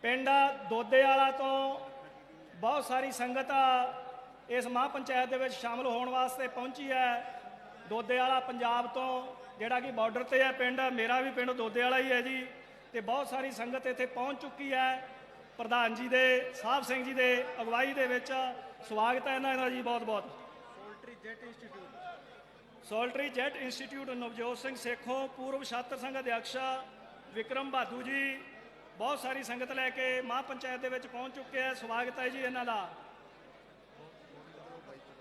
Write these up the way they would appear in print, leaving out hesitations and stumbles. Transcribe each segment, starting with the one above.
पिंड दोदेवाला तो बहुत सारी संगत इस महापंचायत के शामिल होने वास्ते पहुंची है। दोदेवाला पंजाब तो जिहड़ा कि बॉर्डर ते है पिंड, मेरा भी पिंड दोदेवाला ही है जी। तो बहुत सारी संगत इत्थे पहुंच चुकी है। प्रधान जी दे साहब सिंह जी दे अगवाई दे विच स्वागत है इन्हां दा जी बहुत बहुत। सोल्टरी जैट इंस्टीट्यूट नवजोत सिंह सेखों, पूर्व छात्र संघ अध्यक्ष विक्रम भादू जी बहुत सारी संगत लैके महापंचायत के पहुँच चुके हैं। स्वागत है जी इन्हां दा।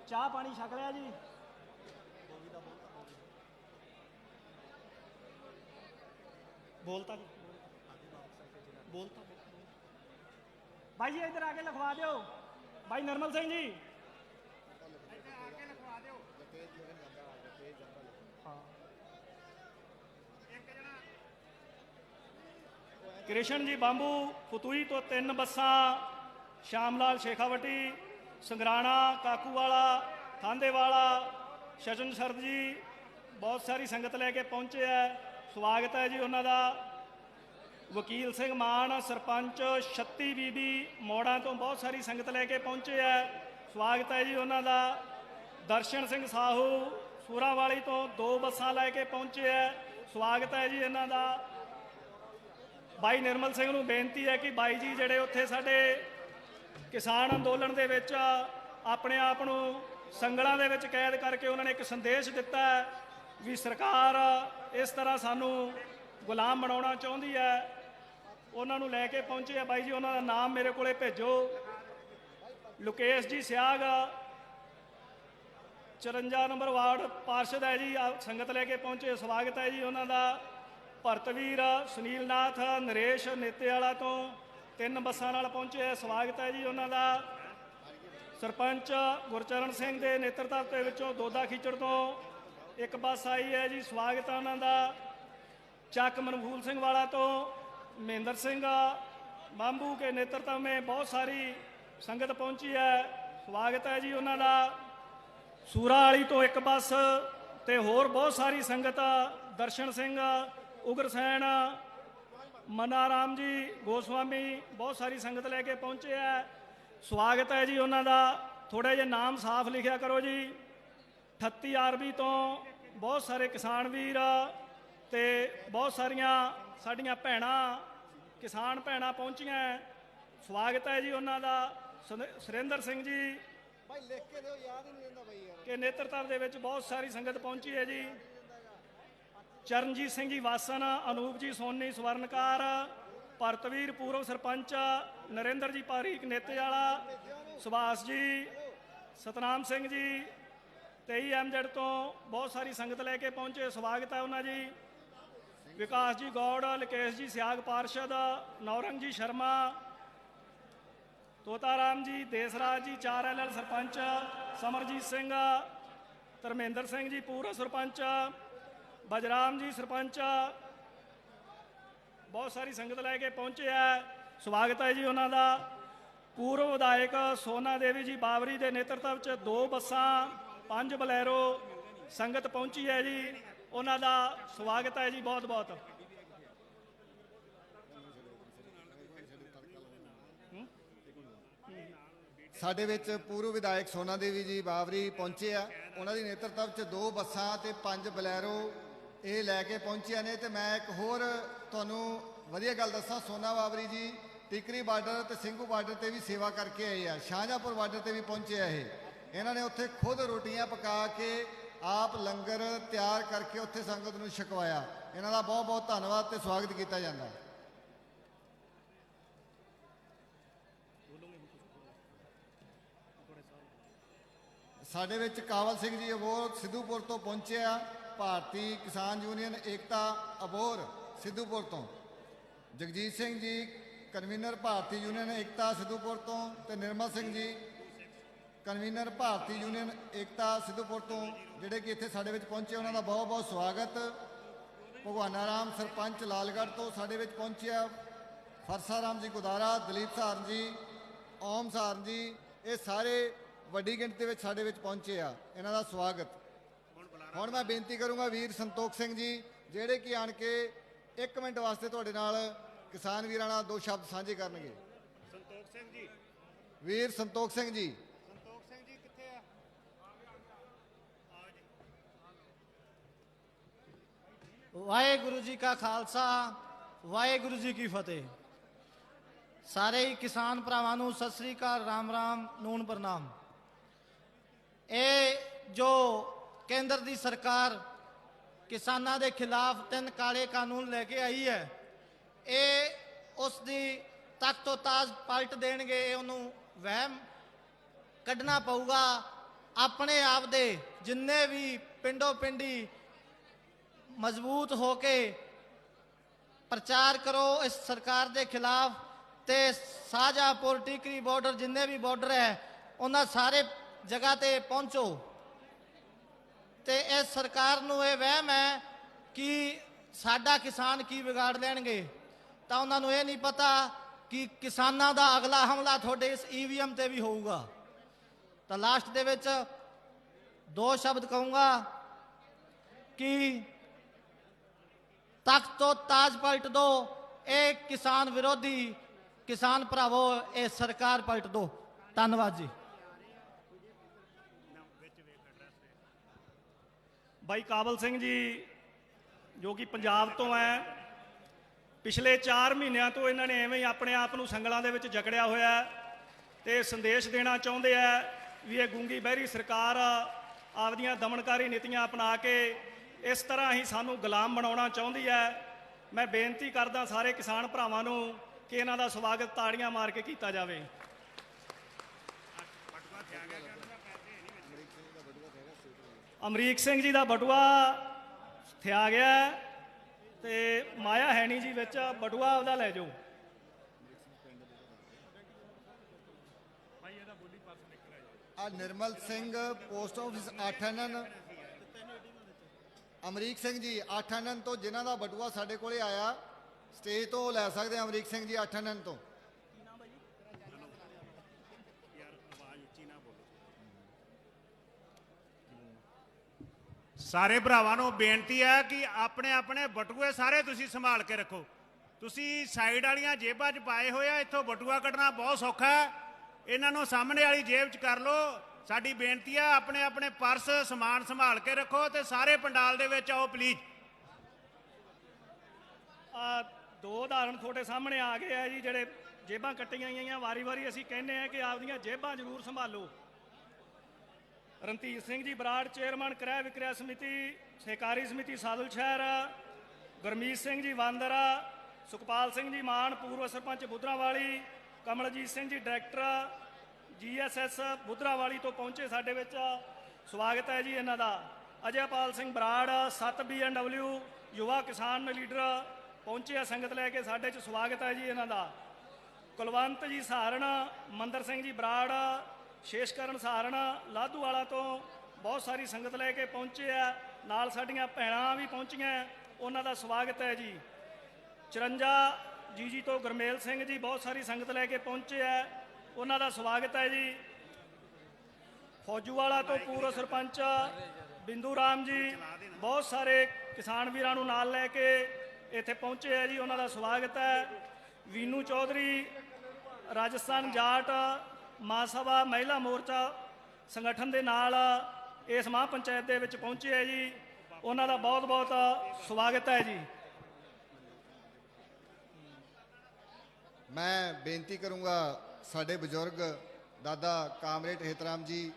चाह पानी छक लिया जी? बोलता बोलता भाई जी इधर आके लिखवा दो। भाई नरमल सिंह जी कृष्ण जी बांबू फतूही तो 3 बसा, श्याम लाल शेखावटी, संगराना, काकूवाला, थांदेवाला, सचन सरद जी बहुत सारी संगत लैके पहुँचे है। स्वागत है जी उन्हों का। वकील सिंह मान सरपंच 36 बीबी मोड़ा तो बहुत सारी संगत लैके पहुँचे है। स्वागत है जी उन्हों का। दर्शन सिंह साहू सूरावाली तो 2 बसा लैके पहुँचे है। स्वागत है जी इन्हों का। भाई निर्मल सिंह नूं बेनती है कि भाई जी जिहड़े उत्थे साडे किसान अंदोलन दे विच अपने आप नूं संगलां दे विच कैद करके उन्होंने एक संदेश दिता है भी सरकार इस तरह सानू गुलाम बनाउणा चाहुंदी है। उन्हां नूं लैके पहुंचे है। भाई जी उन्हां दा नाम मेरे कोले भेजो। लुकेश जी सियाग 54 नंबर वार्ड पार्षद है जी, संगत लैके पहुंचे। स्वागत है जी उन्हां दा। भरतवीर सुनील नाथ नरेश नेतेवाला तो 3 बसा नाल पहुंचे है। स्वागत है जी उन्हां दा। सरपंच गुरचरण सिंह के नेतृत्व के विचों दोदा खीचड़ तो 1 बस आई है जी। स्वागत है उन्हां दा। चक मनफूल सिंह वाला तो महेंद्र सिंह बांबू के नेतृत्व में बहुत सारी संगत पहुंची है। स्वागत है जी उन्हां दा। सूरा वाली तो 1 बस ते होर बहुत सारी संगत दर्शन सिंह उग्रसैन मनाराम जी गोस्वामी बहुत सारी संगत लैके पहुंचे है। स्वागत है जी उन्हां दा। थोड़े जे नाम साफ लिखिया करो जी। 38 आरबी तो बहुत सारे किसान वीर ते बहुत सारिया साडियां भैणां किसान भैणां पहुंचियां। स्वागत है जी उन्हां दा। सुरेंद्र सिंह जी के नेतृत्व दे विच बहुत सारी संगत पहुंची है जी। चरणजीत सिंह जी वासन, अनूप जी सोनी स्वर्णकार, भरतवीर पूर्व सरपंच, नरेंद्र जी पारीक नेतेवाला, सुभाष जी, सतनाम सिंह जी 23 MZ तो बहुत सारी संगत लैके पहुंचे। स्वागत है उन्होंने जी। विकास जी गौड़, लकेश जी सियाग पार्षद, नौरंग जी शर्मा, तोताराम जी, देसराज जी 4 LL सरपंच, समरजीत सिंह, धर्मेंद्र सिंह जी पूर्व सरपंच, बजराम जी सरपंच बहुत सारी संगत लैके पहुंचे है। स्वागत है जी उन्हों का। पूर्व विधायक सोना देवी जी बावरी के नेतृत्व च 2 बसा 5 बलैरो संगत पहुंची है जी। उन्हों का स्वागत है जी बहुत बहुत। साडे विच पूर्व विधायक सोना देवी जी बावरी पहुंचे आ। उन्होंने नेतृत्व च 2 बसा ते 5 बलैरो ये लैके पहुंचिया ने। तो मैं एक होर तुहानू वधिया गल दसां, सोना बावरी जी टिकरी बार्डर ते सिंघू बार्डर ते भी सेवा करके आए हैं, शाहजहाँपुर बार्डर ते भी पहुंचे है। इन्होंने उत्थे खुद रोटियां पका के आप लंगर तैयार करके उत्थे संगत नूं छकवाया। इन्हां दा बहुत बहुत धन्नवाद ते स्वागत किया जाता। साडे विच कावल सिंह जी अबोर सिद्धूपुर तो पहुंचे आ। भारती किसान यूनियन एकता अबोर सिद्धूपुर तो। जगजीत सिंह जी कन्वीनर भारती यूनियन एकता सिद्धूपुर तो। निर्मल सिंह जी कन्वीनर भारती यूनियन एकता सिद्धूपुर तो जिहड़े कि इत्थे साडे विच पहुंचे, उन्हां दा बहुत बहुत स्वागत। भगवाना राम सरपंच लालगढ़ तो साडे विच पहुंचे आ। फरसा राम जी गुदारा, दलीप सहारन जी, ओम सहारन जी, ये सारे वड्डी गिणती में साडे विच पहुंचे आ। इन्हां दा स्वागत। हुण मैं बेनती करूँगा वीर संतोख सिंह जी जिहड़े कि आण के 1 मिनट वास्ते तुहाडे नाल ਕਿਸਾਨ ਵੀਰਾਂ ਨਾਲ ਦੋ ਸ਼ਬਦ ਸਾਂਝੇ ਕਰਨਗੇ। ਸੰਤੋਖ ਸਿੰਘ ਜੀ। ਵੀਰ ਸੰਤੋਖ ਸਿੰਘ ਜੀ। ਸੰਤੋਖ ਸਿੰਘ ਜੀ ਕਿੱਥੇ ਆ? ਵਾਹਿਗੁਰੂ ਜੀ ਕਾ ਖਾਲਸਾ ਵਾਹਿਗੁਰੂ ਜੀ ਕੀ ਫਤਿਹ। ਸਾਰੇ ਹੀ ਕਿਸਾਨ ਭਰਾਵਾਂ ਨੂੰ ਸਤਿ ਸ੍ਰੀ ਅਕਾਲ, ਰਾਮ ਰਾਮ, ਨੂਨ ਪ੍ਰਣਾਮ। ਇਹ ਜੋ ਕੇਂਦਰ ਦੀ ਸਰਕਾਰ ਕਿਸਾਨਾਂ ਦੇ ਖਿਲਾਫ 3 ਕਾਲੇ ਕਾਨੂੰਨ ਲੈ ਕੇ ਆਈ ਹੈ, ਇਹ ਉਸ ਦੀ ਤਖਤੋ ਤਾਜ ਪਲਟ ਦੇਣਗੇ। ਇਹ ਉਹਨੂੰ ਵਹਿਮ ਕੱਢਣਾ ਪਊਗਾ। ਆਪਣੇ ਆਪ ਦੇ ਜਿੰਨੇ ਵੀ ਪਿੰਡੋ ਪਿੰਡੀ ਮਜ਼ਬੂਤ ਹੋ ਕੇ ਪ੍ਰਚਾਰ ਕਰੋ ਇਸ ਸਰਕਾਰ ਦੇ ਖਿਲਾਫ, ਤੇ ਸ਼ਾਹਜਹਾਂਪੁਰ ਟਿਕਰੀ ਬਾਰਡਰ ਜਿੰਨੇ ਵੀ ਬਾਰਡਰ ਹੈ ਉਹਨਾਂ ਸਾਰੇ ਜਗ੍ਹਾ ਤੇ ਪਹੁੰਚੋ। ਤੇ ਇਸ ਸਰਕਾਰ ਨੂੰ ਇਹ ਵਹਿਮ ਹੈ ਕਿ ਸਾਡਾ ਕਿਸਾਨ ਕੀ ਵਿਗਾੜ ਲੈਣਗੇ, ਤਾਂ ਉਹਨਾਂ ਨੂੰ ਇਹ ਨਹੀਂ ਪਤਾ ਕਿ ਕਿਸਾਨਾਂ ਦਾ ਅਗਲਾ ਹਮਲਾ ਤੁਹਾਡੇ ਇਸ ਈਵੀਐਮ ਤੇ ਵੀ ਹੋਊਗਾ। ਤਾਂ ਲਾਸਟ ਦੇ ਵਿੱਚ 2 ਸ਼ਬਦ ਕਹੂੰਗਾ ਕਿ ਤਖਤ ਤੋਂ ਤਾਜ ਪਲਟ ਦੋ। ਇਹ ਕਿਸਾਨ ਵਿਰੋਧੀ ਕਿਸਾਨ ਭਰਾਵੋ, ਇਹ ਸਰਕਾਰ ਪਲਟ ਦੋ। ਧੰਨਵਾਦ ਜੀ। ਬਾਈ ਕਾਬਲ ਸਿੰਘ ਜੀ ਜੋ ਕਿ ਪੰਜਾਬ ਤੋਂ ਹੈ, ਪਿਛਲੇ 4 ਮਹੀਨਿਆਂ ਤੋਂ ਇਹਨਾਂ ਨੇ ਐਵੇਂ ਹੀ ਆਪਣੇ ਆਪ ਨੂੰ ਸੰਗਲਾਂ ਦੇ ਵਿੱਚ ਜਕੜਿਆ ਹੋਇਆ ਹੈ ਤੇ ਸੰਦੇਸ਼ ਦੇਣਾ ਚਾਹੁੰਦੇ ਆ ਵੀ ਇਹ ਗੂੰਗੀ ਬਹਿਰੀ ਸਰਕਾਰ ਆਪਦੀਆਂ ਦਮਨਕਾਰੀ ਨੀਤੀਆਂ ਅਪਣਾ ਕੇ ਇਸ ਤਰ੍ਹਾਂ ਹੀ ਸਾਨੂੰ ਗੁਲਾਮ ਬਣਾਉਣਾ ਚਾਹੁੰਦੀ ਹੈ। ਮੈਂ ਬੇਨਤੀ ਕਰਦਾ ਸਾਰੇ ਕਿਸਾਨ ਭਰਾਵਾਂ ਨੂੰ ਕਿ ਇਹਨਾਂ ਦਾ ਸਵਾਗਤ ਤਾੜੀਆਂ ਮਾਰ ਕੇ ਕੀਤਾ ਜਾਵੇ। ਅਮਰੀਕ ਸਿੰਘ ਜੀ ਦਾ ਬਟੂਆ ਥਿਆ ਗਿਆ ਤੇ ਮਾਇਆ ਹੈ ਨਹੀਂ ਜੀ ਵਿੱਚ, ਬਟੂਆ ਉਹਦਾ ਲੈ ਜਾਓ। ਆ ਨਿਰਮਲ ਸਿੰਘ ਪੋਸਟ ਆਫਿਸ 8 ਅਮਰੀਕ ਸਿੰਘ ਜੀ 8 ਤੋਂ, ਜਿਨ੍ਹਾਂ ਦਾ ਬਟੂਆ ਸਾਡੇ ਕੋਲੇ ਆਇਆ ਸਟੇਜ ਤੋਂ ਲੈ ਸਕਦੇ ਆ। ਅਮਰੀਕ ਸਿੰਘ ਜੀ 8 ਤੋਂ। ਸਾਰੇ ਭਰਾਵਾਂ ਨੂੰ ਬੇਨਤੀ ਹੈ ਕਿ ਆਪਣੇ ਆਪਣੇ ਬਟੂਏ ਸਾਰੇ ਤੁਸੀਂ ਸੰਭਾਲ ਕੇ ਰੱਖੋ। ਤੁਸੀਂ ਸਾਈਡ ਵਾਲੀਆਂ ਜੇਬਾਂ 'ਚ ਪਾਏ ਹੋਏ ਆ, ਇੱਥੋਂ ਬਟੂਆ ਕੱਢਣਾ ਬਹੁਤ ਸੌਖਾ ਹੈ। ਇਹਨਾਂ ਨੂੰ ਸਾਹਮਣੇ ਵਾਲੀ ਜੇਬ 'ਚ ਕਰ ਲਓ। ਸਾਡੀ ਬੇਨਤੀ ਹੈ ਆਪਣੇ ਆਪਣੇ ਪਰਸ ਸਮਾਨ ਸੰਭਾਲ ਕੇ ਰੱਖੋ ਤੇ ਸਾਰੇ ਪੰਡਾਲ ਦੇ ਵਿੱਚ ਆਓ ਪਲੀਜ਼। 2 ਉਦਾਹਰਣ ਤੁਹਾਡੇ ਸਾਹਮਣੇ ਆ ਗਏ ਆ ਜੀ, ਜਿਹੜੇ ਜੇਬਾਂ ਕੱਟੀਆਂ ਗਈਆਂ। ਵਾਰੀ-ਵਾਰੀ ਅਸੀਂ ਕਹਿੰਦੇ ਆ ਕਿ ਆਪਦੀਆਂ ਜੇਬਾਂ ਜ਼ਰੂਰ ਸੰਭਾਲੋ। ਰਣਧੀਰ ਸਿੰਘ ਜੀ ਬਰਾੜ, ਚੇਅਰਮੈਨ ਕ੍ਰੈ ਵਿਕਰਿਆ ਸਮਿਤੀ ਸਹਿਕਾਰੀ ਸਮਿਤੀ ਸਾਦੁਲ ਸ਼ਹਿਰ। ਗੁਰਮੀਤ ਸਿੰਘ ਜੀ ਵਾਂਦਰਾ, ਸੁਖਪਾਲ ਸਿੰਘ ਜੀ ਮਾਨ, ਪੂਰਵ ਸਰਪੰਚ ਬੁੱਧਰਾਵਾਲੀ। ਕਮਲਜੀਤ ਸਿੰਘ ਜੀ ਡਾਇਰੈਕਟਰ GSS ਬੁੱਧਰਾਵਾਲੀ ਤੋਂ ਪਹੁੰਚੇ ਸਾਡੇ ਵਿੱਚ। ਸਵਾਗਤ ਹੈ ਜੀ ਇਹਨਾਂ ਦਾ। ਅਜੇਪਾਲ ਸਿੰਘ ਬਰਾੜ 7 BMW ਯੁਵਾ ਕਿਸਾਨ ਲੀਡਰ ਪਹੁੰਚੇ ਆ ਸੰਗਤ ਲੈ ਕੇ ਸਾਡੇ 'ਚ। ਸਵਾਗਤ ਹੈ ਜੀ ਇਹਨਾਂ ਦਾ। ਕੁਲਵੰਤ ਜੀ ਸਹਾਰਨ, ਮੰਦਰ ਸਿੰਘ ਜੀ ਬਰਾੜ, ਸ਼ੇਸ਼ਕਰਨ ਸਹਾਰਨ ਲਾਧੂਵਾਲਾ ਤੋਂ ਬਹੁਤ ਸਾਰੀ ਸੰਗਤ ਲੈ ਕੇ ਪਹੁੰਚੇ ਆ। ਨਾਲ ਸਾਡੀਆਂ ਭੈਣਾਂ ਵੀ ਪਹੁੰਚੀਆਂ, ਉਹਨਾਂ ਦਾ ਸਵਾਗਤ ਹੈ ਜੀ। 54 ਜੀ ਤੋਂ ਗੁਰਮੇਲ ਸਿੰਘ ਜੀ ਬਹੁਤ ਸਾਰੀ ਸੰਗਤ ਲੈ ਕੇ ਪਹੁੰਚੇ ਆ, ਉਹਨਾਂ ਦਾ ਸਵਾਗਤ ਹੈ ਜੀ। ਫੌਜੂਵਾਲਾ ਤੋਂ ਪੂਰਵ ਸਰਪੰਚ ਬਿੰਦੂ ਰਾਮ ਜੀ ਬਹੁਤ ਸਾਰੇ ਕਿਸਾਨ ਵੀਰਾਂ ਨੂੰ ਨਾਲ ਲੈ ਕੇ ਇੱਥੇ ਪਹੁੰਚੇ ਆ ਜੀ, ਉਹਨਾਂ ਦਾ ਸਵਾਗਤ ਹੈ। ਵੀਨੂ ਚੌਧਰੀ ਰਾਜਸਥਾਨ ਜਾਟ ਮਹਾਸਭਾ ਮਹਿਲਾ ਮੋਰਚਾ ਸੰਗਠਨ ਦੇ ਨਾਲ ਇਸ ਮਹਾਂ ਪੰਚਾਇਤ ਦੇ ਵਿੱਚ ਪਹੁੰਚੇ ਹੈ ਜੀ, ਉਹਨਾਂ ਦਾ ਬਹੁਤ ਬਹੁਤ ਸਵਾਗਤ ਹੈ ਜੀ। ਮੈਂ ਬੇਨਤੀ ਕਰੂੰਗਾ ਸਾਡੇ ਬਜ਼ੁਰਗ ਦਾਦਾ ਕਾਮਰੇਡ ਹਿਤਰਾਮ ਜੀ,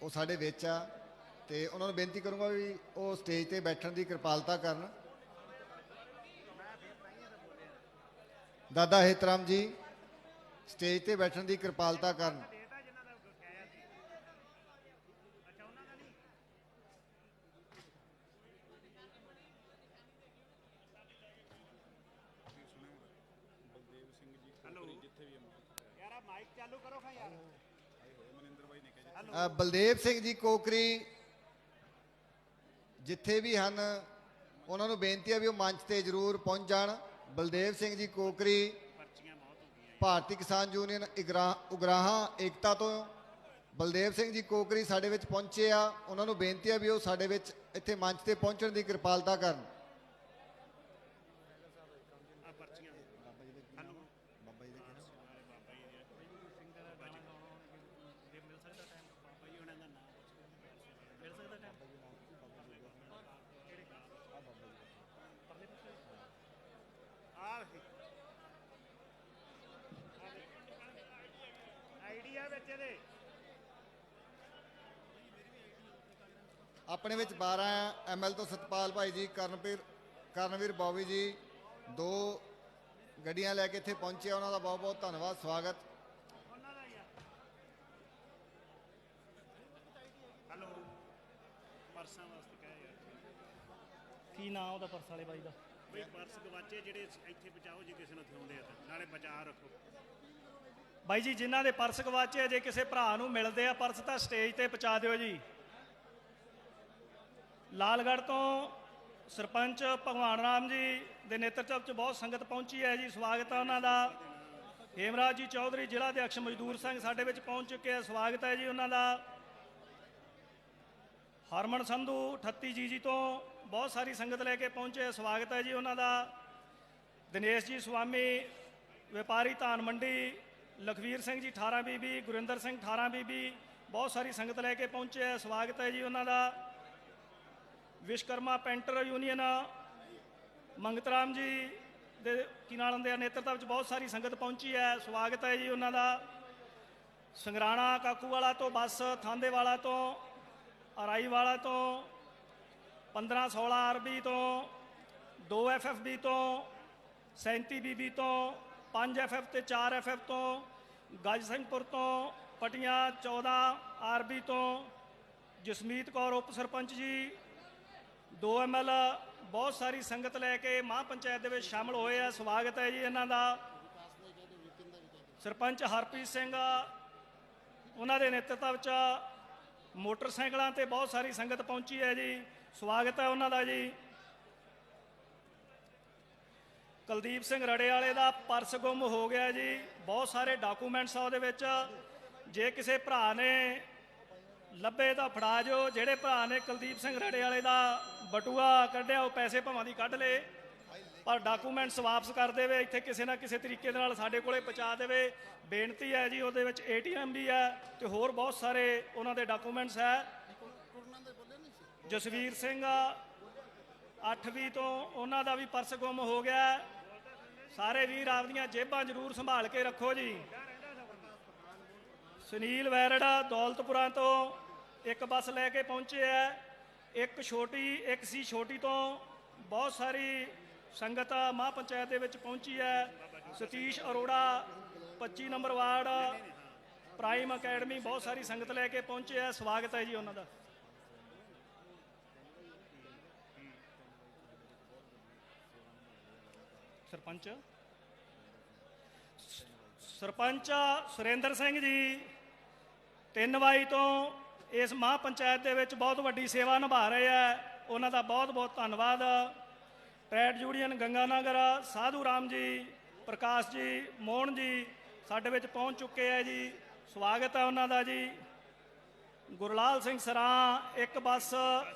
ਉਹ ਸਾਡੇ ਵਿੱਚ ਆ ਤੇ ਉਹਨਾਂ ਨੂੰ ਬੇਨਤੀ ਕਰੂੰਗਾ ਵੀ ਉਹ ਸਟੇਜ ਤੇ ਬੈਠਣ ਦੀ ਕਿਰਪਾਲਤਾ ਕਰਨ। ਦਾਦਾ ਹਿਤਰਾਮ ਜੀ ਸਟੇਜ ਤੇ ਬੈਠਣ ਦੀ ਕਿਰਪਾਲਤਾ ਕਰਨ। ਬਲਦੇਵ ਸਿੰਘ ਜੀ ਕੋਕਰੀ ਜਿੱਥੇ ਵੀ ਹਨ ਉਹਨਾਂ ਨੂੰ ਬੇਨਤੀ ਹੈ ਵੀ ਉਹ ਮੰਚ ਤੇ ਜ਼ਰੂਰ ਪਹੁੰਚ ਜਾਣ। ਬਲਦੇਵ ਸਿੰਘ ਜੀ ਕੋਕਰੀ ਭਾਰਤੀ ਕਿਸਾਨ ਯੂਨੀਅਨ ਉਗਰਾਹਾਂ ਏਕਤਾ ਤੋਂ ਬਲਦੇਵ ਸਿੰਘ ਜੀ ਕੋਕਰੀ ਸਾਡੇ ਵਿੱਚ ਪਹੁੰਚੇ ਆ, ਉਹਨਾਂ ਨੂੰ ਬੇਨਤੀ ਹੈ ਵੀ ਉਹ ਸਾਡੇ ਵਿੱਚ ਇੱਥੇ ਮੰਚ ਤੇ ਪਹੁੰਚਣ ਦੀ ਕਿਰਪਾਲਤਾ ਕਰਨ। ਆਈਡੀਆ ਵਿੱਚ ਇਹਦੇ ਆਪਣੇ ਵਿੱਚ 12 ML ਤੋਂ ਸਤਪਾਲ ਭਾਈ ਜੀ, ਕਰਨਵੀਰ ਬੌਬੀ ਜੀ 2 ਗੱਡੀਆਂ ਲੈ ਕੇ ਇੱਥੇ ਪਹੁੰਚੇ। ਉਹਨਾਂ ਦਾ ਬਹੁਤ ਬਹੁਤ ਧੰਨਵਾਦ, ਸਵਾਗਤ। ਉਹਨਾਂ ਦਾ ਹੀ ਆ। ਹੈਲੋ, ਪਰਸਾਂ ਵਾਸਤੇ ਕਹਿ ਯਾਰ, ਕੀ ਨਾਂ ਉਹਦਾ ਪਰਸ ਵਾਲੇ ਬਾਈ ਦਾ? ਬਈ ਪਰਸ ਗਵਾਚੇ ਜਿਹੜੇ ਇੱਥੇ ਪਹੁੰਚਾਓ ਜੇ ਕਿਸੇ ਨੂੰ ਥਿਆਉਂਦੇ ਆ ਤਾਂ, ਨਾਲੇ ਬਚਾ ਰੱਖੋ। ਬਾਈ ਜੀ ਜਿਨ੍ਹਾਂ ਦੇ ਪਰਸ ਗਵਾਚੇ, ਜੇ ਕਿਸੇ ਭਰਾ ਨੂੰ ਮਿਲਦੇ ਆ ਪਰਸ ਤਾਂ ਸਟੇਜ ਤੇ ਪਹੁੰਚਾ ਦਿਓ ਜੀ। ਲਾਲਗੜ੍ਹ ਤੋਂ ਸਰਪੰਚ ਭਗਵਾਨ ਰਾਮ ਜੀ ਦੇ ਨੇਤਰਤਵ 'ਚ ਬਹੁਤ ਸੰਗਤ ਪਹੁੰਚੀ ਹੈ ਜੀ, ਸਵਾਗਤ ਹੈ ਉਹਨਾਂ ਦਾ। ਹੇਮਰਾਜ ਜੀ ਚੌਧਰੀ ਜ਼ਿਲ੍ਹਾ ਅਧਿਕਸ਼ ਮਜ਼ਦੂਰ ਸੰਘ ਸਾਡੇ ਵਿੱਚ ਪਹੁੰਚ ਚੁੱਕੇ ਆ, ਸਵਾਗਤ ਹੈ ਜੀ ਉਹਨਾਂ ਦਾ। ਹਰਮਨ ਸੰਧੂ 38 ਜੀ ਤੋਂ ਬਹੁਤ ਸਾਰੀ ਸੰਗਤ ਲੈ ਕੇ ਪਹੁੰਚੇ, ਸਵਾਗਤ ਹੈ ਜੀ ਉਹਨਾਂ ਦਾ। ਦਿਨੇਸ਼ ਜੀ ਸੁਆਮੀ ਵਪਾਰੀ ਧਾਨ ਮੰਡੀ, ਲਖਵੀਰ ਸਿੰਘ ਜੀ 18 ਬੀਬੀ, ਗੁਰਿੰਦਰ ਸਿੰਘ 18 ਬੀਬੀ, ਬਹੁਤ ਸਾਰੀ ਸੰਗਤ ਲੈ ਕੇ ਪਹੁੰਚੇ ਹੈ, ਸਵਾਗਤ ਹੈ ਜੀ ਉਹਨਾਂ ਦਾ। ਵਿਸ਼ਕਰਮਾ ਪੈਂਟਰ ਯੂਨੀਅਨ ਮੰਗਤਰਾਮ ਜੀ ਦੇ ਕੀ ਨਾਲ ਹੁੰਦੇ ਆ ਨੇਤਰਤਾ ਵਿੱਚ ਬਹੁਤ ਸਾਰੀ ਸੰਗਤ ਪਹੁੰਚੀ ਹੈ, ਸਵਾਗਤ ਹੈ ਜੀ ਉਹਨਾਂ ਦਾ। ਸੰਗਰਾਣਾ ਕਾਕੂਵਾਲਾ ਤੋਂ ਬੱਸ, ਥਾਂਦੇਵਾਲਾ ਤੋਂ, ਅਰਾਈਵਾਲਾ ਤੋਂ, 1516 ਆਰਬੀ ਤੋਂ, 2 FFB ਤੋਂ, 37 BB ਤੋਂ, 5 FF ਤੇ 4 FF ਤੋਂ, ਗੱਜ ਸਿੰਘਪੁਰ ਤੋਂ, ਪਟੀਆਂ 14 ਆਰਬੀ ਤੋਂ, ਜਸਮੀਤ ਕੌਰ ਉਪ ਸਰਪੰਚ ਜੀ 2 ML, ਬਹੁਤ ਸਾਰੀ ਸੰਗਤ ਲੈ ਕੇ ਮਹਾਂ ਪੰਚਾਇਤ ਦੇ ਵਿੱਚ ਸ਼ਾਮਲ ਹੋਏ ਆ, ਸਵਾਗਤ ਹੈ ਜੀ ਇਹਨਾਂ ਦਾ। ਸਰਪੰਚ ਹਰਪ੍ਰੀਤ ਸਿੰਘ ਉਹਨਾਂ ਦੇ ਨੇਤਰਤਵ ਵਿੱਚ ਮੋਟਰਸਾਈਕਲਾਂ ਤੇ ਬਹੁਤ ਸਾਰੀ ਸੰਗਤ ਪਹੁੰਚੀ ਹੈ ਜੀ, ਸਵਾਗਤ ਹੈ ਉਹਨਾਂ ਦਾ ਜੀ। ਕੁਲਦੀਪ ਸਿੰਘ ਰੜੇ ਵਾਲੇ ਦਾ ਪਰਸ ਗੁੰਮ ਹੋ ਗਿਆ ਜੀ, ਬਹੁਤ ਸਾਰੇ ਡਾਕੂਮੈਂਟਸ ਆ ਉਹਦੇ ਵਿੱਚ, ਜੇ ਕਿਸੇ ਭਰਾ ਨੇ ਲੱਭੇ ਤਾਂ ਫੜਾ ਜੋ। ਜਿਹੜੇ ਭਰਾ ਨੇ ਕੁਲਦੀਪ ਸਿੰਘ ਰੜੇ ਵਾਲੇ ਦਾ ਬਟੂਆ ਕੱਢਿਆ ਉਹ ਪੈਸੇ ਭਾਵਾਂ ਦੀ ਕੱਢ ਲੇ, ਪਰ ਡਾਕੂਮੈਂਟਸ ਵਾਪਸ ਕਰ ਦੇਵੇ, ਇੱਥੇ ਕਿਸੇ ਨਾ ਕਿਸੇ ਤਰੀਕੇ ਦੇ ਨਾਲ ਸਾਡੇ ਕੋਲੇ ਪਹੁੰਚਾ ਦੇਵੇ, ਬੇਨਤੀ ਹੈ ਜੀ। ਉਹਦੇ ਵਿੱਚ ATM ਵੀ ਹੈ ਤੇ ਹੋਰ ਬਹੁਤ ਸਾਰੇ ਉਹਨਾਂ ਦੇ ਡਾਕੂਮੈਂਟਸ ਹੈ। ਜਸਵੀਰ ਸਿੰਘ 8ਵੀਂ ਤੋਂ, ਉਹਨਾਂ ਦਾ ਵੀ ਪਰਸ ਗੁੰਮ ਹੋ ਗਿਆ। ਸਾਰੇ ਵੀਰ ਆਪਦੀਆਂ ਜੇਬਾਂ ਜ਼ਰੂਰ ਸੰਭਾਲ ਕੇ ਰੱਖੋ ਜੀ। ਸੁਨੀਲ ਵੈਰੜ ਦੌਲਤਪੁਰਾ ਤੋਂ ਇੱਕ ਬੱਸ ਲੈ ਕੇ ਪਹੁੰਚੇ ਹੈ, ਇੱਕ ਸੀ ਛੋਟੀ ਤੋਂ ਬਹੁਤ ਸਾਰੀ ਸੰਗਤ ਮਹਾਂ ਪੰਚਾਇਤ ਦੇ ਵਿੱਚ ਪਹੁੰਚੀ ਹੈ। Satish Arora 25 number ward prime academy, ਬਹੁਤ ਸਾਰੀ ਸੰਗਤ ਲੈ ਕੇ ਪਹੁੰਚੇ ਹੈ, ਸਵਾਗਤ ਹੈ ਜੀ ਉਹਨਾਂ ਦਾ। ਸਰਪੰਚ ਸੁਰਿੰਦਰ ਸਿੰਘ ਜੀ 3 ਵਾਈ ਤੋਂ ਇਸ ਮਹਾਂ ਪੰਚਾਇਤ ਦੇ ਵਿੱਚ ਬਹੁਤ ਵੱਡੀ ਸੇਵਾ ਨਿਭਾ ਰਹੇ ਹੈ, ਉਹਨਾਂ ਦਾ ਬਹੁਤ ਬਹੁਤ ਧੰਨਵਾਦ। ਟ੍ਰੈਡ ਯੂਨੀਅਨ ਗੰਗਾਨਗਰ ਸਾਧੂ ਰਾਮ ਜੀ, ਪ੍ਰਕਾਸ਼ ਜੀ, ਮੋਹਨ ਜੀ ਸਾਡੇ ਵਿੱਚ ਪਹੁੰਚ ਚੁੱਕੇ ਹੈ ਜੀ, ਸਵਾਗਤ ਹੈ ਉਹਨਾਂ ਦਾ ਜੀ। ਗੁਰਲਾਲ ਸਿੰਘ ਸਰਾਂ ਇੱਕ ਬੱਸ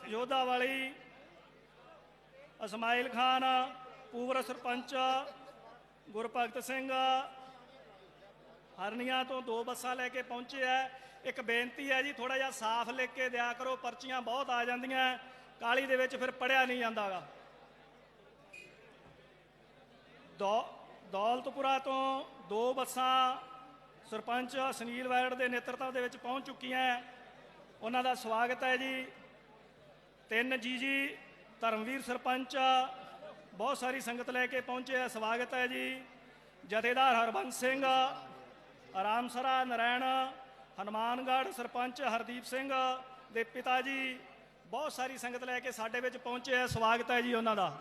ਯੋਧਾ ਵਾਲੀ, ਇਸਮਾਇਲ ਖਾਨ ਪੂਵਰ ਸਰਪੰਚ, ਗੁਰਭਗਤ ਸਿੰਘ ਹਰਨੀਆਂ ਤੋਂ 2 ਬੱਸਾਂ ਲੈ ਕੇ ਪਹੁੰਚੇ ਹੈ। ਇੱਕ ਬੇਨਤੀ ਹੈ ਜੀ, ਥੋੜਾ ਜਿਹਾ ਸਾਫ਼ ਲਿਖ ਕੇ ਦਿਆ ਕਰੋ, ਪਰਚੀਆਂ ਬਹੁਤ ਆ ਜਾਂਦੀਆਂ ਕਾਲੀ ਦੇ ਵਿੱਚ, ਫਿਰ ਪੜਿਆ ਨਹੀਂ ਜਾਂਦਾਗਾ। ਦੌਲਤਪੁਰਾ ਤੋਂ 2 ਬੱਸਾਂ ਸਰਪੰਚ ਸੁਨੀਲ ਵੈਰੜ ਦੇ ਨੇਤਰਤਵ ਦੇ ਵਿੱਚ ਪਹੁੰਚ ਚੁੱਕੀਆਂ, ਉਹਨਾਂ ਦਾ ਸਵਾਗਤ ਹੈ ਜੀ। 3 ਜੀ ਧਰਮਵੀਰ ਸਰਪੰਚ ਬਹੁਤ ਸਾਰੀ ਸੰਗਤ ਲੈ ਕੇ ਪਹੁੰਚੇ ਹੈ, ਸਵਾਗਤ ਹੈ ਜੀ। ਜਥੇਦਾਰ ਹਰਬੰਸ ਸਿੰਘ ਆਰਾਮਸਰਾ ਨਰੈਣ ਹਨੂਮਾਨਗੜ੍ਹ, ਸਰਪੰਚ ਹਰਦੀਪ ਸਿੰਘ ਦੇ ਪਿਤਾ ਜੀ ਬਹੁਤ ਸਾਰੀ ਸੰਗਤ ਲੈ ਕੇ ਸਾਡੇ ਵਿੱਚ ਪਹੁੰਚੇ ਹੈ, ਸਵਾਗਤ ਹੈ ਜੀ ਉਹਨਾਂ ਦਾ।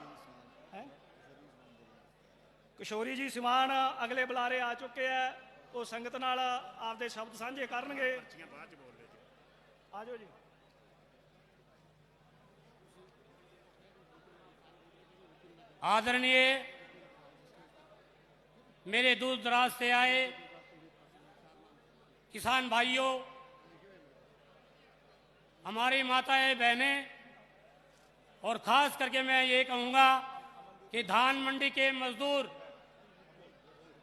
ਕਿਸ਼ੋਰੀ ਜੀ ਸਿਵਾਨ ਅਗਲੇ ਬੁਲਾਰੇ ਆ ਚੁੱਕੇ ਹੈ, ਉਹ ਸੰਗਤ ਨਾਲ ਆਪਦੇ ਸ਼ਬਦ ਸਾਂਝੇ ਕਰਨਗੇ। ਆ ਜਾਓ ਜੀ। आदरणीय मेरे दूर दराज से आए किसान भाइयों, हमारी माताएं बहनें, और ख़ास करके मैं ये कहूँगा कि धान मंडी के मजदूर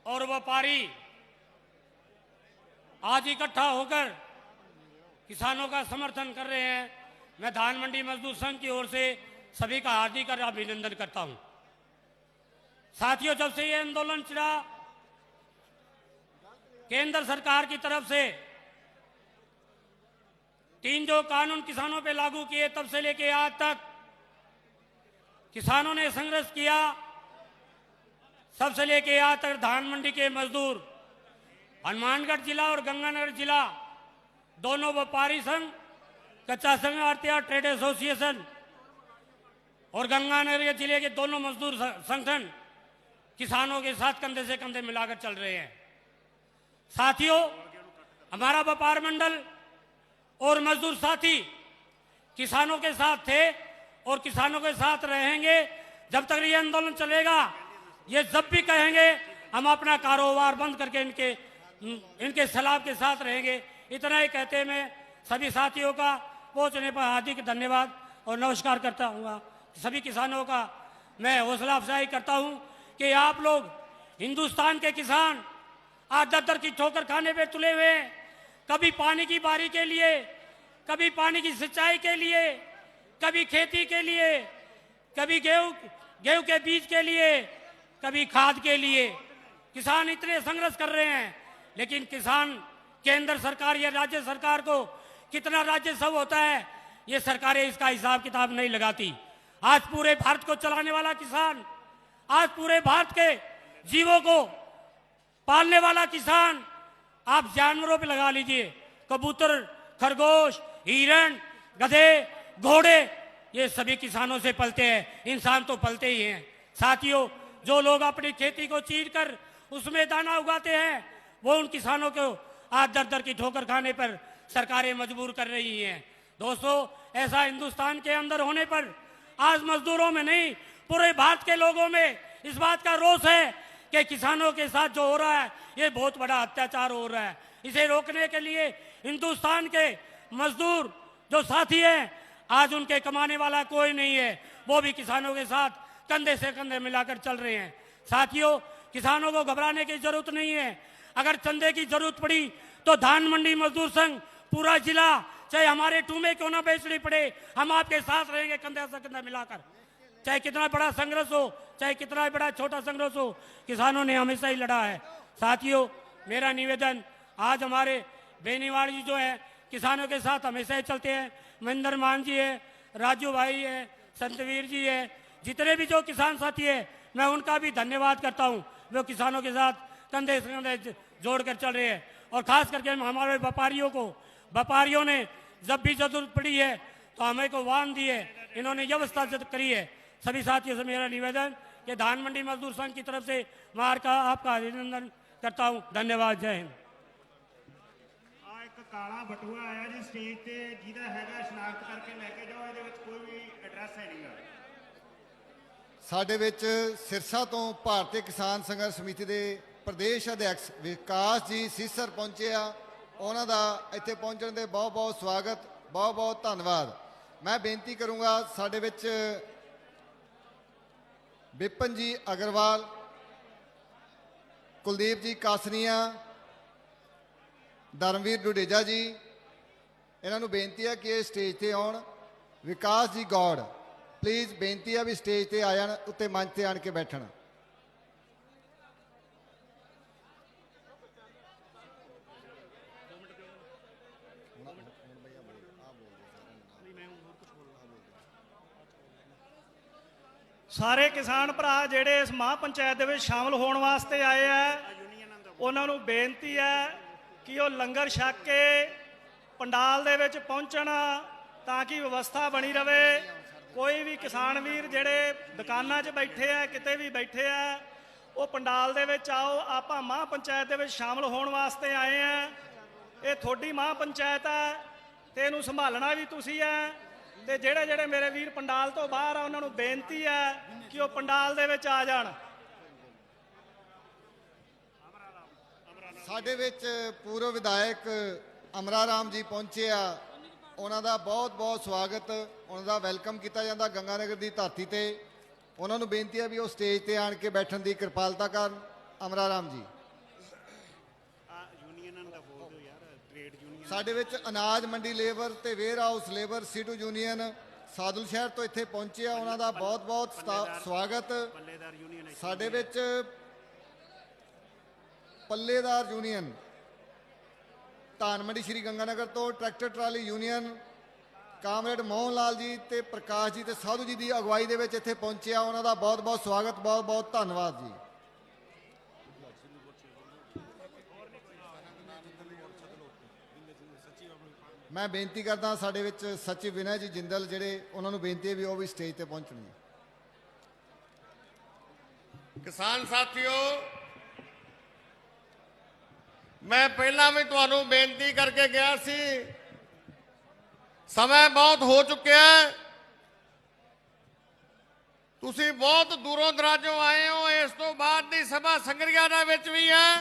और व्यापारी आज इकट्ठा होकर किसानों का समर्थन कर रहे हैं। मैं धान मंडी मजदूर संघ की ओर से सभी का हार्दिक अभिनंदन करता हूं। साथियों, जब से ये आंदोलन छिड़ा केंद्र सरकार की तरफ से 3 जो कानून किसानों पे लागू किए, तब से लेके आज तक किसानों ने संघर्ष किया। सबसे लेके आज तक धान मंडी के मजदूर, हनुमानगढ़ जिला और गंगानगर जिला दोनों व्यापारी संघ, कच्चा संघ भारतीय ट्रेड एसोसिएशन और गंगानगर जिले के दोनों मजदूर संगठन किसानों के साथ कंधे से कंधे मिलाकर चल रहे हैं। साथियों, हमारा व्यापार मंडल और मजदूर साथी किसानों के साथ थे और किसानों के साथ रहेंगे जब तक ये आंदोलन चलेगा। ये जब भी कहेंगे हम अपना कारोबार बंद करके इनके सलाह के साथ रहेंगे। इतना ही कहते मैं सभी साथियों का पहुंचने पर हार्दिक धन्यवाद और नमस्कार करता हूँ। सभी किसानों का मैं हौसला अफजाई करता हूँ कि आप लोग हिंदुस्तान के किसान आज दर की ठोकर खाने पे तुले हुए हैं। कभी पानी की बारी के लिए, कभी पानी की सिंचाई के लिए, कभी खेती के लिए, कभी गेहूं के बीज के लिए, कभी खाद के लिए। किसान इतने संघर्ष कर रहे हैं, लेकिन किसान केंद्र सरकार या राज्य सरकार को कितना राजस्व होता है ये सरकारें इसका हिसाब किताब नहीं लगाती। आज पूरे भारत को चलाने वाला किसान, आज पूरे भारत के जीवों को पालने वाला किसान, आप जानवरों पे लगा लीजिए, कबूतर, खरगोश, हिरण, गधे, घोड़े, ये सभी किसानों से पलते हैं। इंसान तो पलते ही हैं। साथियों, जो लोग अपनी खेती को चीर कर उसमें दाना उगाते हैं, वो उन किसानों को आज दर की ठोकर खाने पर सरकारें मजबूर कर रही हैं। दोस्तों, ऐसा हिंदुस्तान के अंदर होने पर आज मजदूरों में नहीं, पूरे भारत के लोगों में इस बात का रोष है कि किसानों के साथ जो हो रहा है ये बहुत बड़ा अत्याचार हो रहा है। इसे रोकने के लिए हिंदुस्तान के मजदूर जो साथी हैं, आज उनके कमाने वाला कोई नहीं है, वो भी किसानों के साथ कंधे से कंधे मिलाकर चल रहे हैं। साथियों, किसानों को घबराने की जरूरत नहीं है। अगर चंदे की जरूरत पड़ी तो धान मंडी मजदूर संघ पूरा जिला, चाहे हमारे टूमे क्यों ना बेचनी पड़े, हम आपके साथ रहेंगे कंधे से कंधे मिलाकर। चाहे कितना बड़ा संघर्ष हो, चाहे कितना बड़ा छोटा संघर्ष हो, किसानों ने हमेशा ही लड़ा है। साथियों, मेरा निवेदन, आज हमारे बेनीवाल जी जो है किसानों के साथ हमेशा ही चलते हैं। महेंद्र मान जी है, राजू भाई है, संतवीर जी है, जितने भी जो किसान साथी है, मैं उनका भी धन्यवाद करता हूँ। वो किसानों के साथ कंधे से कंधे जोड़ कर चल रहे हैं। और खास करके हमारे व्यापारियों ने जब भी जरूरत पड़ी है तो हमें को वाहन दिए, इन्होंने व्यवस्था करी है। सभी साथियों से मेरा निवेदन कि धान मंडी मजदूर संघ की तरफ से मैं आपका अभिनंदन करता हूं। धन्यवाद। जय हिंद। ਆ ਇੱਕ ਕਾਲਾ ਬਟੂਆ ਆਇਆ ਜੀ ਸਟੇਜ ਤੇ, ਜਿਹਦਾ ਹੈਗਾ ਸ਼ਨਾਖਤ ਕਰਕੇ ਲੈ ਕੇ ਜਾਓ। ਇਹਦੇ ਵਿੱਚ ਕੋਈ ਵੀ ਐਡਰੈਸ ਹੈ ਨਹੀਂਗਾ। ਸਾਡੇ ਵਿੱਚ ਸਿਰਸਾ ਤੋਂ ਭਾਰਤੀ ਕਿਸਾਨ ਸੰਘਰਸ਼ ਸਮਿਤੀ ਦੇ ਪ੍ਰਦੇਸ਼ ਅਧਿਕਸ਼ ਵਿਕਾਸ ਜੀ ਸੀਸਰ ਪਹੁੰਚੇ ਆ। ਉਹਨਾਂ ਦਾ ਇੱਥੇ ਪਹੁੰਚਣ ਦੇ ਬਹੁਤ ਬਹੁਤ ਸਵਾਗਤ, ਬਹੁਤ ਬਹੁਤ ਧੰਨਵਾਦ। ਮੈਂ ਬੇਨਤੀ ਕਰੂੰਗਾ ਸਾਡੇ ਵਿੱਚ विपिन जी अग्रवाल, कुलदीप जी कासनिया, धर्मवीर डुडेजा जी, इन्हों बेनती है कि स्टेज पर आउण। विकास जी गौड़, प्लीज़ बेनती है भी स्टेज पर आ जाण, उत्ते मंच पर आण के बैठण। ਸਾਰੇ ਕਿਸਾਨ ਭਰਾ ਜਿਹੜੇ ਇਸ ਮਹਾਂ ਪੰਚਾਇਤ ਦੇ ਵਿੱਚ ਸ਼ਾਮਲ ਹੋਣ ਵਾਸਤੇ ਆਏ ਆ, ਉਹਨਾਂ ਨੂੰ ਬੇਨਤੀ ਹੈ ਕਿ ਉਹ ਲੰਗਰ ਛਕ ਕੇ ਪੰਡਾਲ ਦੇ ਵਿੱਚ ਪਹੁੰਚਣ ਤਾਂ ਕਿ ਵਿਵਸਥਾ ਬਣੀ ਰਵੇ। ਕੋਈ ਵੀ ਕਿਸਾਨ ਵੀਰ ਜਿਹੜੇ ਦੁਕਾਨਾਂ 'ਚ ਬੈਠੇ ਆ, ਕਿਤੇ ਵੀ ਬੈਠੇ ਆ, ਉਹ ਪੰਡਾਲ ਦੇ ਵਿੱਚ ਆਓ। ਆਪਾਂ ਮਹਾਂ ਪੰਚਾਇਤ ਦੇ ਵਿੱਚ ਸ਼ਾਮਲ ਹੋਣ ਵਾਸਤੇ ਆਏ ਆ। ਇਹ ਤੁਹਾਡੀ ਮਹਾਂ ਪੰਚਾਇਤ ਹੈ ਤੇ ਇਹਨੂੰ ਸੰਭਾਲਣਾ ਵੀ ਤੁਸੀਂ ਹੈ। ਤੇ ਜਿਹੜੇ ਜਿਹੜੇ ਮੇਰੇ ਵੀਰ ਪੰਡਾਲ ਤੋਂ ਬਾਹਰ ਆ, ਉਹਨਾਂ ਨੂੰ ਬੇਨਤੀ ਹੈ ਕਿ ਉਹ ਪੰਡਾਲ ਦੇ ਵਿੱਚ ਆ ਜਾਣ। ਸਾਡੇ ਵਿੱਚ ਪੂਰਵ ਵਿਧਾਇਕ ਅਮਰਾ ਰਾਮ ਜੀ ਪਹੁੰਚੇ ਆ। ਉਹਨਾਂ ਦਾ ਬਹੁਤ ਬਹੁਤ ਸਵਾਗਤ, ਉਹਨਾਂ ਦਾ ਵੈਲਕਮ ਕੀਤਾ ਜਾਂਦਾ ਗੰਗਾਨਗਰ ਦੀ ਧਰਤੀ ਤੇ। ਉਹਨਾਂ ਨੂੰ ਬੇਨਤੀ ਹੈ ਵੀ ਉਹ ਸਟੇਜ ਤੇ ਆਣ ਕੇ ਬੈਠਣ ਦੀ ਕਿਰਪਾਲਤਾ ਕਰਨ। ਅਮਰਾਰਾਮ ਜੀ। ਯੂਨੀਅਨਾਂ ਦਾ ਬੋਲ ਦਿਓ ਯਾਰ, ਟ੍ਰੇਡ ਯੂਨੀਅਨ। ਸਾਡੇ ਵਿੱਚ ਅਨਾਜ ਮੰਡੀ ਲੇਬਰ ਤੇ warehouse labour CITU union Sadulshahar ਤੋਂ ਇੱਥੇ ਪਹੁੰਚੇ ਆ, ਉਹਨਾਂ ਦਾ ਬਹੁਤ ਬਹੁਤ ਸਵਾਗਤ। ਪੱਲੇਦਾਰ ਯੂਨੀਅਨ ਸਾਡੇ ਵਿੱਚ ਪੱਲੇਦਾਰ ਯੂਨੀਅਨ ਧਾਨ ਮੰਡੀ ਸ਼੍ਰੀ ਗੰਗਾਨਗਰ ਤੋਂ, tractor trolley union comrade Mohan Lal ji ਤੇ ਪ੍ਰਕਾਸ਼ ਜੀ ਤੇ ਸਾਧੂ ਜੀ ਦੀ ਅਗਵਾਈ ਦੇ ਵਿੱਚ ਇੱਥੇ ਪਹੁੰਚੇ ਆ, ਉਹਨਾਂ ਦਾ ਬਹੁਤ ਬਹੁਤ ਸਵਾਗਤ, ਬਹੁਤ ਬਹੁਤ ਧੰਨਵਾਦ ਜੀ। ਮੈਂ ਬੇਨਤੀ ਕਰਦਾ ਸਾਡੇ ਵਿੱਚ ਸਚਿਵ ਵਿਨੈ ਜੀ ਜਿੰਦਲ, ਜਿਹੜੇ ਉਹਨਾਂ ਨੂੰ ਬੇਨਤੀ ਹੈ ਵੀ ਉਹ ਵੀ ਸਟੇਜ ਤੇ ਪਹੁੰਚਣਗੇ। ਕਿਸਾਨ ਸਾਥੀਓ, ਮੈਂ ਪਹਿਲਾਂ ਵੀ ਤੁਹਾਨੂੰ ਬੇਨਤੀ ਕਰਕੇ ਗਿਆ ਸੀ, ਸਮਾਂ ਬਹੁਤ ਹੋ ਚੁੱਕਿਆ ਹੈ। ਤੁਸੀਂ ਬਹੁਤ ਦੂਰੋਂ ਦਰਾਜੋਂ ਆਏ ਹੋ, ਇਸ ਤੋਂ ਬਾਅਦ ਦੀ ਸਭਾ ਸੰਗਰੀਆਂ ਦੇ ਵਿੱਚ ਵੀ ਹੈ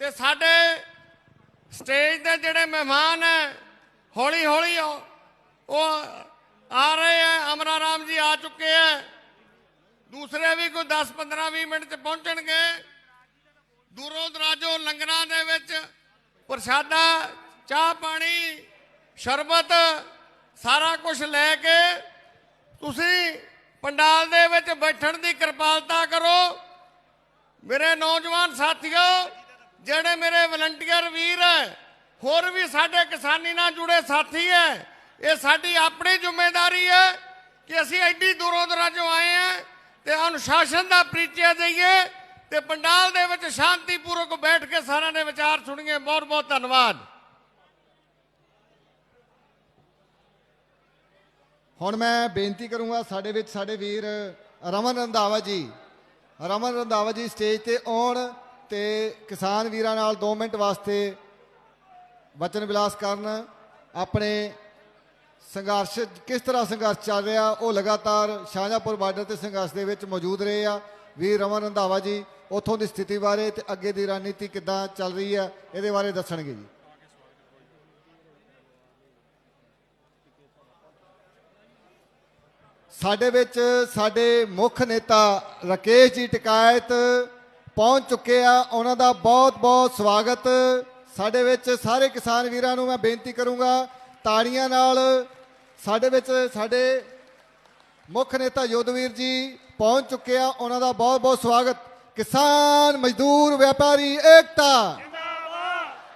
ਤੇ ਸਾਡੇ ਸਟੇਜ ਦੇ ਜਿਹੜੇ ਮਹਿਮਾਨ ਹੈ ਹੌਲੀ ਹੌਲੀ ਉਹ ਆ ਰਹੇ ਹੈ। ਅਮਰਾਰਾਮ ਜੀ ਆ ਚੁੱਕੇ ਹੈ, ਦੂਸਰੇ ਵੀ ਕੋਈ 10-15-20 ਮਿੰਟ 'ਚ ਪਹੁੰਚਣਗੇ। ਦੂਰੋਂ ਦਰਾਜੋਂ ਲੰਗਰਾਂ ਦੇ ਵਿੱਚ ਪ੍ਰਸ਼ਾਦਾ, ਚਾਹ ਪਾਣੀ, ਸ਼ਰਬਤ ਸਾਰਾ ਕੁਝ ਲੈ ਕੇ ਤੁਸੀਂ ਪੰਡਾਲ ਦੇ ਵਿੱਚ ਬੈਠਣ ਦੀ ਕਿਰਪਾਲਤਾ ਕਰੋ। ਮੇਰੇ ਨੌਜਵਾਨ ਸਾਥੀਓ, ਜਿਹੜੇ ਮੇਰੇ ਵਲੰਟੀਅਰ ਵੀਰ ਹੈ, ਹੋਰ ਵੀ ਸਾਡੇ ਕਿਸਾਨੀ ਨਾਲ ਜੁੜੇ ਸਾਥੀ ਹੈ, ਇਹ ਸਾਡੀ ਆਪਣੀ ਜ਼ਿੰਮੇਵਾਰੀ ਹੈ ਕਿ ਅਸੀਂ ਐਡੀ ਦੂਰੋਂ ਦਰਾਜੋਂ ਆਏ ਹਾਂ ਤੇ ਅਨੁਸ਼ਾਸਨ ਦਾ ਪਰਿਚੈ ਦਈਏ ਤੇ ਪੰਡਾਲ ਦੇ ਵਿੱਚ ਸ਼ਾਂਤੀਪੂਰਵਕ ਬੈਠ ਕੇ ਸਾਰਿਆਂ ਦੇ ਵਿਚਾਰ ਸੁਣੀਏ। ਬਹੁਤ ਬਹੁਤ ਧੰਨਵਾਦ। ਹੁਣ ਮੈਂ ਬੇਨਤੀ ਕਰੂੰਗਾ ਸਾਡੇ ਵਿੱਚ ਸਾਡੇ ਵੀਰ ਰਮਨ ਰੰਧਾਵਾ ਜੀ ਸਟੇਜ ਤੇ ਆਉਣ ਤੇ ਕਿਸਾਨ ਵੀਰਾਂ ਨਾਲ 2 ਮਿੰਟ ਵਾਸਤੇ ਵਚਨ ਵਿਲਾਸ ਕਰਨ। ਆਪਣੇ ਸੰਘਰਸ਼, ਕਿਸ ਤਰ੍ਹਾਂ ਸੰਘਰਸ਼ ਚੱਲ ਰਿਹਾ, ਉਹ ਲਗਾਤਾਰ ਸ਼ਾਹਜਹਾਂਪੁਰ ਬਾਰਡਰ ਤੇ ਸੰਘਰਸ਼ ਦੇ ਵਿੱਚ ਮੌਜੂਦ ਰਹੇ ਆ। ਵੀਰ ਰਮਨ ਰੰਧਾਵਾ ਜੀ ਉੱਥੋਂ ਦੀ ਸਥਿਤੀ ਬਾਰੇ ਤੇ ਅੱਗੇ ਦੀ ਰਣਨੀਤੀ ਕਿੱਦਾਂ ਚੱਲ ਰਹੀ ਹੈ, ਇਹਦੇ ਬਾਰੇ ਦੱਸਣਗੇ ਜੀ। ਸਾਡੇ ਵਿੱਚ ਸਾਡੇ ਮੁੱਖ ਨੇਤਾ ਰਾਕੇਸ਼ ਜੀ ਟਿਕਾਇਤ ਪਹੁੰਚ ਚੁੱਕੇ ਆ, ਉਹਨਾਂ ਦਾ ਬਹੁਤ ਬਹੁਤ ਸਵਾਗਤ। ਸਾਡੇ ਵਿੱਚ ਸਾਰੇ ਕਿਸਾਨ ਵੀਰਾਂ ਨੂੰ ਮੈਂ ਬੇਨਤੀ ਕਰੂੰਗਾ ਤਾੜੀਆਂ ਨਾਲ। ਸਾਡੇ ਵਿੱਚ ਸਾਡੇ ਮੁੱਖ ਨੇਤਾ ਯੋਧਵੀਰ ਜੀ ਪਹੁੰਚ ਚੁੱਕੇ ਆ, ਉਹਨਾਂ ਦਾ ਬਹੁਤ ਬਹੁਤ ਸਵਾਗਤ। ਕਿਸਾਨ ਮਜ਼ਦੂਰ ਵਪਾਰੀ ਏਕਤਾ,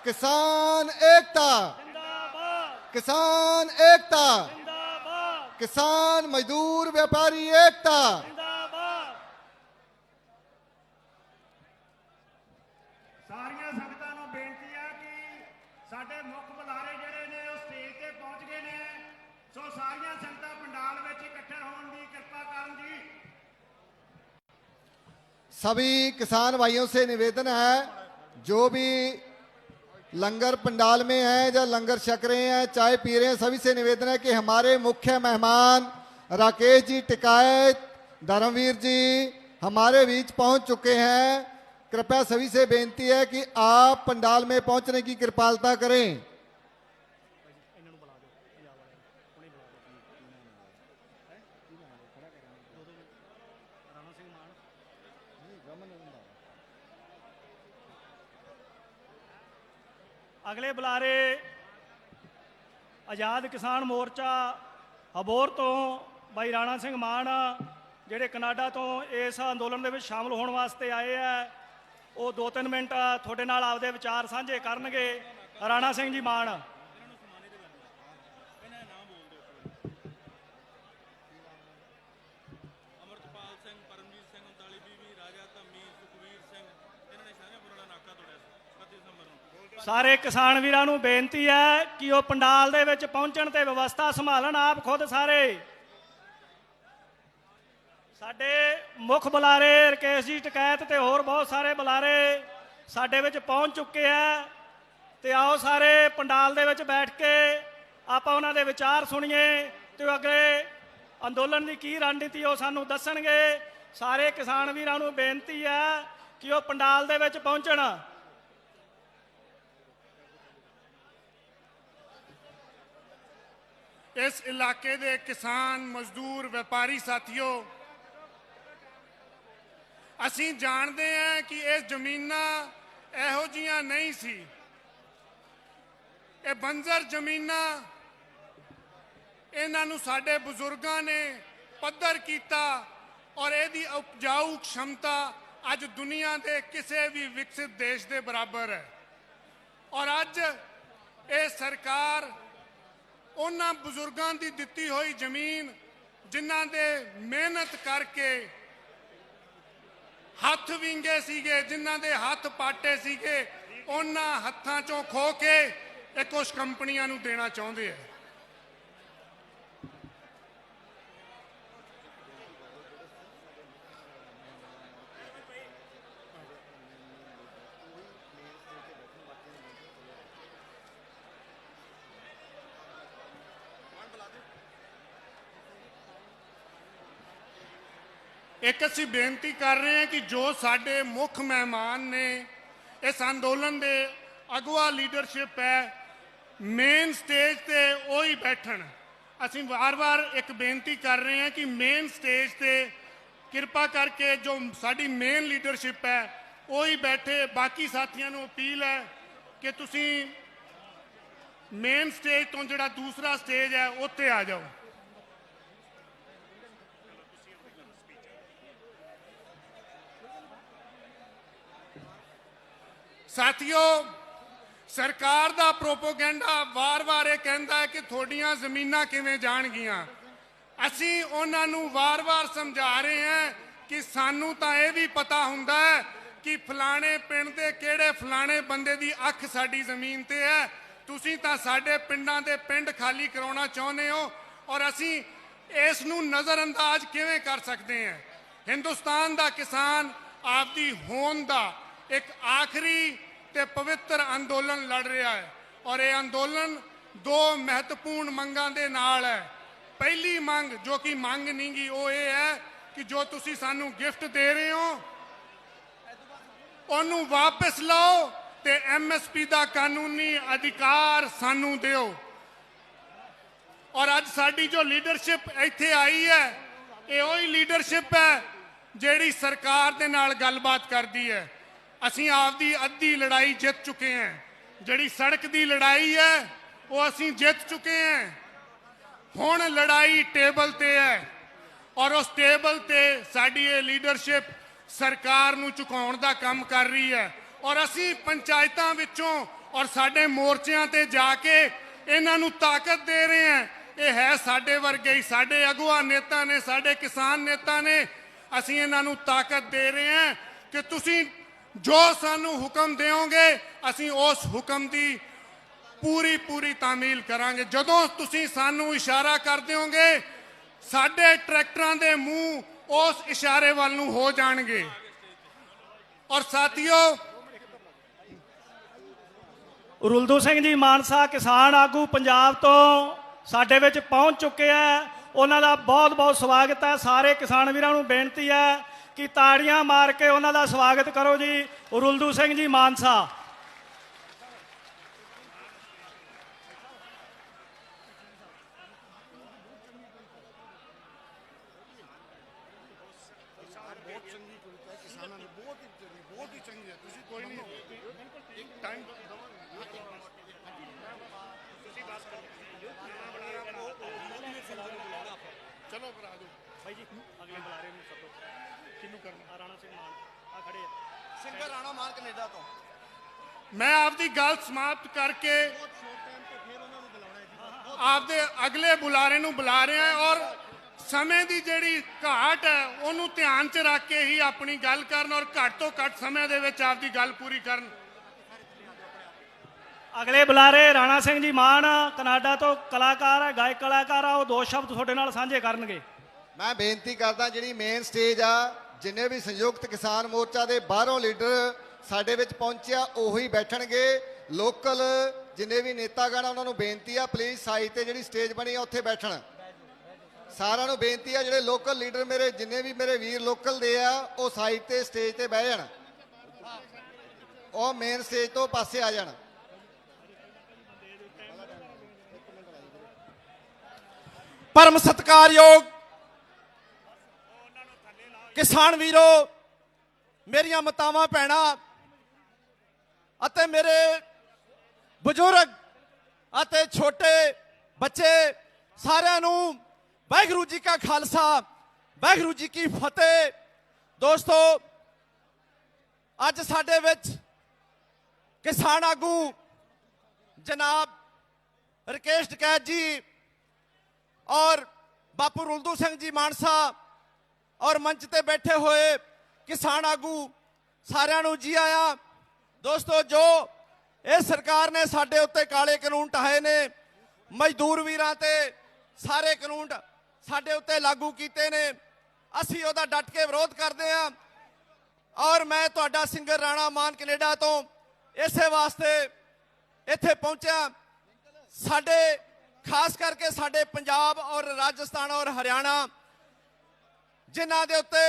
ਕਿਸਾਨ ਏਕਤਾ, ਕਿਸਾਨ ਏਕਤਾ, ਕਿਸਾਨ ਮਜ਼ਦੂਰ ਵਪਾਰੀ ਏਕਤਾ। ਸਾਰੀਆਂ ਸੰਗਤਾਂ ਨੂੰ ਬੇਨਤੀ ਹੈ ਕਿ ਸਾਡੇ ਮੁੱਖ ਬੁਲਾਰੇ ਜਿਹੜੇ ਨੇ ਉਹ ਸਟੇਜ ਤੇ ਪਹੁੰਚ ਗਏ ਨੇ, ਸੋ ਸਾਰੀਆਂ ਸੰਗਤਾਂ पंडाल ਵਿੱਚ ਇਕੱਠੇ ਹੋਣ ਦੀ ਕਿਰਪਾ ਕਰਨ ਜੀ। सभी किसान भाइयों से निवेदन है, जो भी लंगर पंडाल में है या लंगर छक रहे हैं, चाय पी रहे हैं, सभी से निवेदन है कि हमारे मुख्य मेहमान राकेश जी टिकायत, धर्मवीर जी हमारे बीच पहुंच चुके हैं। कृपया सभी से बेनती है कि आप पंडाल में पहुंचने की कृपालता करें। ਅਗਲੇ ਬੁਲਾਰੇ ਆਜ਼ਾਦ ਕਿਸਾਨ ਮੋਰਚਾ ਅਬੋਹਰ ਤੋਂ ਬਾਈ ਰਾਣਾ ਸਿੰਘ ਮਾਨ, ਜਿਹੜੇ ਕਨਾਡਾ ਤੋਂ ਇਸ ਅੰਦੋਲਨ ਦੇ ਵਿੱਚ ਸ਼ਾਮਲ ਹੋਣ ਵਾਸਤੇ ਆਏ ਆ, ਉਹ 2-3 ਮਿੰਟ ਤੁਹਾਡੇ ਨਾਲ ਆਪਦੇ ਵਿਚਾਰ ਸਾਂਝੇ ਕਰਨਗੇ। ਰਾਣਾ ਸਿੰਘ ਜੀ ਮਾਨ। ਸਾਰੇ ਕਿਸਾਨ ਵੀਰਾਂ ਨੂੰ ਬੇਨਤੀ ਹੈ ਕਿ ਉਹ ਪੰਡਾਲ ਦੇ ਵਿੱਚ ਪਹੁੰਚਣ ਤੇ ਵਿਵਸਥਾ ਸੰਭਾਲਣ ਆਪ ਖੁਦ। ਸਾਰੇ ਸਾਡੇ ਮੁੱਖ ਬੁਲਾਰੇ ਰਾਕੇਸ਼ ਜੀ ਟਿਕਾਇਤ ਤੇ ਹੋਰ ਬਹੁਤ ਸਾਰੇ ਬੁਲਾਰੇ ਸਾਡੇ ਵਿੱਚ ਪਹੁੰਚ ਚੁੱਕੇ ਆ, ਤੇ ਆਓ ਸਾਰੇ ਪੰਡਾਲ ਦੇ ਵਿੱਚ ਬੈਠ ਕੇ ਆਪਾਂ ਉਹਨਾਂ ਦੇ ਵਿਚਾਰ ਸੁਣੀਏ ਤੇ ਅੱਗੇ ਅੰਦੋਲਨ ਦੀ ਕੀ ਰਣਨੀਤੀ ਉਹ ਸਾਨੂੰ ਦੱਸਣਗੇ। ਸਾਰੇ ਕਿਸਾਨ ਵੀਰਾਂ ਨੂੰ ਬੇਨਤੀ ਹੈ ਕਿ ਉਹ ਪੰਡਾਲ ਦੇ ਵਿੱਚ ਪਹੁੰਚਣ। इस इलाके दे किसान मजदूर व्यापारी साथियों, ਅਸੀਂ ਜਾਣਦੇ ਹਾਂ ਕਿ ਇਹ ਜ਼ਮੀਨਾਂ ਇਹੋ ਜੀਆਂ ਨਹੀਂ ਸੀ। ਇਹ ਬੰਜਰ ਜ਼ਮੀਨਾਂ, ਇਹਨਾਂ ਨੂੰ ਸਾਡੇ ਬਜ਼ੁਰਗਾਂ ਨੇ ਪੱਧਰ ਕੀਤਾ ਔਰ ਇਹਦੀ ਉਪਜਾਊ क्षमता ਅੱਜ ਦੁਨੀਆ ਦੇ ਕਿਸੇ ਵੀ ਵਿਕਸਿਤ ਦੇਸ਼ ਦੇ ਬਰਾਬਰ ਹੈ। ਔਰ ਅੱਜ ਇਹ ਸਰਕਾਰ ਉਹਨਾਂ ਬਜ਼ੁਰਗਾਂ ਦੀ ਦਿੱਤੀ ਹੋਈ ਜ਼ਮੀਨ, ਜਿਨ੍ਹਾਂ ਦੇ ਮਿਹਨਤ ਕਰਕੇ ਹੱਥ ਵਿੰਗੇ ਸੀਗੇ, ਜਿਨ੍ਹਾਂ ਦੇ ਹੱਥ ਪਾਟੇ ਸੀਗੇ, ਉਹਨਾਂ ਹੱਥਾਂ ਚੋਂ ਖੋ ਕੇ ਇਹ ਕੁਝ ਕੰਪਨੀਆਂ ਨੂੰ ਦੇਣਾ ਚਾਹੁੰਦੇ ਆ। ਇੱਕ ਅਸੀਂ ਬੇਨਤੀ ਕਰ ਰਹੇ ਹਾਂ ਕਿ ਜੋ ਸਾਡੇ ਮੁੱਖ ਮਹਿਮਾਨ ਨੇ, ਇਸ ਅੰਦੋਲਨ ਦੇ ਅਗਵਾ ਲੀਡਰਸ਼ਿਪ ਹੈ, ਮੇਨ ਸਟੇਜ ਤੇ ਉਹ ਹੀ ਬੈਠਣ। ਅਸੀਂ ਵਾਰ-ਵਾਰ ਇੱਕ ਬੇਨਤੀ ਕਰ ਰਹੇ ਹਾਂ ਕਿ ਮੇਨ ਸਟੇਜ ਤੇ ਕਿਰਪਾ ਕਰਕੇ ਜੋ ਸਾਡੀ ਮੇਨ ਲੀਡਰਸ਼ਿਪ ਹੈ ਉਹ ਹੀ ਬੈਠੇ। ਬਾਕੀ ਸਾਥੀਆਂ ਨੂੰ ਅਪੀਲ ਹੈ ਕਿ ਤੁਸੀਂ ਮੇਨ ਸਟੇਜ ਤੋਂ ਜਿਹੜਾ ਦੂਸਰਾ ਸਟੇਜ ਹੈ ਉੱਥੇ ਆ ਜਾਓ। ਸਾਥੀਓ, ਸਰਕਾਰ ਦਾ ਪ੍ਰੋਪੋਗੈਂਡਾ ਵਾਰ-ਵਾਰ ਇਹ ਕਹਿੰਦਾ ਹੈ ਕਿ ਤੁਹਾਡੀਆਂ ਜ਼ਮੀਨਾਂ ਕਿਵੇਂ ਜਾਣਗੀਆਂ। ਅਸੀਂ ਉਹਨਾਂ ਨੂੰ ਵਾਰ-ਵਾਰ ਸਮਝਾ ਰਹੇ ਹਾਂ ਕਿ ਸਾਨੂੰ ਤਾਂ ਇਹ ਵੀ ਪਤਾ ਹੁੰਦਾ ਹੈ ਕਿ ਫਲਾਣੇ ਪਿੰਡ ਦੇ ਕਿਹੜੇ ਫਲਾਣੇ ਬੰਦੇ ਦੀ ਅੱਖ ਸਾਡੀ ਜ਼ਮੀਨ ਤੇ ਹੈ। ਤੁਸੀਂ ਤਾਂ ਸਾਡੇ ਪਿੰਡਾਂ ਦੇ ਪਿੰਡ ਖਾਲੀ ਕਰਾਉਣਾ ਚਾਹੁੰਦੇ ਹੋ ਔਰ ਅਸੀਂ ਇਸ ਨੂੰ ਨਜ਼ਰਅੰਦਾਜ਼ ਕਿਵੇਂ ਕਰ ਸਕਦੇ ਹਾਂ। ਹਿੰਦੁਸਤਾਨ ਦਾ ਕਿਸਾਨ ਆਪਦੀ ਹੋਂਦ ਦਾ ਇੱਕ ਆਖਰੀ ਤੇ ਪਵਿੱਤਰ ਅੰਦੋਲਨ ਲੜ ਰਿਹਾ ਹੈ ਔਰ ਇਹ ਅੰਦੋਲਨ ਦੋ ਮਹੱਤਵਪੂਰਨ ਮੰਗਾਂ ਦੇ ਨਾਲ ਹੈ। ਪਹਿਲੀ ਮੰਗ, ਜੋ ਕਿ ਮੰਗ ਨਹੀਂ ਗੀ, ਉਹ ਇਹ ਹੈ ਕਿ ਜੋ ਤੁਸੀਂ ਸਾਨੂੰ ਗਿਫਟ ਦੇ ਰਹੇ ਹੋ ਉਹਨੂੰ ਵਾਪਸ ਲਓ ਤੇ MSP ਦਾ ਕਾਨੂੰਨੀ ਅਧਿਕਾਰ ਸਾਨੂੰ ਦਿਓ। ਔਰ ਅੱਜ ਸਾਡੀ ਜੋ ਲੀਡਰਸ਼ਿਪ ਇੱਥੇ ਆਈ ਹੈ, ਇਹ ਉਹੀ ਲੀਡਰਸ਼ਿਪ ਹੈ ਜਿਹੜੀ ਸਰਕਾਰ ਦੇ ਨਾਲ ਗੱਲਬਾਤ ਕਰਦੀ ਹੈ। ਅਸੀਂ ਆਪਦੀ ਅੱਧੀ ਲੜਾਈ ਜਿੱਤ ਚੁੱਕੇ ਹਾਂ। ਜਿਹੜੀ ਸੜਕ ਦੀ ਲੜਾਈ ਹੈ ਉਹ ਅਸੀਂ ਜਿੱਤ ਚੁੱਕੇ ਹਾਂ। ਹੁਣ ਲੜਾਈ ਟੇਬਲ ਤੇ ਹੈ ਔਰ ਉਸ ਟੇਬਲ ਤੇ ਸਾਡੀ ਇਹ ਲੀਡਰਸ਼ਿਪ ਸਰਕਾਰ ਨੂੰ ਝੁਕਾਉਣ ਦਾ ਕੰਮ ਕਰ ਰਹੀ ਹੈ ਔਰ ਅਸੀਂ ਪੰਚਾਇਤਾਂ ਵਿੱਚੋਂ ਔਰ ਸਾਡੇ ਮੋਰਚਿਆਂ ਤੇ ਜਾ ਕੇ ਇਹਨਾਂ ਨੂੰ ਤਾਕਤ ਦੇ ਰਹੇ ਹਾਂ। ਇਹ ਹੈ ਸਾਡੇ ਵਰਗੇ ਹੀ, ਸਾਡੇ ਅਗਵਾ ਨੇਤਾ ਨੇ, ਸਾਡੇ ਕਿਸਾਨ ਨੇਤਾ ਨੇ। ਅਸੀਂ ਇਹਨਾਂ ਨੂੰ ਤਾਕਤ ਦੇ ਰਹੇ ਹਾਂ ਕਿ ਤੁਸੀਂ ਜੋ ਸਾਨੂੰ ਹੁਕਮ ਦਿਓਗੇ ਅਸੀਂ ਉਸ ਹੁਕਮ ਦੀ ਪੂਰੀ ਤਾਮੀਲ ਕਰਾਂਗੇ। ਜਦੋਂ ਤੁਸੀਂ ਸਾਨੂੰ ਇਸ਼ਾਰਾ ਕਰ ਦਿਓਗੇ, ਸਾਡੇ ਟਰੈਕਟਰਾਂ ਦੇ ਮੂੰਹ ਉਸ ਇਸ਼ਾਰੇ ਵੱਲ ਨੂੰ ਹੋ ਜਾਣਗੇ। ਔਰ ਸਾਥੀਓ, ਰੁਲਦੂ ਸਿੰਘ ਜੀ ਮਾਨਸਾ ਕਿਸਾਨ ਆਗੂ ਪੰਜਾਬ ਤੋਂ ਸਾਡੇ ਵਿੱਚ ਪਹੁੰਚ ਚੁੱਕੇ ਆ। ਉਹਨਾਂ ਦਾ ਬਹੁਤ ਸਵਾਗਤ ਹੈ। ਸਾਰੇ ਕਿਸਾਨ ਵੀਰਾਂ ਨੂੰ ਬੇਨਤੀ ਹੈ ਕਿ ਤਾੜੀਆਂ ਮਾਰ ਕੇ ਉਹਨਾਂ ਦਾ ਸਵਾਗਤ ਕਰੋ ਜੀ। ਰੁਲਦੂ ਸਿੰਘ ਜੀ ਮਾਨਸਾ। ਚਲੋ ਕਰਾ ਦਿਓ ਭਾਈ ਜੀ, ਅਗਲੇ ਬੁਲਾਰੇ ਨੂੰ ਸੱਦੋ। ਕਿਹਨੂੰ ਕਰਨਾ? ਰਾਣਾ ਸਿੰਘ ਮਾਨ ਆ ਖੜੇ ਆ। ਸਿੰਗਰ ਰਾਣਾ ਮਾਨ ਕੈਨੇਡਾ ਤੋਂ। ਮੈਂ ਆਪਦੀ ਗੱਲ ਸਮਾਪਤ ਕਰਕੇ ਆਪਦੇ ਅਗਲੇ ਬੁਲਾਰੇ ਨੂੰ ਬੁਲਾ ਰਿਹਾ ਔਰ ਸਮੇਂ ਦੀ ਜਿਹੜੀ ਘਾਟ ਹੈ ਉਹਨੂੰ ਧਿਆਨ 'ਚ ਰੱਖ ਕੇ ਹੀ ਆਪਣੀ ਗੱਲ ਕਰਨ ਔਰ ਘੱਟ ਤੋਂ ਘੱਟ ਸਮੇਂ ਦੇ ਵਿੱਚ ਆਪਦੀ ਗੱਲ ਪੂਰੀ ਕਰਨ। ਅਗਲੇ ਬੁਲਾਰੇ ਰਾਣਾ ਸਿੰਘ ਜੀ ਮਾਨ ਕੈਨੇਡਾ ਤੋਂ ਕਲਾਕਾਰ ਹੈ, ਗਾਇਕ ਕਲਾਕਾਰ ਆ। ਉਹ ਦੋ ਸ਼ਬਦ ਤੁਹਾਡੇ ਨਾਲ ਸਾਂਝੇ ਕਰਨਗੇ। ਮੈਂ ਬੇਨਤੀ ਕਰਦਾ, ਜਿਹੜੀ ਮੇਨ ਸਟੇਜ ਆ, ਜਿੰਨੇ ਵੀ ਸੰਯੁਕਤ ਕਿਸਾਨ ਮੋਰਚਾ ਦੇ ਬਾਹਰੋਂ ਲੀਡਰ ਸਾਡੇ ਵਿੱਚ ਪਹੁੰਚਿਆ ਉਹੀ ਬੈਠਣਗੇ। ਲੋਕਲ ਜਿੰਨੇ ਵੀ ਨੇਤਾਗਣ, ਉਹਨਾਂ ਨੂੰ ਬੇਨਤੀ ਆ ਪਲੀਜ਼ ਸਾਈਡ ਤੇ ਜਿਹੜੀ ਸਟੇਜ ਬਣੀ ਆ ਉੱਥੇ ਬੈਠਣ। ਸਾਰਿਆਂ ਨੂੰ ਬੇਨਤੀ ਆ, ਜਿਹੜੇ ਲੋਕਲ ਲੀਡਰ ਮੇਰੇ, ਜਿੰਨੇ ਵੀ ਮੇਰੇ ਵੀਰ ਲੋਕਲ ਦੇ ਆ, ਉਹ ਸਾਈਡ ਤੇ ਸਟੇਜ ਤੇ ਬਹਿ ਜਾਣ। ਉਹ ਮੇਨ ਸਟੇਜ ਤੋਂ ਪਾਸੇ ਆ ਜਾਣ। ਪਰਮ ਸਤਿਕਾਰਯੋਗ ਕਿਸਾਨ ਵੀਰੋ, ਮੇਰੀਆਂ ਮਾਤਾਵਾਂ ਭੈਣਾਂ ਅਤੇ ਮੇਰੇ ਬਜ਼ੁਰਗ ਅਤੇ ਛੋਟੇ ਬੱਚੇ ਸਾਰਿਆਂ ਨੂੰ ਵਾਹਿਗੁਰੂ ਜੀ ਕਾ ਖਾਲਸਾ ਵਾਹਿਗੁਰੂ ਜੀ ਕੀ ਫਤਿਹ। ਦੋਸਤੋ, ਅੱਜ ਸਾਡੇ ਵਿੱਚ ਕਿਸਾਨ ਆਗੂ जनाब राकेश टिकैत जी और बापू रुलदू सिंह जी मानसा और मंच ते बैठे हुए किसान आगू सारिਆਂ ਨੂੰ जी आया। दोस्तों, जो इस सरकार ने साडे उत्ते काले कानून ढाए ने, मजदूर वीरां ते सारे कानून साडे उत्ते लागू कीते ने, असी ਉਹਦਾ डट के विरोध करते हैं। और मैं तुहाडा सिंगर राणा मान कनेडा तो इसे वास्ते ਇੱਥੇ ਪਹੁੰਚਿਆ। ਸਾਡੇ ਖਾਸ ਕਰਕੇ ਸਾਡੇ ਪੰਜਾਬ ਔਰ ਰਾਜਸਥਾਨ ਔਰ ਹਰਿਆਣਾ ਜਿਨ੍ਹਾਂ ਦੇ ਉੱਤੇ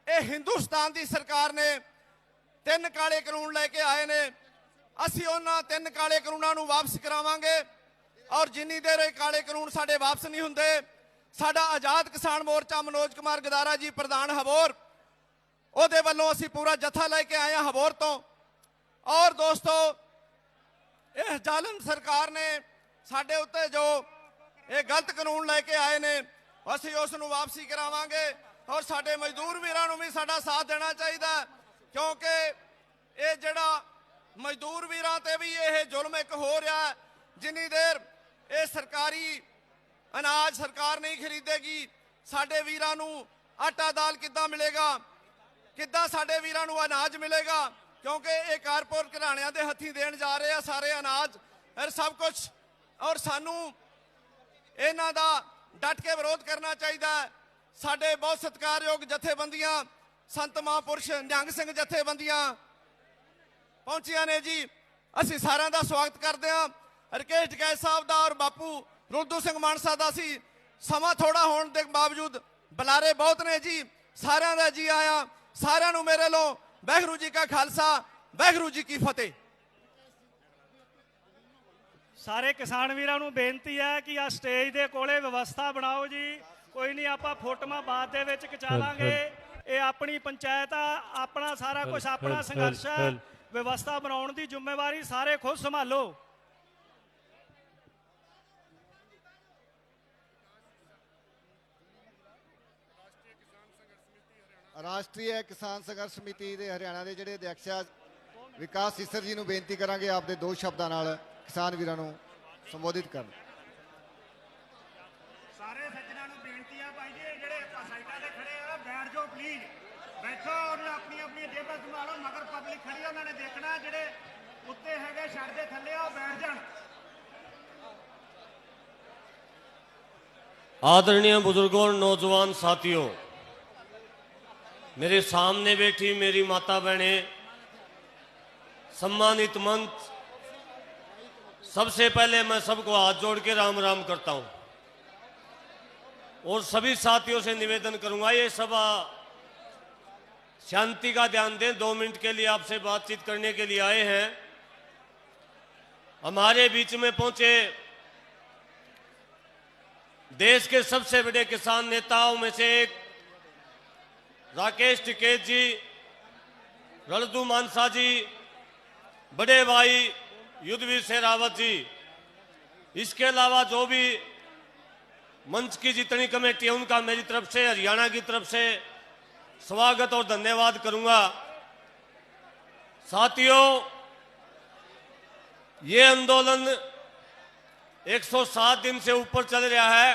ਇਹ ਹਿੰਦੁਸਤਾਨ ਦੀ ਸਰਕਾਰ ਨੇ 3 ਕਾਲੇ ਕਾਨੂੰਨ ਲੈ ਕੇ ਆਏ ਨੇ, ਅਸੀਂ ਉਹਨਾਂ 3 ਕਾਲੇ ਕਾਨੂੰਨਾਂ ਨੂੰ ਵਾਪਸ ਕਰਾਵਾਂਗੇ। ਔਰ ਜਿੰਨੀ ਦੇਰ ਇਹ ਕਾਲੇ ਕਾਨੂੰਨ ਸਾਡੇ ਵਾਪਸ ਨਹੀਂ ਹੁੰਦੇ, ਸਾਡਾ ਆਜ਼ਾਦ ਕਿਸਾਨ ਮੋਰਚਾ ਮਨੋਜ ਕੁਮਾਰ ਗਦਾਰਾ ਜੀ ਪ੍ਰਧਾਨ ਹਬੋਰ, ਉਹਦੇ ਵੱਲੋਂ ਅਸੀਂ ਪੂਰਾ ਜਥਾ ਲੈ ਕੇ ਆਏ ਹਾਂ ਹਬੋਰ ਤੋਂ। ਔਰ ਦੋਸਤੋ, इस जालिम सरकार ने साडे उत्ते जो ये गलत कानून लेके आए ने, असीं उस नूं वापसी करावांगे। और साडे मजदूर वीरां नूं भी साडा साथ देना चाहिए, क्योंकि ये जिहड़ा मजदूर वीरां ते भी ये जुल्म एक हो रहा है। जिन्नी देर ये सरकारी अनाज सरकार नहीं खरीदेगी, साडे वीरां नूं आटा दाल किद्दां मिलेगा, किद्दां साडे वीरां नूं अनाज मिलेगा, क्योंकि ये कारपोरेट घराणियां दे हत्थीं देण जा रहे हैं सारे अनाज और सब कुछ। और सानू इन्हां दा डट के विरोध करना चाहिए। साडे बहुत सत्कारयोग जथेबंदियां, संत महापुरुष निहंग सिंह जथेबंदियां पहुंचियां ने जी, असीं सारिआं दा स्वागत करदे हां। राकेश टिकैत साहब दा और बापू रुलदू सिंह मानसा दा असीं समा थोड़ा होण दे बावजूद बुलारे बहुत ने जी, सारिआं दा जी आया। सारिआं नूं मेरे लों वाहिगुरू जी का खालसा वाहिगुरू जी की फतेह। ਸਾਰੇ ਕਿਸਾਨ ਵੀਰਾਂ ਨੂੰ ਬੇਨਤੀ ਹੈ ਕਿ ਆ ਸਟੇਜ ਦੇ ਕੋਲੇ ਵਿਵਸਥਾ ਬਣਾਓ ਜੀ। ਕੋਈ ਨਹੀਂ, ਆਪਾਂ ਫੋਟੋਆਂ ਬਾਅਦ ਦੇ ਵਿੱਚ ਖਿਚਾ ਲਾਂਗੇ। ਇਹ ਆਪਣੀ ਪੰਚਾਇਤ ਆ, ਆਪਣਾ ਸਾਰਾ ਕੁਝ ਆਪਣਾ ਸੰਘਰਸ਼ ਹੈ। ਵਿਵਸਥਾ ਬਣਾਉਣ ਦੀ ਜ਼ਿੰਮੇਵਾਰੀ ਸਾਰੇ ਖੁਦ ਸੰਭਾਲੋ। ਰਾਸ਼ਟਰੀ ਕਿਸਾਨ ਸੰਘਰਸ਼ ਸਮਿਤੀ ਦੇ ਹਰਿਆਣਾ ਦੇ ਜਿਹੜੇ ਅਧਿਕਸ਼ ਆ ਵਿਕਾਸ ਸਿਸਰ ਜੀ ਨੂੰ ਬੇਨਤੀ ਕਰਾਂਗੇ ਆਪਦੇ 2 ਸ਼ਬਦਾਂ ਨਾਲ ਕਿਸਾਨ ਵੀਰਾਂ ਨੂੰ ਸੰਬੋਧਿਤ ਕਰਨ। ਸਾਰੇ ਸੱਜਣਾਂ ਨੂੰ ਬੇਨਤੀ ਆ ਭਾਈ ਜੀ, ਜਿਹੜੇ ਸਾਈਡਾਂ ਤੇ ਖੜੇ ਆ ਬੈਠ ਜਾਓ ਪਲੀਜ਼, ਬੈਠੋ ਔਰ ਆਪਣੀ ਆਪਣੀ ਜੇਬਾਂ ਸੰਭਾਲੋ। ਮਗਰ ਪਬਲਿਕ ਖੜੀ, ਉਹਨਾਂ ਨੇ ਦੇਖਣਾ। ਜਿਹੜੇ ਉੱਤੇ ਹੈਗੇ ਛੱਡ ਦੇ ਥੱਲੇ ਆ, ਬੈਠ ਜਾਣ। आदरणीय बुजुर्गों और नौजवान साथियों, मेरे सामने बैठी मेरी माता बहनें, सम्मानित मंच, सबसे पहले मैं सबको हाथ जोड़ के राम राम करता हूं और सभी साथियों से निवेदन करूंगा, ये सभा शांति का ध्यान दें। 2 मिनट के लिए आपसे बातचीत करने के लिए आए हैं। हमारे बीच में पहुंचे देश के सबसे बड़े किसान नेताओं में से एक राकेश टिकैत जी, रुलदू मानसा जी, बड़े भाई युद्धवीर शेरावत जी, इसके अलावा जो भी मंच की जितनी कमेटी है उनका मेरी तरफ से, हरियाणा की तरफ से स्वागत और धन्यवाद करूंगा। साथियों, ये आंदोलन 107 दिन से ऊपर चल रहा है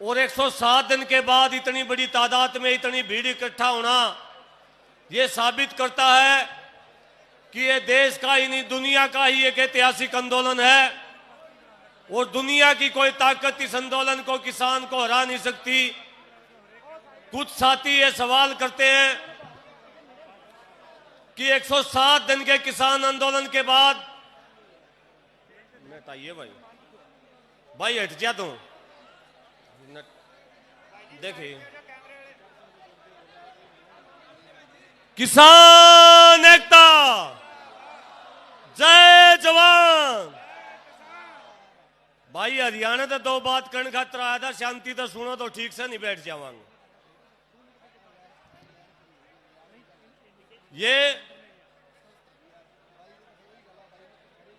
और 107 दिन के बाद इतनी बड़ी तादाद में इतनी भीड़ इकट्ठा होना ये साबित करता है कि ये देश का ही नहीं दुनिया का ही एक ऐतिहासिक आंदोलन है और दुनिया की कोई ताकत इस आंदोलन को, किसान को हरा नहीं सकती। कुछ साथी ये सवाल करते हैं कि 107 दिन के किसान आंदोलन के बाद, हटाइए भाई हट जा तू, देखिए किसान एकता, जय जवान। भाई हरियाणा तो 2 बात करने खातर आया था, शांति तो सुनो तो ठीक से नहीं बैठ जावांगे। ये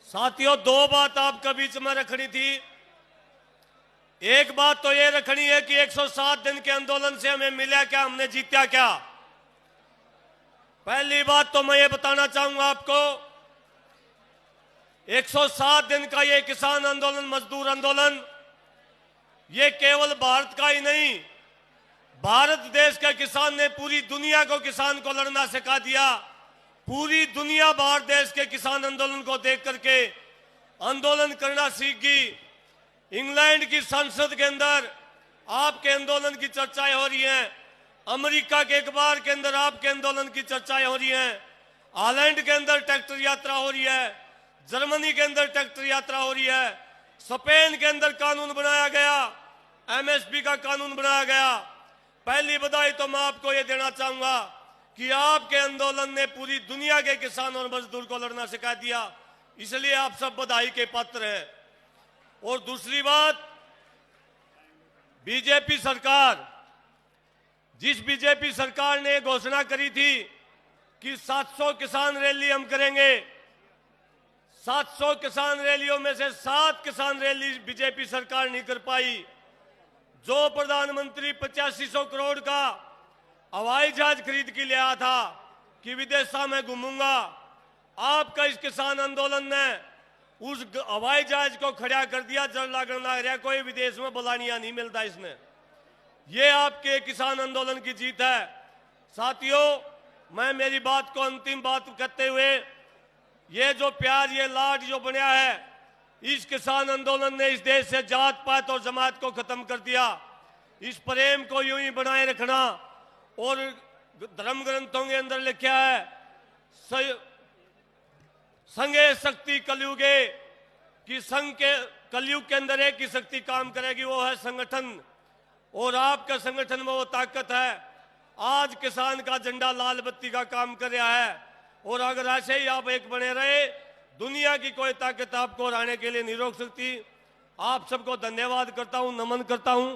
साथियों, दो बात आपके बीच में रखनी थी। एक बात तो ये रखनी है कि 107 दिन के आंदोलन से हमें मिला क्या, हमने जीता क्या। पहली बात तो मैं ये बताना चाहूंगा आपको, 107 दिन का ये किसान आंदोलन, मजदूर आंदोलन, ये केवल भारत का ही नहीं, भारत देश के किसान ने पूरी दुनिया को किसान को लड़ना सिखा दिया। पूरी दुनिया भारत देश के किसान आंदोलन को देख करके आंदोलन करना सीख गई। इंग्लैंड की संसद के अंदर आपके आंदोलन की चर्चाएं हो रही हैं, अमेरिका के अखबार के अंदर आपके आंदोलन की चर्चाएं हो रही हैं, हॉलैंड के अंदर ट्रैक्टर यात्रा हो रही है, जर्मनी के अंदर ट्रैक्टर यात्रा हो रही है, स्पेन के अंदर कानून बनाया गया, एमएसपी का कानून बनाया गया। पहली बधाई तो मैं आपको यह देना चाहूंगा कि आपके आंदोलन ने पूरी दुनिया के किसान और मजदूर को लड़ना सिखा दिया, इसलिए आप सब बधाई के पात्र हैं। और दूसरी बात, बीजेपी सरकार, जिस बीजेपी सरकार ने घोषणा करी थी कि 700 किसान रैली हम करेंगे, 700 किसान रैलियों में से 7 किसान रैली बीजेपी सरकार नहीं कर पाई। जो प्रधानमंत्री 8500 करोड़ का हवाई जहाज खरीद के ले आया था कि विदेशों में घूमूंगा, आपका इस किसान आंदोलन ने उस हवाई जहाज को खड़ा कर दिया। जल लागण लग रहा, कोई विदेश में बुलानिया नहीं मिलता इसमें। ये आपके किसान आंदोलन की जीत है। साथियों, मैं मेरी बात को अंतिम बात कहते हुए, ये जो प्यार, ये लाड जो बना है, इस किसान आंदोलन ने इस देश से जात पात और जमात को खत्म कर दिया। इस प्रेम को यूं ही बनाए रखना। और धर्म ग्रंथों के अंदर लिखा है, संगे शक्ति कलयुगे, कि संघ के कलयुग के अंदर एक ही शक्ति काम करेगी, वो है संगठन। और आपका संगठन में वो ताकत है। आज किसान का झंडा लाल बत्ती का काम कर रहा है, और अगर ऐसे ही आप एक बने रहे, दुनिया की कोई ताकत आपको हराने के लिए नहीं रोक सकती। आप सबको धन्यवाद करता हूं, नमन करता हूं।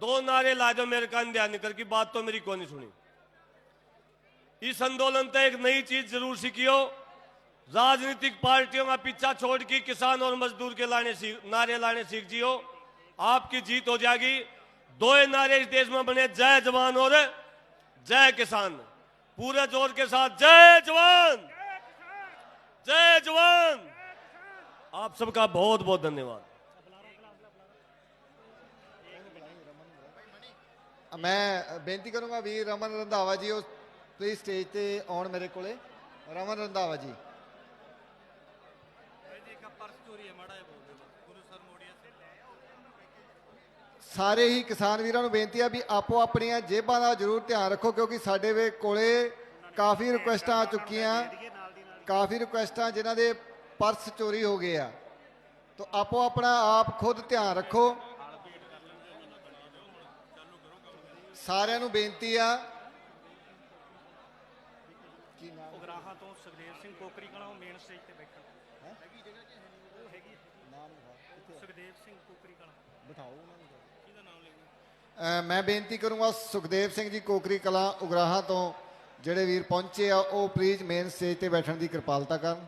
2 नारे ला दो मेरे कान ध्यान करके, बात तो मेरी कोई नहीं सुनी। इस आंदोलन से एक नई चीज जरूर सीखियो, राजनीतिक पार्टियों का पीछा छोड़ के किसान और मजदूर के नारे लाने सीख जियो, आपकी जीत हो जाएगी। 2 नारे इस देश में बने, जय जवान और जय किसान। पूरे जोर के साथ जय जवान, जय जवान। आप सबका बहुत बहुत धन्यवाद। मैं बेनती करूंगा वीर रमन रंधावा जी, ਉਹ ਪਲੀਜ਼ ਸਟੇਜ ਤੇ ਆਉਣ ਮੇਰੇ ਕੋਲੇ। ਰਮਨ ਰੰਧਾਵਾ ਜੀ। ਸਾਰੇ ਹੀ ਕਿਸਾਨ ਵੀਰਾਂ ਨੂੰ ਬੇਨਤੀ ਹੈ ਵੀ ਆਪੋ ਆਪਣੀਆਂ ਜੇਬਾਂ ਦਾ ਜ਼ਰੂਰ ਧਿਆਨ ਰੱਖੋ, ਕਿਉਂਕਿ ਸਾਡੇ ਵੇ ਕੋਲੇ ਕਾਫੀ ਰਿਕੁਐਸਟਾਂ ਆ ਚੁੱਕੀਆਂ, ਕਾਫੀ ਰਿਕੁਐਸਟਾਂ ਜਿਨ੍ਹਾਂ ਦੇ ਪਰਸ ਚੋਰੀ ਹੋ ਗਏ ਆ। तो आपो अपना आप खुद ध्यान रखो। सारिਆਂ ਨੂੰ बेनती आ, ਉਗਰਾਹਾਂ ਤੋਂ ਸੁਖਦੇਵ ਸਿੰਘ ਕੋਕਰੀ ਕਲਾਂ ਮੇਨ ਸਟੇਜ ਤੇ ਬੈਠਣ। ਉਹ ਹੈਗੀ ਸੁਖਦੇਵ ਸਿੰਘ ਕੋਕਰੀ ਕਲਾਂ, ਬਿਠਾਓ ਉਹਨਾਂ ਨੂੰ। ਕਿਹਦਾ ਨਾਮ ਲੈਣਾ? मैं बेनती करूँगा सुखदेव सिंह जी कोकरी कलां उगराहां तो ਜਿਹੜੇ ਵੀਰ ਪਹੁੰਚੇ ਆ ਉਹ ਪਲੀਜ਼ ਮੇਨ ਸਟੇਜ ਤੇ ਬੈਠਣ ਦੀ ਕਿਰਪਾਲਤਾ ਕਰਨ।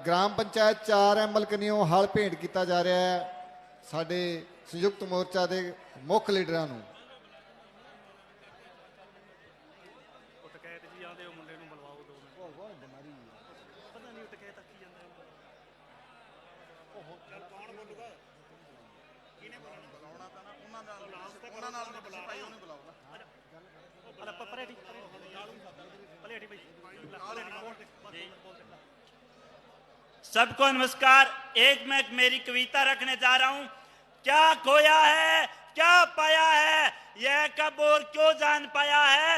ग्राम पंचायत 4 ML कनियों हल भेंट किया जा रहा है साडे संयुक्त मोर्चा के मुख लीडरां नूं। सबको नमस्कार। एक मैं मेरी कविता रखने जा रहा हूं। क्या खोया है, क्या पाया है, यह कब और क्यों जान पाया है।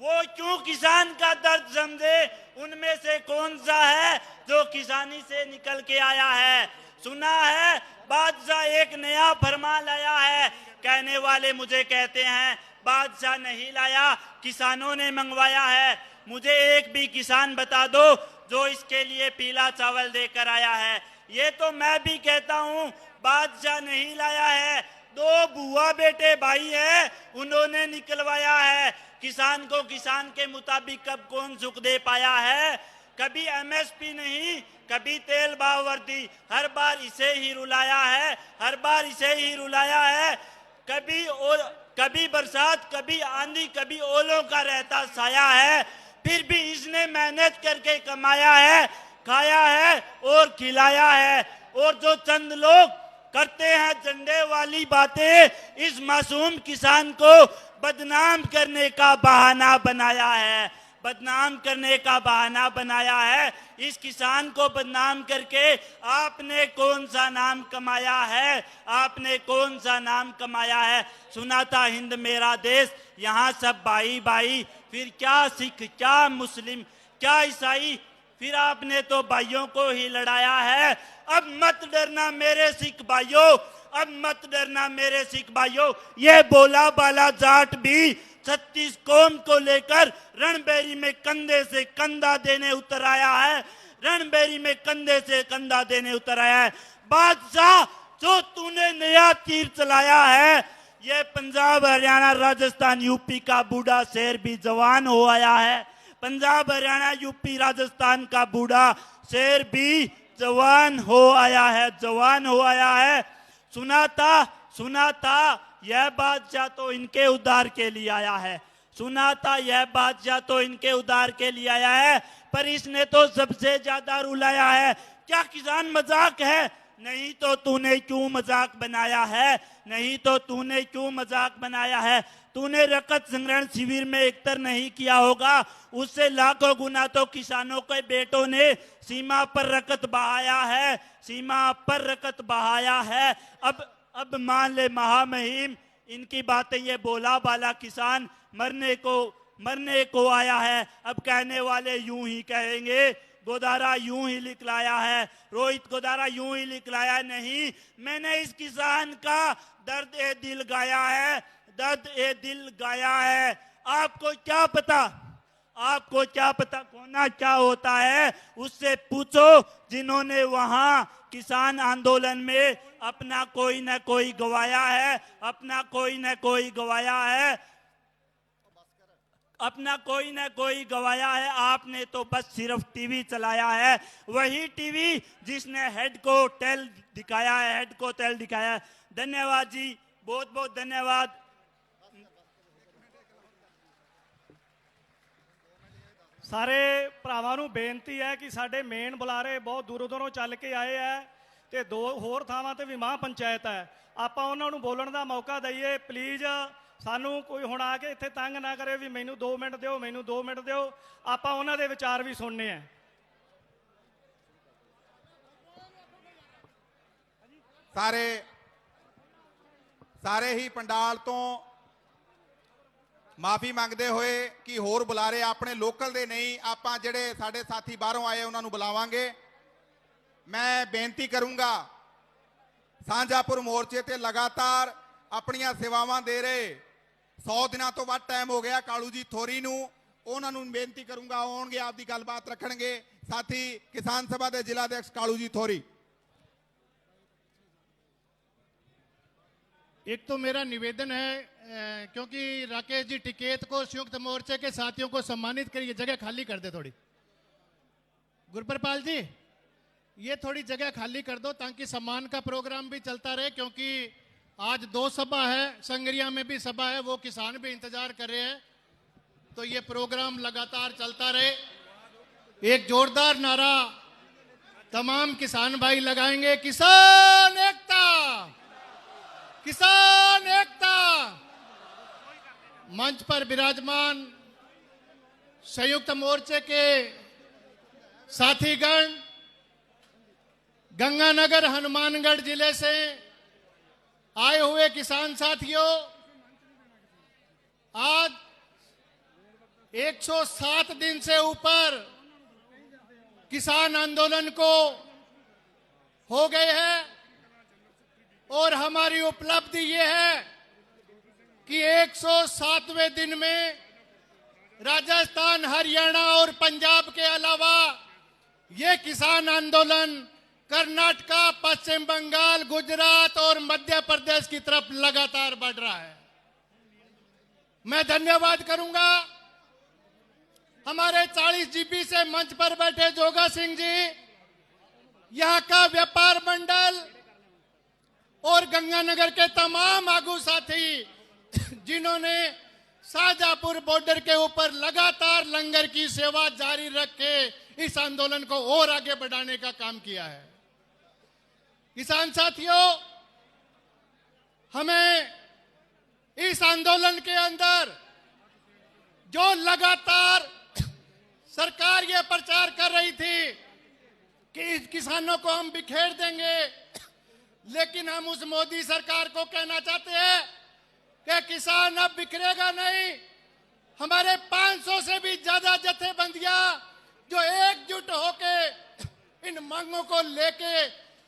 वो क्यों किसान का दर्द समझे, उनमें से कौन सा है जो किसानी से निकल के आया है। सुना है बादशाह एक नया फरमान लाया है, कहने वाले मुझे कहते हैं बादशाह नहीं लाया, किसानों ने मंगवाया है। मुझे एक भी किसान बता दो जो इसके लिए पीला चावल देकर आया है। ये तो मैं भी कहता हूँ बादशाह नहीं लाया है, दो बुआ बेटे भाई है, उन्होंने निकलवाया है। किसान को किसान के मुताबिक कब कौन सुख दे पाया है? कभी एमएसपी नहीं, कभी तेल भाव वर्दी, हर बार इसे ही रुलाया है, हर बार इसे ही रुलाया है। कभी बरसात, कभी आंधी, कभी ओलों का रहता साया है, फिर भी इसने मेहनत करके कमाया है, खाया है और खिलाया है। और जो चंद लोग करते हैं झंडे वाली बातें, इस मासूम किसान को बदनाम करने का बहाना बनाया है, बदनाम करने का बहाना बनाया है। इस किसान को बदनाम करके आपने कौन सा नाम कमाया है? आपने कौन सा नाम कमाया है? सुना था हिंद मेरा देश, यहाँ सब भाई भाई, फिर क्या सिख, क्या मुस्लिम, क्या ईसाई, फिर आपने तो भाइयों को ही लड़ाया है। अब मत डरना मेरे सिख भाइयों, अब मत डरना मेरे सिख भाइयों। ये बोला बाला जाट भी 36 कौम को लेकर रणबेरी में कंधे से कंधा देने उतर आया है, रणबेरी में कंधे से कंधा देने उतर आया है। बादशाह, जो तूने नया तीर चलाया है, ये पंजाब हरियाणा राजस्थान यूपी का बूढ़ा शेर भी जवान हो आया है। पंजाब हरियाणा यूपी राजस्थान का बूढ़ा शेर भी जवान हो आया है, जवान हो आया है। सुना था यह बादशाह तो इनके उद्धार के लिए आया है, सुना था यह बादशाह तो इनके उद्धार के लिए आया है, पर इसने तो सबसे ज्यादा रुलाया है। क्या किसान मजाक है? नहीं तो तूने क्यों मजाक बनाया है? नहीं तो तूने क्यों मजाक बनाया है? तूने रकत संग्रहण शिविर में एकतर नहीं किया होगा, उससे लाखों गुना तो किसानों के बेटों ने सीमा पर रकत बहाया है, सीमा पर रकत बहाया है। अब मान ले महामहिम, इनकी बातें ये बोला बाला किसान मरने को आया है। अब कहने वाले यूं ही कहेंगे, गोदारा यूं ही लिखलाया है, रोहित गोदारा यूं ही लिखलाया। नहीं, मैंने इस किसान का दर्द ए दिल गाया है, दर्द ए दिल गाया है। आपको क्या पता, आपको क्या पता होना क्या होता है? उससे पूछो जिन्होंने वहां किसान आंदोलन में अपना कोई न कोई गवाया है, अपना कोई न कोई गवाया है, अपना कोई न कोई गवाया है। आपने तो बस सिर्फ टीवी चलाया है, वही टीवी जिसने हेड को टेल दिखाया है, हेड को टेल दिखाया है। धन्यवाद जी, बहुत बहुत धन्यवाद। ਸਾਰੇ ਭਰਾਵਾਂ ਨੂੰ ਬੇਨਤੀ ਹੈ ਕਿ ਸਾਡੇ ਮੇਨ ਬੁਲਾਰੇ ਬਹੁਤ ਦੂਰੋਂ ਦੂਰੋਂ ਚੱਲ ਕੇ ਆਏ ਹੈ ਤੇ ਦੋ ਹੋਰ ਥਾਵਾਂ ਤੇ ਵੀ ਮਹਾਂ ਪੰਚਾਇਤ ਹੈ, ਆਪਾਂ ਉਹਨਾਂ ਨੂੰ ਬੋਲਣ ਦਾ ਮੌਕਾ ਦਈਏ ਪਲੀਜ਼। ਸਾਨੂੰ ਕੋਈ ਹੁਣ ਆ ਕੇ ਇੱਥੇ ਤੰਗ ਨਾ ਕਰੇ ਵੀ ਮੈਨੂੰ 2 ਮਿੰਟ ਦਿਓ, ਮੈਨੂੰ 2 ਮਿੰਟ ਦਿਓ, ਆਪਾਂ ਉਹਨਾਂ ਦੇ ਵਿਚਾਰ ਵੀ ਸੁਣਨੇ ਆ। ਸਾਰੇ ਹੀ ਪੰਡਾਲ ਤੋਂ ਮਾਫੀ ਮੰਗਦੇ ਹੋਏ ਕਿ ਹੋਰ ਬੁਲਾਰੇ ਆਪਣੇ ਲੋਕਲ ਦੇ ਨਹੀਂ, ਆਪਾਂ ਜਿਹੜੇ ਸਾਡੇ ਸਾਥੀ ਬਾਹਰੋਂ ਆਏ ਉਹਨਾਂ ਨੂੰ ਬੁਲਾਵਾਂਗੇ। ਮੈਂ ਬੇਨਤੀ ਕਰੂੰਗਾ, ਸਾਂਝਾਪੁਰ ਮੋਰਚੇ ਤੇ ਲਗਾਤਾਰ ਆਪਣੀਆਂ ਸੇਵਾਵਾਂ ਦੇ ਰਹੇ 100 ਦਿਨਾਂ ਤੋਂ ਵੱਧ ਟਾਈਮ ਹੋ ਗਿਆ ਕਾਲੂ ਜੀ ਥੋਰੀ ਨੂੰ, ਉਹਨਾਂ ਨੂੰ ਬੇਨਤੀ ਕਰੂੰਗਾ ਆਉਣਗੇ, ਆਪਦੀ ਗੱਲਬਾਤ ਰੱਖਣਗੇ। ਸਾਥੀ ਕਿਸਾਨ ਸਭਾ ਦੇ ਜ਼ਿਲ੍ਹਾ ਅਧਿਕਸ਼ ਕਾਲੂ ਜੀ ਥੋਰੀ। एक तो मेरा निवेदन है, क्योंकि राकेश जी टिकैत को संयुक्त मोर्चे के साथियों को सम्मानित करिए, जगह खाली कर दे थोड़ी। गुरप्रपाल जी, ये थोड़ी जगह खाली कर दो ताकि सम्मान का प्रोग्राम भी चलता रहे, क्योंकि आज 2 सभा है, संगरिया में भी सभा है, वो किसान भी इंतजार कर रहे हैं, तो ये प्रोग्राम लगातार चलता रहे। एक जोरदार नारा तमाम किसान भाई लगाएंगे, किसान एकता, किसान एकता। मंच पर विराजमान संयुक्त मोर्चे के साथीगण, गंगानगर हनुमानगढ़ जिले से आए हुए किसान साथियों, आज 107 दिन से ऊपर किसान आंदोलन को हो गए हैं और हमारी उपलब्धि ये है कि 107वें दिन में राजस्थान, हरियाणा और पंजाब के अलावा ये किसान आंदोलन कर्नाटका, पश्चिम बंगाल, गुजरात और मध्य प्रदेश की तरफ लगातार बढ़ रहा है। मैं धन्यवाद करूंगा हमारे 40 जीपी से मंच पर बैठे जोगा सिंह जी, यहां का व्यापार मंडल और गंगानगर के तमाम आगू साथी जिन्होंने शाहजहांपुर बॉर्डर के ऊपर लगातार लंगर की सेवा जारी रख के इस आंदोलन को और आगे बढ़ाने का काम किया है। किसान साथियों, हमें इस आंदोलन के अंदर जो लगातार सरकार ये प्रचार कर रही थी कि इस किसानों को हम बिखेर देंगे, लेकिन हम उस मोदी सरकार को कहना चाहते हैं कि किसान अब बिखरेगा नहीं। हमारे 500 से भी ज्यादा जथेबंदियां जो एकजुट होके इन मांगों को लेके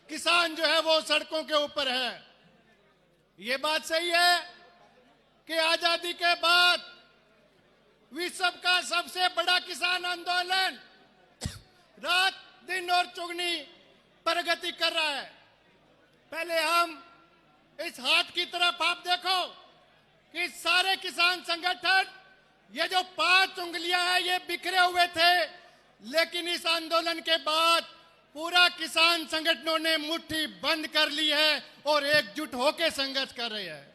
किसान जो है वो सड़कों के ऊपर है। ये बात सही है कि आजादी के बाद विश्व का सबसे बड़ा किसान आंदोलन रात दिन और चुगनी प्रगति कर रहा है। पहले हम इस हाट की तरफ आप देखो कि सारे किसान संगठन, ये जो 5 उंगलियां हैं ये बिखरे हुए थे, लेकिन इस आंदोलन के बाद पूरा किसान संगठनों ने मुट्ठी बंद कर ली है और एकजुट होकर संघर्ष कर रहे हैं।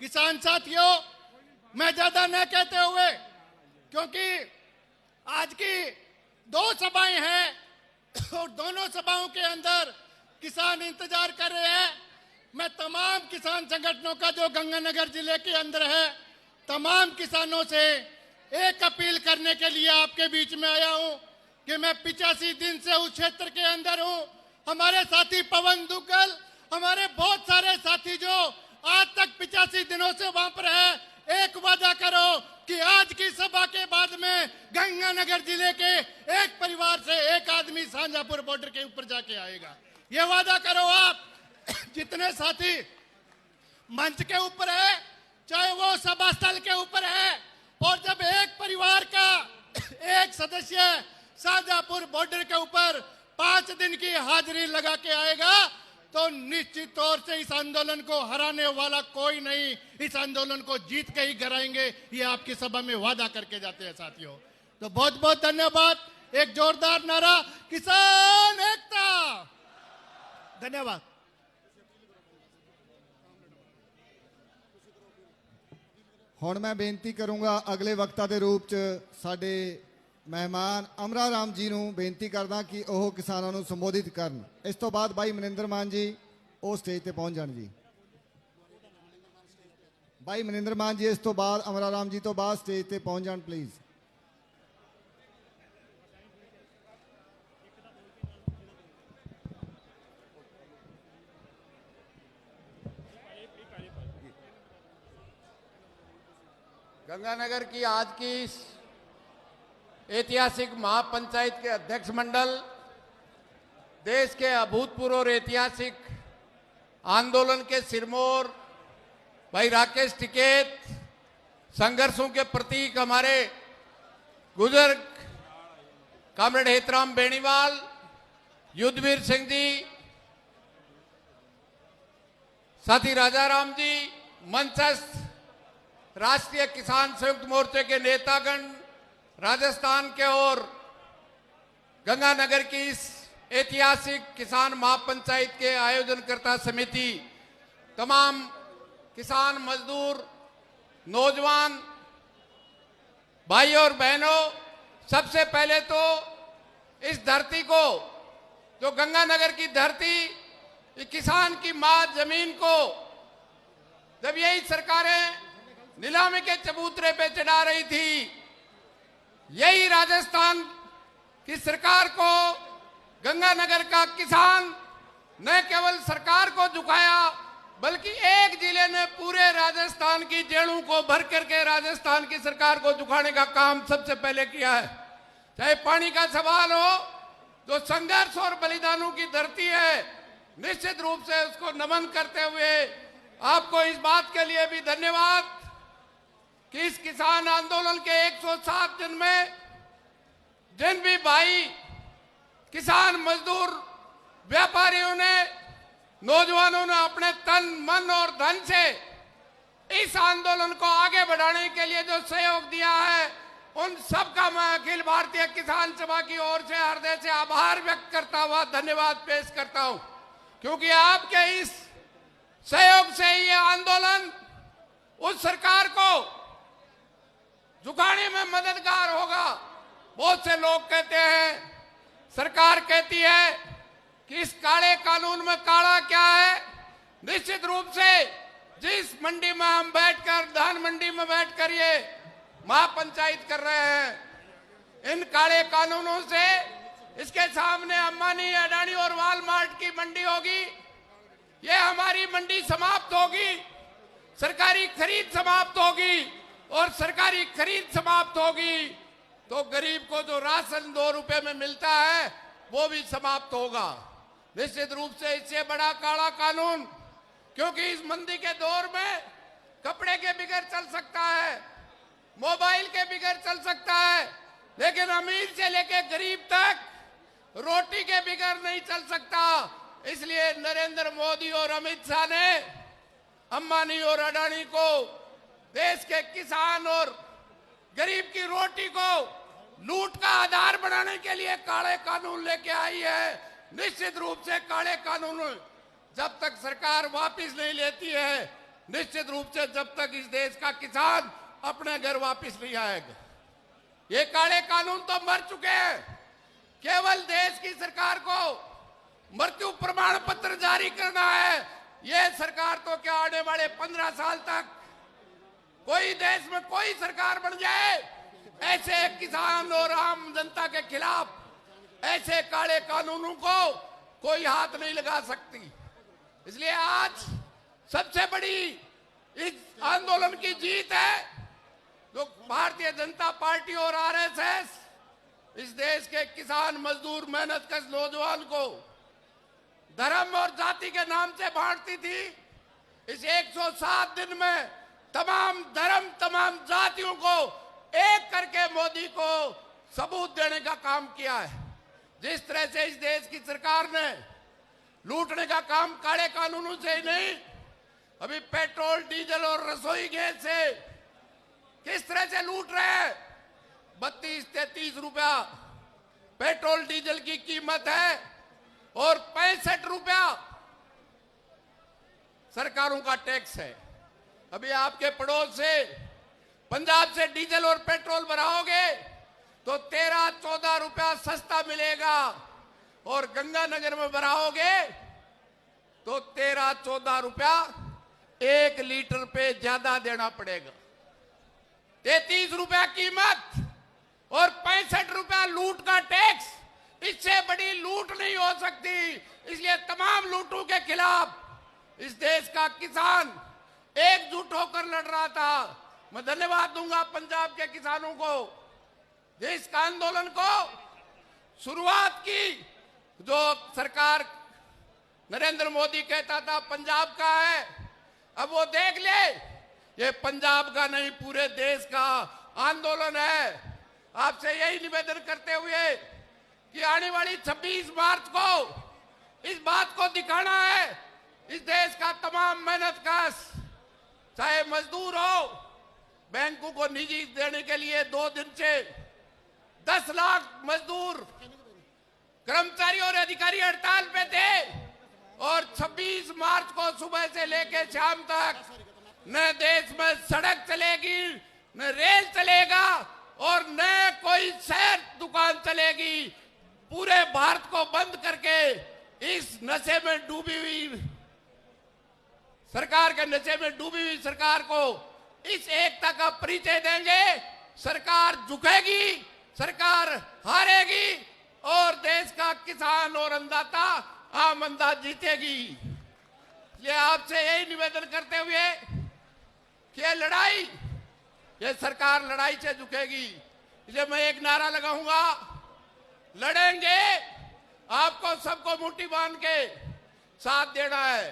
किसान साथियों, मैं ज्यादा न कहते हुए, क्योंकि आज की 2 सभाएं हैं और दोनों सभाओं के अंदर किसान इंतजार कर रहे हैं, मैं तमाम किसान संगठनों का जो गंगानगर जिले के अंदर है, तमाम किसानों से एक अपील करने के लिए आपके बीच में आया हूं कि मैं 85 दिन से उस क्षेत्र के अंदर हूं। हमारे साथी पवन दुग्गल, हमारे बहुत सारे साथी जो आज तक 85 दिनों से वहां पर है, एक वादा करो कि आज की सभा के बाद में गंगानगर जिले के एक परिवार से एक आदमी शाहजहांपुर बॉर्डर के ऊपर जाके आएगा। ये वादा करो आप। जितने साथी मंच के ऊपर है, चाहे वो सभा स्थल के ऊपर है, और जब एक परिवार का एक सदस्य शाहजहांपुर बॉर्डर के ऊपर 5 दिन की हाजिरी लगा के आएगा, तो निश्चित तौर से इस आंदोलन को हराने वाला कोई नहीं, इस आंदोलन को जीत के ही गिराएंगे। ये आपकी सभा में वादा करके जाते हैं साथियों। तो बहुत बहुत धन्यवाद। एक जोरदार नारा, किसान एकता। धन्यवाद। ਹੁਣ ਮੈਂ ਬੇਨਤੀ ਕਰੂੰਗਾ ਅਗਲੇ ਵਕਤਾ ਦੇ ਰੂਪ 'ਚ ਸਾਡੇ ਮਹਿਮਾਨ ਅਮਰਾ ਰਾਮ ਜੀ ਨੂੰ ਬੇਨਤੀ ਕਰਦਾ ਕਿ ਉਹ ਕਿਸਾਨਾਂ ਨੂੰ ਸੰਬੋਧਿਤ ਕਰਨ। ਇਸ ਤੋਂ ਬਾਅਦ ਭਾਈ ਮਨਿੰਦਰ ਮਾਨ ਜੀ ਉਹ ਸਟੇਜ ਤੇ ਪਹੁੰਚ ਜਾਣ ਜੀ। ਭਾਈ ਮਨਿੰਦਰ ਮਾਨ ਜੀ ਇਸ ਤੋਂ ਬਾਅਦ ਅਮਰਾ ਰਾਮ ਜੀ ਤੋਂ ਬਾਅਦ ਸਟੇਜ ਤੇ ਪਹੁੰਚ ਜਾਣ ਪਲੀਜ਼। गंगानगर की आज की इस ऐतिहासिक महापंचायत के अध्यक्ष मंडल, देश के अभूतपूर्व और ऐतिहासिक आंदोलन के सिरमौर भाई राकेश टिकैत, संघर्षों के प्रतीक हमारे बुजुर्ग कॉमरेड हेतराम बेनीवाल, युद्धवीर सिंह जी, साथी राजाराम जी, मंचस्थ राष्ट्रीय किसान संयुक्त मोर्चे के नेतागण, राजस्थान के और गंगानगर की इस ऐतिहासिक किसान महापंचायत के आयोजनकर्ता समिति, तमाम किसान मजदूर, नौजवान भाई और बहनों, सबसे पहले तो इस धरती को, जो गंगानगर की धरती, किसान की मां जमीन को जब यही सरकारें नीलामी के चबूतरे पे चढ़ा रही थी, यही राजस्थान की सरकार को गंगानगर का किसान न केवल सरकार को झुकाया, बल्कि एक जिले ने पूरे राजस्थान की जेड़ों को भर करके राजस्थान की सरकार को झुकाने का काम सबसे पहले किया है। चाहे पानी का सवाल हो, जो संघर्ष और बलिदानों की धरती है, निश्चित रूप से उसको नमन करते हुए आपको इस बात के लिए भी धन्यवाद कि इस किसान आंदोलन के 107 दिन में जिन भी भाई किसान मजदूर व्यापारियों ने, नौजवानों ने अपने तन मन और धन से इस आंदोलन को आगे बढ़ाने के लिए जो सहयोग दिया है, उन सबका मैं अखिल भारतीय किसान सभा की ओर से हृदय से आभार व्यक्त करता हुआ धन्यवाद पेश करता हूं, क्योंकि आपके इस सहयोग से ये आंदोलन उस सरकार को झुकाने में मददगार होगा। बहुत से लोग कहते हैं, सरकार कहती है कि इस काले कानून में काला क्या है। निश्चित रूप से जिस मंडी में हम बैठकर, धान मंडी में बैठकर ये महापंचायत कर रहे हैं, इन काले कानूनों से इसके सामने अंबानी, अडानी और वॉलमार्ट की मंडी होगी, ये हमारी मंडी समाप्त होगी, सरकारी खरीद समाप्त होगी, और सरकारी खरीद समाप्त होगी तो गरीब को जो राशन 2 रुपए में मिलता है वो भी समाप्त होगा। निश्चित रूप से इससे बड़ा काला कानून, क्योंकि इस मंदी के दौर में कपड़े के बगैर चल सकता है, मोबाइल के बगैर चल सकता है, लेकिन अमीर से लेकर गरीब तक रोटी के बगैर नहीं चल सकता। इसलिए नरेंद्र मोदी और अमित शाह ने अंबानी और अडानी को, देश के किसान और गरीब की रोटी को लूट का आधार बनाने के लिए काले कानून लेके आई है। निश्चित रूप से काले कानून जब तक सरकार वापस नहीं लेती है, निश्चित रूप से जब तक इस देश का किसान अपने घर वापस नहीं आएगा। ये काले कानून तो मर चुके हैं। केवल देश की सरकार को मृत्यु प्रमाण पत्र जारी करना है। ये सरकार तो क्या आने वाले 15 साल तक कोई देश में कोई सरकार बन जाए, ऐसे किसान और आम जनता के खिलाफ ऐसे काले कानूनों को कोई हाथ नहीं लगा सकती। इसलिए आज सबसे बड़ी इस आंदोलन की जीत है जो भारतीय जनता पार्टी और आरएसएस इस देश के किसान, मजदूर, मेहनतकश नौजवान को धर्म और जाति के नाम से बांटती थी। इस 107 दिन में तमाम धर्म, तमाम जातियों को एक करके मोदी को सबूत देने का काम किया है। जिस तरह से इस देश की सरकार ने लूटने का काम काले कानूनों से ही नहीं, अभी पेट्रोल, डीजल और रसोई गैस से किस तरह से लूट रहे हैं। 32-33 रुपया पेट्रोल डीजल की कीमत है और 65 रुपया सरकारों का टैक्स है। अभी आपके पड़ोस से पंजाब से डीजल और पेट्रोल भराओगे तो 13-14 रुपया सस्ता मिलेगा, और गंगानगर में भराओगे तो 13-14 रुपया 1 लीटर पे ज्यादा देना पड़ेगा। 33 रुपया कीमत और 65 रुपया लूट का टैक्स, इससे बड़ी लूट नहीं हो सकती। इसलिए तमाम लूटों के खिलाफ इस देश का किसान एकजुट होकर लड़ रहा था। मैं धन्यवाद दूंगा पंजाब के किसानों को, जिस आंदोलन को शुरुआत की। जो सरकार नरेंद्र मोदी कहता था पंजाब का है, अब वो देख ले ये पंजाब का नहीं पूरे देश का आंदोलन है। आपसे यही निवेदन करते हुए कि आने वाली 26 मार्च को इस बात को दिखाना है, इस देश का तमाम मेहनतकश, चाहे मजदूर हो, बैंकों को निजी देने के लिए 2 दिन से 10 लाख मजदूर, कर्मचारी और अधिकारी हड़ताल पे थे, और 26 मार्च को सुबह से लेकर शाम तक न देश में सड़क चलेगी, न रेल चलेगा, और न कोई शहर दुकान चलेगी। पूरे भारत को बंद करके इस नशे में डूबी हुई सरकार के नशे में डूबी हुई सरकार को इस एकता का परिचय देंगे। सरकार झुकेगी, सरकार हारेगी, और देश का किसान और अन्नदाता, आम अन्नदाता जीतेगी। ये आपसे यही निवेदन करते हुए कि ये लड़ाई, ये सरकार लड़ाई से झुकेगी। इसलिए मैं एक नारा लगाऊंगा, लड़ेंगे, आपको सबको मुट्ठी बांध के साथ देना है,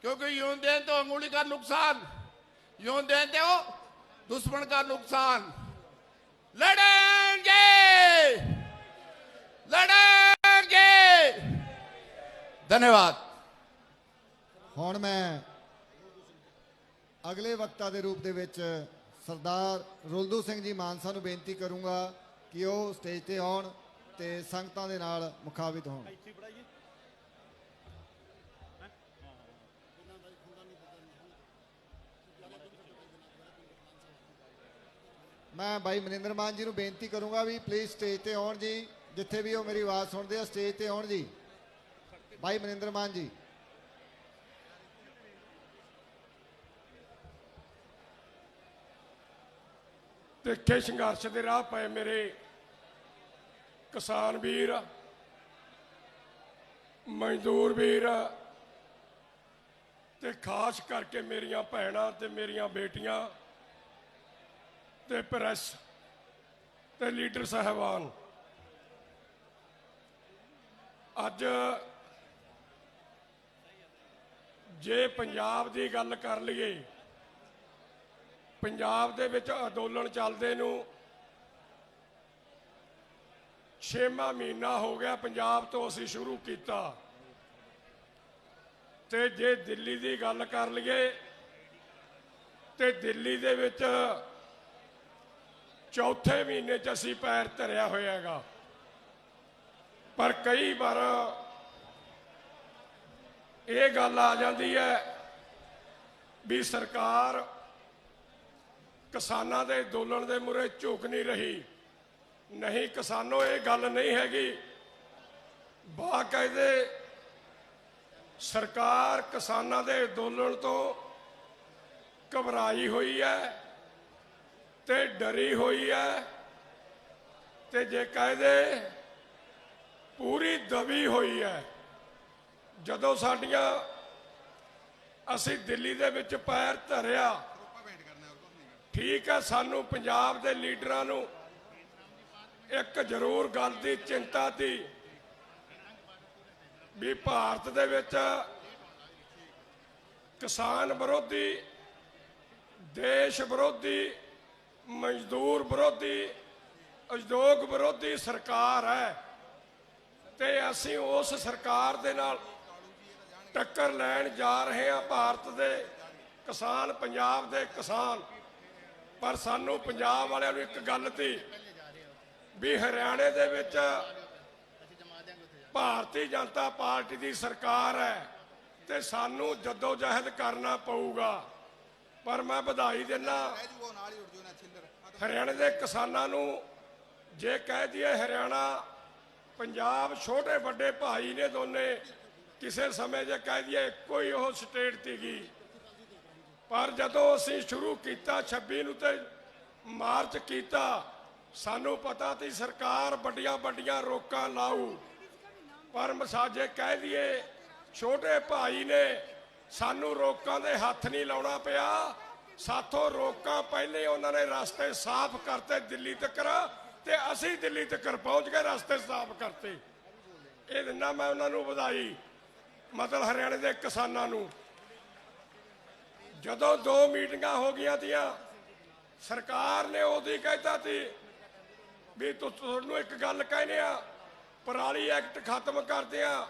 क्योंकि यूं दे तो अंगुली का नुकसान, यूं दे तो दुश्मन का नुकसान। लड़ेंगे, लड़ेंगे, ਧੰਨਵਾਦ। ਹੁਣ ਮੈਂ ਅਗਲੇ ਵਕਤਾ ਦੇ ਰੂਪ ਦੇ ਵਿੱਚ ਸਰਦਾਰ ਰੁਲਦੂ ਸਿੰਘ ਜੀ ਮਾਨਸਾ ਨੂੰ ਬੇਨਤੀ ਕਰੂੰਗਾ ਕਿ ਉਹ ਸਟੇਜ ਤੇ ਆਉਣ ਤੇ ਸੰਗਤਾਂ ਦੇ ਨਾਲ ਮੁਖਾਵਿਤ ਹੋਣ। ਮੈਂ ਭਾਈ ਮਨਿੰਦਰ ਮਾਨ ਜੀ ਨੂੰ ਬੇਨਤੀ ਕਰੂੰਗਾ ਵੀ ਪਲੀਜ਼ ਸਟੇਜ ਤੇ ਆਉਣ ਜੀ, ਜਿੱਥੇ ਵੀ ਉਹ ਮੇਰੀ ਆਵਾਜ਼ ਸੁਣਦੇ ਆ ਸਟੇਜ ਤੇ ਆਉਣ ਜੀ। ਭਾਈ ਮਨਿੰਦਰ ਮਾਨ ਜੀ। ਤਿੱਖੇ ਸੰਘਰਸ਼ ਦੇ ਰਾਹ ਪਏ ਮੇਰੇ ਕਿਸਾਨ ਵੀਰ, ਮਜ਼ਦੂਰ ਵੀਰ ਤੇ ਖਾਸ ਕਰਕੇ ਮੇਰੀਆਂ ਭੈਣਾਂ ਤੇ ਮੇਰੀਆਂ ਬੇਟੀਆਂ ਤੇ ਪ੍ਰੈਸ ਤੇ ਲੀਡਰ ਸਾਹਿਬਾਨ, ਅੱਜ ਜੇ ਪੰਜਾਬ ਦੀ ਗੱਲ ਕਰ ਲਈਏ, ਪੰਜਾਬ ਦੇ ਵਿੱਚ ਅੰਦੋਲਨ ਚੱਲਦੇ ਨੂੰ 6ਵਾਂ ਮਹੀਨਾ ਹੋ ਗਿਆ। ਪੰਜਾਬ ਤੋਂ ਅਸੀਂ ਸ਼ੁਰੂ ਕੀਤਾ ਤੇ ਜੇ ਦਿੱਲੀ ਦੀ ਗੱਲ ਕਰ ਲਈਏ ਤੇ ਦਿੱਲੀ ਦੇ ਵਿੱਚ ਚੌਥੇ ਮਹੀਨੇ 'ਚ ਅਸੀਂ ਪੈਰ ਧਰਿਆ ਹੋਇਆ ਹੈਗਾ। ਪਰ ਕਈ ਵਾਰ ਇਹ ਗੱਲ ਆ ਜਾਂਦੀ ਹੈ ਵੀ ਸਰਕਾਰ ਕਿਸਾਨਾਂ ਦੇ ਅੰਦੋਲਨ ਦੇ ਮੂਹਰੇ ਝੁਕ ਨਹੀਂ ਰਹੀ। ਨਹੀਂ ਕਿਸਾਨੋ, ਇਹ ਗੱਲ ਨਹੀਂ ਹੈਗੀ। ਬਾਕਾਇਦੇ ਸਰਕਾਰ ਕਿਸਾਨਾਂ ਦੇ ਅੰਦੋਲਨ ਤੋਂ ਘਬਰਾਈ ਹੋਈ ਹੈ ਤੇ ਡਰੀ ਹੋਈ ਹੈ ਤੇ ਜੇ ਕਹਦੇ ਪੂਰੀ ਦਬੀ ਹੋਈ ਹੈ। ਜਦੋਂ ਸਾਡੀਆਂ ਅਸੀਂ ਦਿੱਲੀ ਦੇ ਵਿੱਚ ਪੈਰ ਧਰਿਆ, ਠੀਕ ਹੈ, ਸਾਨੂੰ ਪੰਜਾਬ ਦੇ ਲੀਡਰਾਂ ਨੂੰ ਇੱਕ ਜ਼ਰੂਰ ਗੱਲ ਦੀ ਚਿੰਤਾ ਸੀ ਵੀ ਭਾਰਤ ਦੇ ਵਿੱਚ ਕਿਸਾਨ ਵਿਰੋਧੀ, ਦੇਸ਼ ਵਿਰੋਧੀ, ਮਜ਼ਦੂਰ ਵਿਰੋਧੀ, ਉਦਯੋਗ ਵਿਰੋਧੀ ਸਰਕਾਰ ਹੈ ਤੇ ਅਸੀਂ ਉਸ ਸਰਕਾਰ ਦੇ ਨਾਲ ਟੱਕਰ ਲੈਣ ਜਾ ਰਹੇ ਹਾਂ। ਭਾਰਤ ਦੇ ਕਿਸਾਨ, ਪੰਜਾਬ ਦੇ ਕਿਸਾਨ। ਪਰ ਸਾਨੂੰ ਪੰਜਾਬ ਵਾਲਿਆਂ ਨੂੰ ਇੱਕ ਗੱਲ ਸੀ ਵੀ ਹਰਿਆਣੇ ਦੇ ਵਿੱਚ ਭਾਰਤੀ ਜਨਤਾ ਪਾਰਟੀ ਦੀ ਸਰਕਾਰ ਹੈ ਤੇ ਸਾਨੂੰ ਜਦੋਜਹਿਦ ਕਰਨਾ ਪਊਗਾ। ਪਰ ਮੈਂ ਵਧਾਈ ਦਿੰਦਾ ਹਰਿਆਣੇ ਦੇ ਕਿਸਾਨਾਂ ਨੂੰ। ਜੇ ਕਹਿ ਦਈਏ ਹਰਿਆਣਾ ਪੰਜਾਬ ਛੋਟੇ ਵੱਡੇ ਭਾਈ ਨੇ ਦੋਨੇ, ਕਿਸੇ ਸਮੇਂ ਜੇ ਕਹਿ ਦਈਏ ਇੱਕੋ ਹੀ ਉਹ ਸਟੇਟ ਸੀਗੀ। ਪਰ ਜਦੋਂ ਅਸੀਂ ਸ਼ੁਰੂ ਕੀਤਾ 26 ਨੂੰ ਤੇ ਮਾਰਚ ਕੀਤਾ, ਸਾਨੂੰ ਪਤਾ ਸੀ ਸਰਕਾਰ ਵੱਡੀਆਂ ਵੱਡੀਆਂ ਰੋਕਾਂ ਲਾਊ। ਪਰ ਮਸਾਜੇ ਕਹਿ ਦਈਏ ਛੋਟੇ ਭਾਈ ਨੇ ਸਾਨੂੰ ਰੋਕਾਂ ਦੇ ਹੱਥ ਨਹੀਂ ਲਾਉਣਾ ਪਿਆ। ਸਾਥੋਂ ਰੋਕਾਂ ਪਹਿਲੇ ਉਹਨਾਂ ਨੇ ਰਸਤੇ ਸਾਫ਼ ਕਰਤੇ ਦਿੱਲੀ ਤੱਕ ਤੇ ਅਸੀਂ ਦਿੱਲੀ ਤੱਕ ਪਹੁੰਚ ਕੇ ਰਸਤੇ ਸਾਫ਼ ਕਰਤੇ। ਇਹ ਦਿਨਾਂ ਮੈਂ ਉਹਨਾਂ ਨੂੰ ਵਧਾਈ, ਮਤਲਬ ਹਰਿਆਣੇ ਦੇ ਕਿਸਾਨਾਂ ਨੂੰ। ਜਦੋਂ 2 ਮੀਟਿੰਗਾਂ ਹੋ ਗਈਆਂ ਤੀਆਂ, ਸਰਕਾਰ ਨੇ ਉਹਦੀ ਕਹਿਤਾ ਸੀ ਵੀ ਤੁਹਾਨੂੰ ਇੱਕ ਗੱਲ ਕਹਿੰਦੇ ਆ, ਪਰਾਲੀ ਐਕਟ ਖਤਮ ਕਰਦੇ ਆ,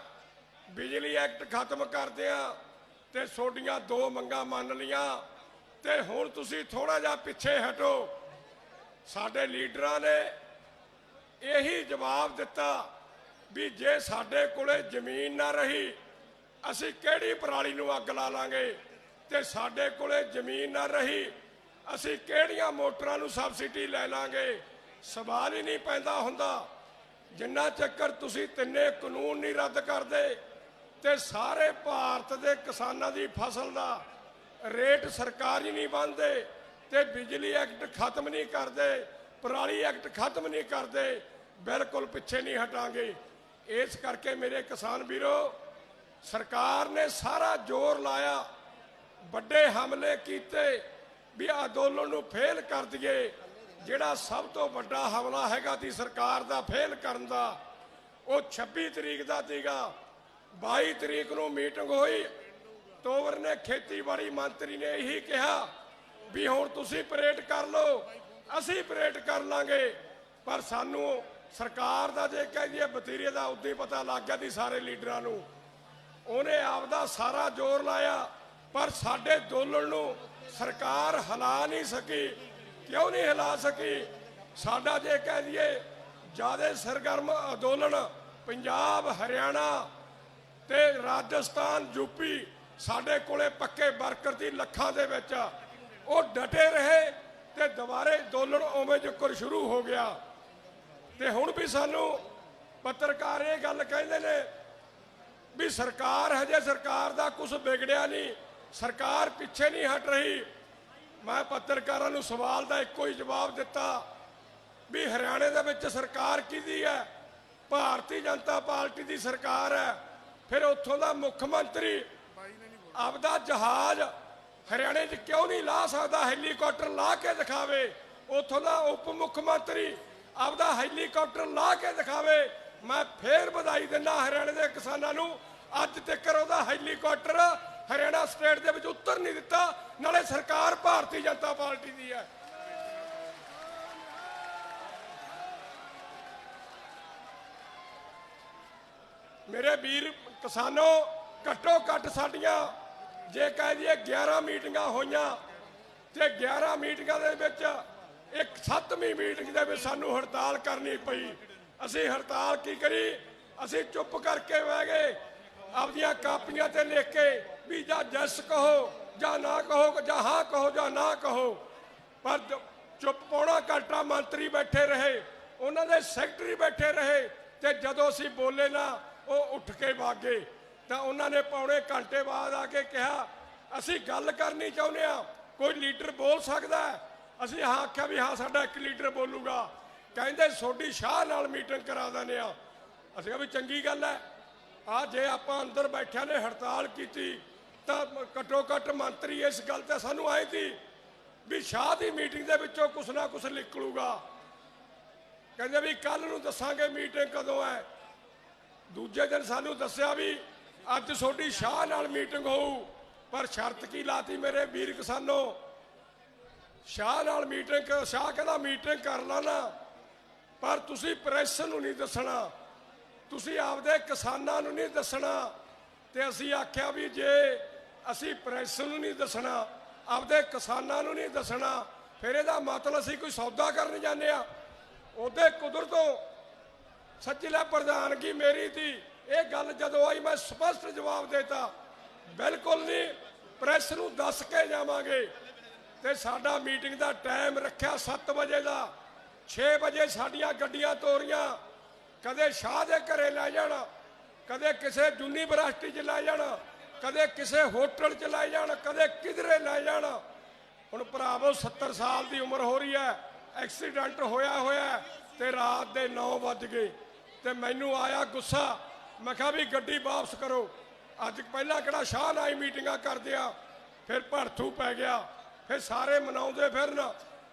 ਬਿਜਲੀ ਐਕਟ ਖਤਮ ਕਰਦੇ ਆ ਤੇ ਤੁਹਾਡੀਆਂ 2 ਮੰਗਾਂ ਮੰਨ ਲੀਆਂ ਤੇ ਹੁਣ ਤੁਸੀਂ ਥੋੜਾ ਜਿਹਾ ਪਿੱਛੇ ਹਟੋ। ਸਾਡੇ ਲੀਡਰਾਂ ਨੇ ਇਹੀ ਜਵਾਬ ਦਿੱਤਾ ਵੀ ਜੇ ਸਾਡੇ ਕੋਲੇ ਜ਼ਮੀਨ ਨਾ ਰਹੀ ਅਸੀਂ ਕਿਹੜੀ ਪਰਾਲੀ ਨੂੰ ਅੱਗ ਲਾ ਲਾਂਗੇ, ਤੇ ਸਾਡੇ ਕੋਲੇ ਜ਼ਮੀਨ ਨਾ ਰਹੀ ਅਸੀਂ ਕਿਹੜੀਆਂ ਮੋਟਰਾਂ ਨੂੰ ਸਬਸਿਡੀ ਲੈ ਲਾਂਗੇ। ਸਵਾਲ ਹੀ ਨਹੀਂ ਪੈਦਾ ਹੁੰਦਾ ਜਿੰਨਾ ਚੱਕਰ ਤੁਸੀਂ ਤਿੰਨੇ ਕਾਨੂੰਨ ਨਹੀਂ ਰੱਦ ਕਰਦੇ ਤੇ ਸਾਰੇ ਭਾਰਤ ਦੇ ਕਿਸਾਨਾਂ ਦੀ ਫਸਲ ਦਾ ਰੇਟ ਸਰਕਾਰ ਹੀ ਨਹੀਂ ਬੰਨ੍ਹਦੇ ਤੇ ਬਿਜਲੀ ਐਕਟ ਖਤਮ ਨਹੀਂ ਕਰਦੇ, ਪਰਾਲੀ ਐਕਟ ਖਤਮ ਨਹੀਂ ਕਰਦੇ, ਬਿਲਕੁਲ ਪਿੱਛੇ ਨਹੀਂ ਹਟਾਂਗੇ। ਇਸ ਕਰਕੇ ਮੇਰੇ ਕਿਸਾਨ ਵੀਰੋ, ਸਰਕਾਰ ਨੇ ਸਾਰਾ ਜ਼ੋਰ ਲਾਇਆ, ਵੱਡੇ ਹਮਲੇ ਕੀਤੇ ਵੀ ਅੰਦੋਲਨ ਨੂੰ ਫੇਲ ਕਰ ਦਈਏ। ਜਿਹੜਾ ਸਭ ਤੋਂ ਵੱਡਾ ਹਮਲਾ ਹੈਗਾ ਸੀ ਸਰਕਾਰ ਦਾ ਫੇਲ ਕਰਨ ਦਾ, ਉਹ 26 ਤਰੀਕ ਦਾ ਸੀਗਾ। 22 ਤਰੀਕ ਨੂੰ ਮੀਟਿੰਗ ਹੋਈ, ਤੋਮਰ ਨੇ ਖੇਤੀਬਾੜੀ ਮੰਤਰੀ ਨੇ ਇਹੀ ਕਿਹਾ ਵੀ ਹੁਣ ਤੁਸੀਂ ਪਰੇਡ ਕਰ ਲਓ, ਅਸੀਂ ਪਰੇਡ ਕਰ ਲਾਂਗੇ। ਪਰ ਸਾਨੂੰ ਸਰਕਾਰ ਦਾ ਜੇ ਕਹਿ ਦਈਏ ਵਤੀਰੇ ਦਾ ਉਦੋਂ ਹੀ ਪਤਾ ਲੱਗ ਗਿਆ ਸੀ ਸਾਰੇ ਲੀਡਰਾਂ ਨੂੰ ਉਹਨੇ ਆਪਦਾ ਸਾਰਾ ਜ਼ੋਰ ਲਾਇਆ, ਪਰ ਸਾਡੇ ਅੰਦੋਲਨ ਨੂੰ ਸਰਕਾਰ ਹਿਲਾ ਨਹੀਂ ਸਕੀ। ਕਿਉਂ ਨਹੀਂ ਹਿਲਾ ਸਕੀ? ਸਾਡਾ ਜੇ ਕਹਿ ਦਈਏ ਜ਼ਿਆਦਾ ਸਰਗਰਮ ਅੰਦੋਲਨ ਪੰਜਾਬ, ਹਰਿਆਣਾ ਤੇ ਰਾਜਸਥਾਨ, ਯੂਪੀ, ਸਾਡੇ ਕੋਲੇ ਪੱਕੇ ਵਰਕਰ ਦੀ ਲੱਖਾਂ ਦੇ ਵਿੱਚ, ਉਹ ਡਟੇ ਰਹੇ ਤੇ ਦੁਬਾਰੇ ਅੰਦੋਲਨ ਉਵੇਂ ਜਿਕਰ ਸ਼ੁਰੂ ਹੋ ਗਿਆ। ਤੇ ਹੁਣ ਵੀ ਸਾਨੂੰ ਪੱਤਰਕਾਰ ਇਹ ਗੱਲ ਕਹਿੰਦੇ ਨੇ ਵੀ ਸਰਕਾਰ ਹਜੇ, ਸਰਕਾਰ ਦਾ ਕੁਝ ਵਿਗੜਿਆ ਨਹੀਂ, ਸਰਕਾਰ ਪਿੱਛੇ ਨਹੀਂ ਹਟ ਰਹੀ। ਮੈਂ ਪੱਤਰਕਾਰਾਂ ਨੂੰ ਸਵਾਲ ਦਾ ਇੱਕੋ ਹੀ ਜਵਾਬ ਦਿੱਤਾ ਵੀ ਹਰਿਆਣੇ ਦੇ ਵਿੱਚ ਸਰਕਾਰ ਕਿਹਦੀ ਹੈ? ਭਾਰਤੀ ਜਨਤਾ ਪਾਰਟੀ ਦੀ ਸਰਕਾਰ ਹੈ। ਫਿਰ ਉੱਥੋਂ ਦਾ ਮੁੱਖ ਮੰਤਰੀ ਆਪਦਾ ਜਹਾਜ਼ ਹਰਿਆਣੇ 'ਚ ਕਿਉਂ ਨਹੀਂ ਲਾ ਸਕਦਾ? ਹੈਲੀਕਾਪਟਰ ਲਾ ਕੇ ਦਿਖਾਵੇ। ਉੱਥੋਂ ਦਾ ਉਪ ਮੁੱਖ ਮੰਤਰੀ ਆਪਦਾ ਹੈਲੀਕਾਪਟਰ ਲਾ ਕੇ ਦਿਖਾਵੇ। ਮੈਂ ਫੇਰ ਵਧਾਈ ਦਿੰਦਾ ਹਰਿਆਣੇ ਦੇ ਕਿਸਾਨਾਂ ਨੂੰ, ਅੱਜ ਤੱਕ ਉਹਦਾ ਹੈਲੀਕਾਪਟਰ ਹਰਿਆਣਾ ਸਟੇਟ ਦੇ ਵਿੱਚ ਉਤਰ ਨਹੀਂ ਦਿੱਤਾ, ਨਾਲੇ ਸਰਕਾਰ ਭਾਰਤੀ ਜਨਤਾ ਪਾਰਟੀ ਦੀ ਹੈ। ਮੇਰੇ ਵੀਰ ਕਿਸਾਨੋ, ਘੱਟੋ ਘੱਟ ਸਾਡੀਆਂ ਜੇ ਕਹਿ ਦਈਏ 11 ਮੀਟਿੰਗਾਂ ਹੋਈਆਂ ਤੇ 11 ਮੀਟਿੰਗਾਂ ਦੇ ਵਿੱਚ ਇੱਕ 7ਵੀਂ ਮੀਟਿੰਗ ਦੇ ਵਿੱਚ ਸਾਨੂੰ ਹੜਤਾਲ ਕਰਨੀ ਪਈ। ਅਸੀਂ ਹੜਤਾਲ ਕੀ ਕਰੀ? ਅਸੀਂ ਚੁੱਪ ਕਰਕੇ ਬਹਿ ਗਏ, ਆਪਦੀਆਂ ਕਾਪੀਆਂ ਤੇ ਲਿਖ ਕੇ ਵੀ ਜਾਂ ਜੈਸ ਕਹੋ ਜਾਂ ਨਾ ਕਹੋ, ਜਾਂ ਹਾਂ ਕਹੋ ਜਾਂ ਨਾ ਕਹੋ। ਪਰ ਚੁੱਪ ਪੌਣਾ ਘੰਟਾ ਮੰਤਰੀ ਬੈਠੇ ਰਹੇ, ਉਹਨਾਂ ਦੇ ਸੈਕਟਰੀ ਬੈਠੇ ਰਹੇ, ਤੇ ਜਦੋਂ ਅਸੀਂ ਬੋਲੇ ਨਾ ਉਹ ਉੱਠ ਕੇ ਭਾਗੇ। ਤਾਂ ਉਹਨਾਂ ਨੇ ਪੌਣੇ ਘੰਟੇ ਬਾਅਦ ਆ ਕੇ ਕਿਹਾ ਅਸੀਂ ਗੱਲ ਕਰਨੀ ਚਾਹੁੰਦੇ ਹਾਂ, ਕੋਈ ਲੀਡਰ ਬੋਲ ਸਕਦਾ ਹੈ? ਅਸੀਂ ਹਾਂ ਆਖਿਆ ਵੀ ਹਾਂ, ਸਾਡਾ ਇੱਕ ਲੀਡਰ ਬੋਲੂਗਾ। ਕਹਿੰਦੇ ਤੁਹਾਡੀ ਸ਼ਾਹ ਨਾਲ ਮੀਟਿੰਗ ਕਰਾ ਦਿੰਦੇ ਆ। ਅਸੀਂ ਕਿਹਾ ਵੀ ਚੰਗੀ ਗੱਲ ਹੈ। ਆ ਜੇ ਆਪਾਂ ਅੰਦਰ ਬੈਠਿਆਂ ਨੇ ਹੜਤਾਲ ਕੀਤੀ ਤਾਂ ਘੱਟੋ ਘੱਟ ਮੰਤਰੀ ਇਸ ਗੱਲ ਤੇ ਸਾਨੂੰ ਆਏ ਸੀ ਵੀ ਸ਼ਾਹ ਦੀ ਮੀਟਿੰਗ ਦੇ ਵਿੱਚੋਂ ਕੁਛ ਨਾ ਕੁਛ ਨਿਕਲੂਗਾ। ਕਹਿੰਦੇ ਵੀ ਕੱਲ ਨੂੰ ਦੱਸਾਂਗੇ ਮੀਟਿੰਗ ਕਦੋਂ ਹੈ। ਦੂਜੇ ਦਿਨ ਸਾਨੂੰ ਦੱਸਿਆ ਵੀ ਅੱਜ ਤੁਹਾਡੀ ਸ਼ਾਹ ਨਾਲ ਮੀਟਿੰਗ ਹੋਊ, ਪਰ ਸ਼ਰਤ ਕੀ ਲਾਤੀ ਮੇਰੇ ਵੀਰ ਕਿਸਾਨੋ? ਸ਼ਾਹ ਨਾਲ ਮੀਟਿੰਗ, ਸ਼ਾਹ ਕਹਿੰਦਾ ਮੀਟਿੰਗ ਕਰ ਲੈਣਾ, ਪਰ ਤੁਸੀਂ ਪ੍ਰੈਸ ਨੂੰ ਨਹੀਂ ਦੱਸਣਾ, ਤੁਸੀਂ ਆਪਦੇ ਕਿਸਾਨਾਂ ਨੂੰ ਨਹੀਂ ਦੱਸਣਾ। ਤੇ ਅਸੀਂ ਆਖਿਆ ਵੀ ਜੇ ਅਸੀਂ ਪ੍ਰੈਸ ਨੂੰ ਨਹੀਂ ਦੱਸਣਾ, ਆਪਦੇ ਕਿਸਾਨਾਂ ਨੂੰ ਨਹੀਂ ਦੱਸਣਾ, ਫਿਰ ਇਹਦਾ ਮਤਲਬ ਅਸੀਂ ਕੋਈ ਸੌਦਾ ਕਰਨ ਜਾਂਦੇ ਆ। ਉਹਦੇ ਕੁਦਰਤੋਂ ਸੱਚੀ ਪ੍ਰਧਾਨਗੀ ਮੇਰੀ ਸੀ। ਇਹ ਗੱਲ ਜਦੋਂ ਆਈ ਮੈਂ ਸਪਸ਼ਟ ਜਵਾਬ ਦੇਤਾ, ਬਿਲਕੁਲ ਨਹੀਂ, ਪ੍ਰੈਸ ਨੂੰ ਦੱਸ ਕੇ ਜਾਵਾਂਗੇ। ਤੇ ਸਾਡਾ ਮੀਟਿੰਗ ਦਾ ਟਾਈਮ ਰੱਖਿਆ 7 ਵਜੇ ਦਾ। 6 ਵਜੇ ਸਾਡੀਆਂ ਗੱਡੀਆਂ ਤੋਰੀਆਂ, ਕਦੇ ਸ਼ਾਹ ਦੇ ਘਰੇ ਲੈ ਜਾਣਾ, ਕਦੇ ਕਿਸੇ ਯੂਨੀਵਰਸਿਟੀ 'ਚ ਲੈ ਜਾਣਾ, ਕਦੇ ਕਿਸੇ ਹੋਟਲ 'ਚ ਲੈ ਜਾਣ, ਕਦੇ ਕਿਧਰੇ ਲੈ ਜਾਣਾ। ਹੁਣ ਭਰਾਵੋ 70 ਸਾਲ ਦੀ ਉਮਰ ਹੋ ਰਹੀ ਹੈ, ਐਕਸੀਡੈਂਟ ਹੋਇਆ ਤੇ ਰਾਤ ਦੇ 9 ਵੱਜ ਗਏ ਤੇ ਮੈਨੂੰ ਆਇਆ ਗੁੱਸਾ। ਮੈਂ ਕਿਹਾ ਵੀ ਗੱਡੀ ਵਾਪਸ ਕਰੋ। ਅੱਜ ਪਹਿਲਾਂ ਕਿਹੜਾ ਸ਼ਾਹ ਨਾਲ ਹੀ ਮੀਟਿੰਗਾਂ ਕਰਦੇ ਆ, ਫਿਰ ਭੜਥੂ ਪੈ ਗਿਆ, ਫਿਰ ਸਾਰੇ ਮਨਾਉਂਦੇ ਫਿਰਨ,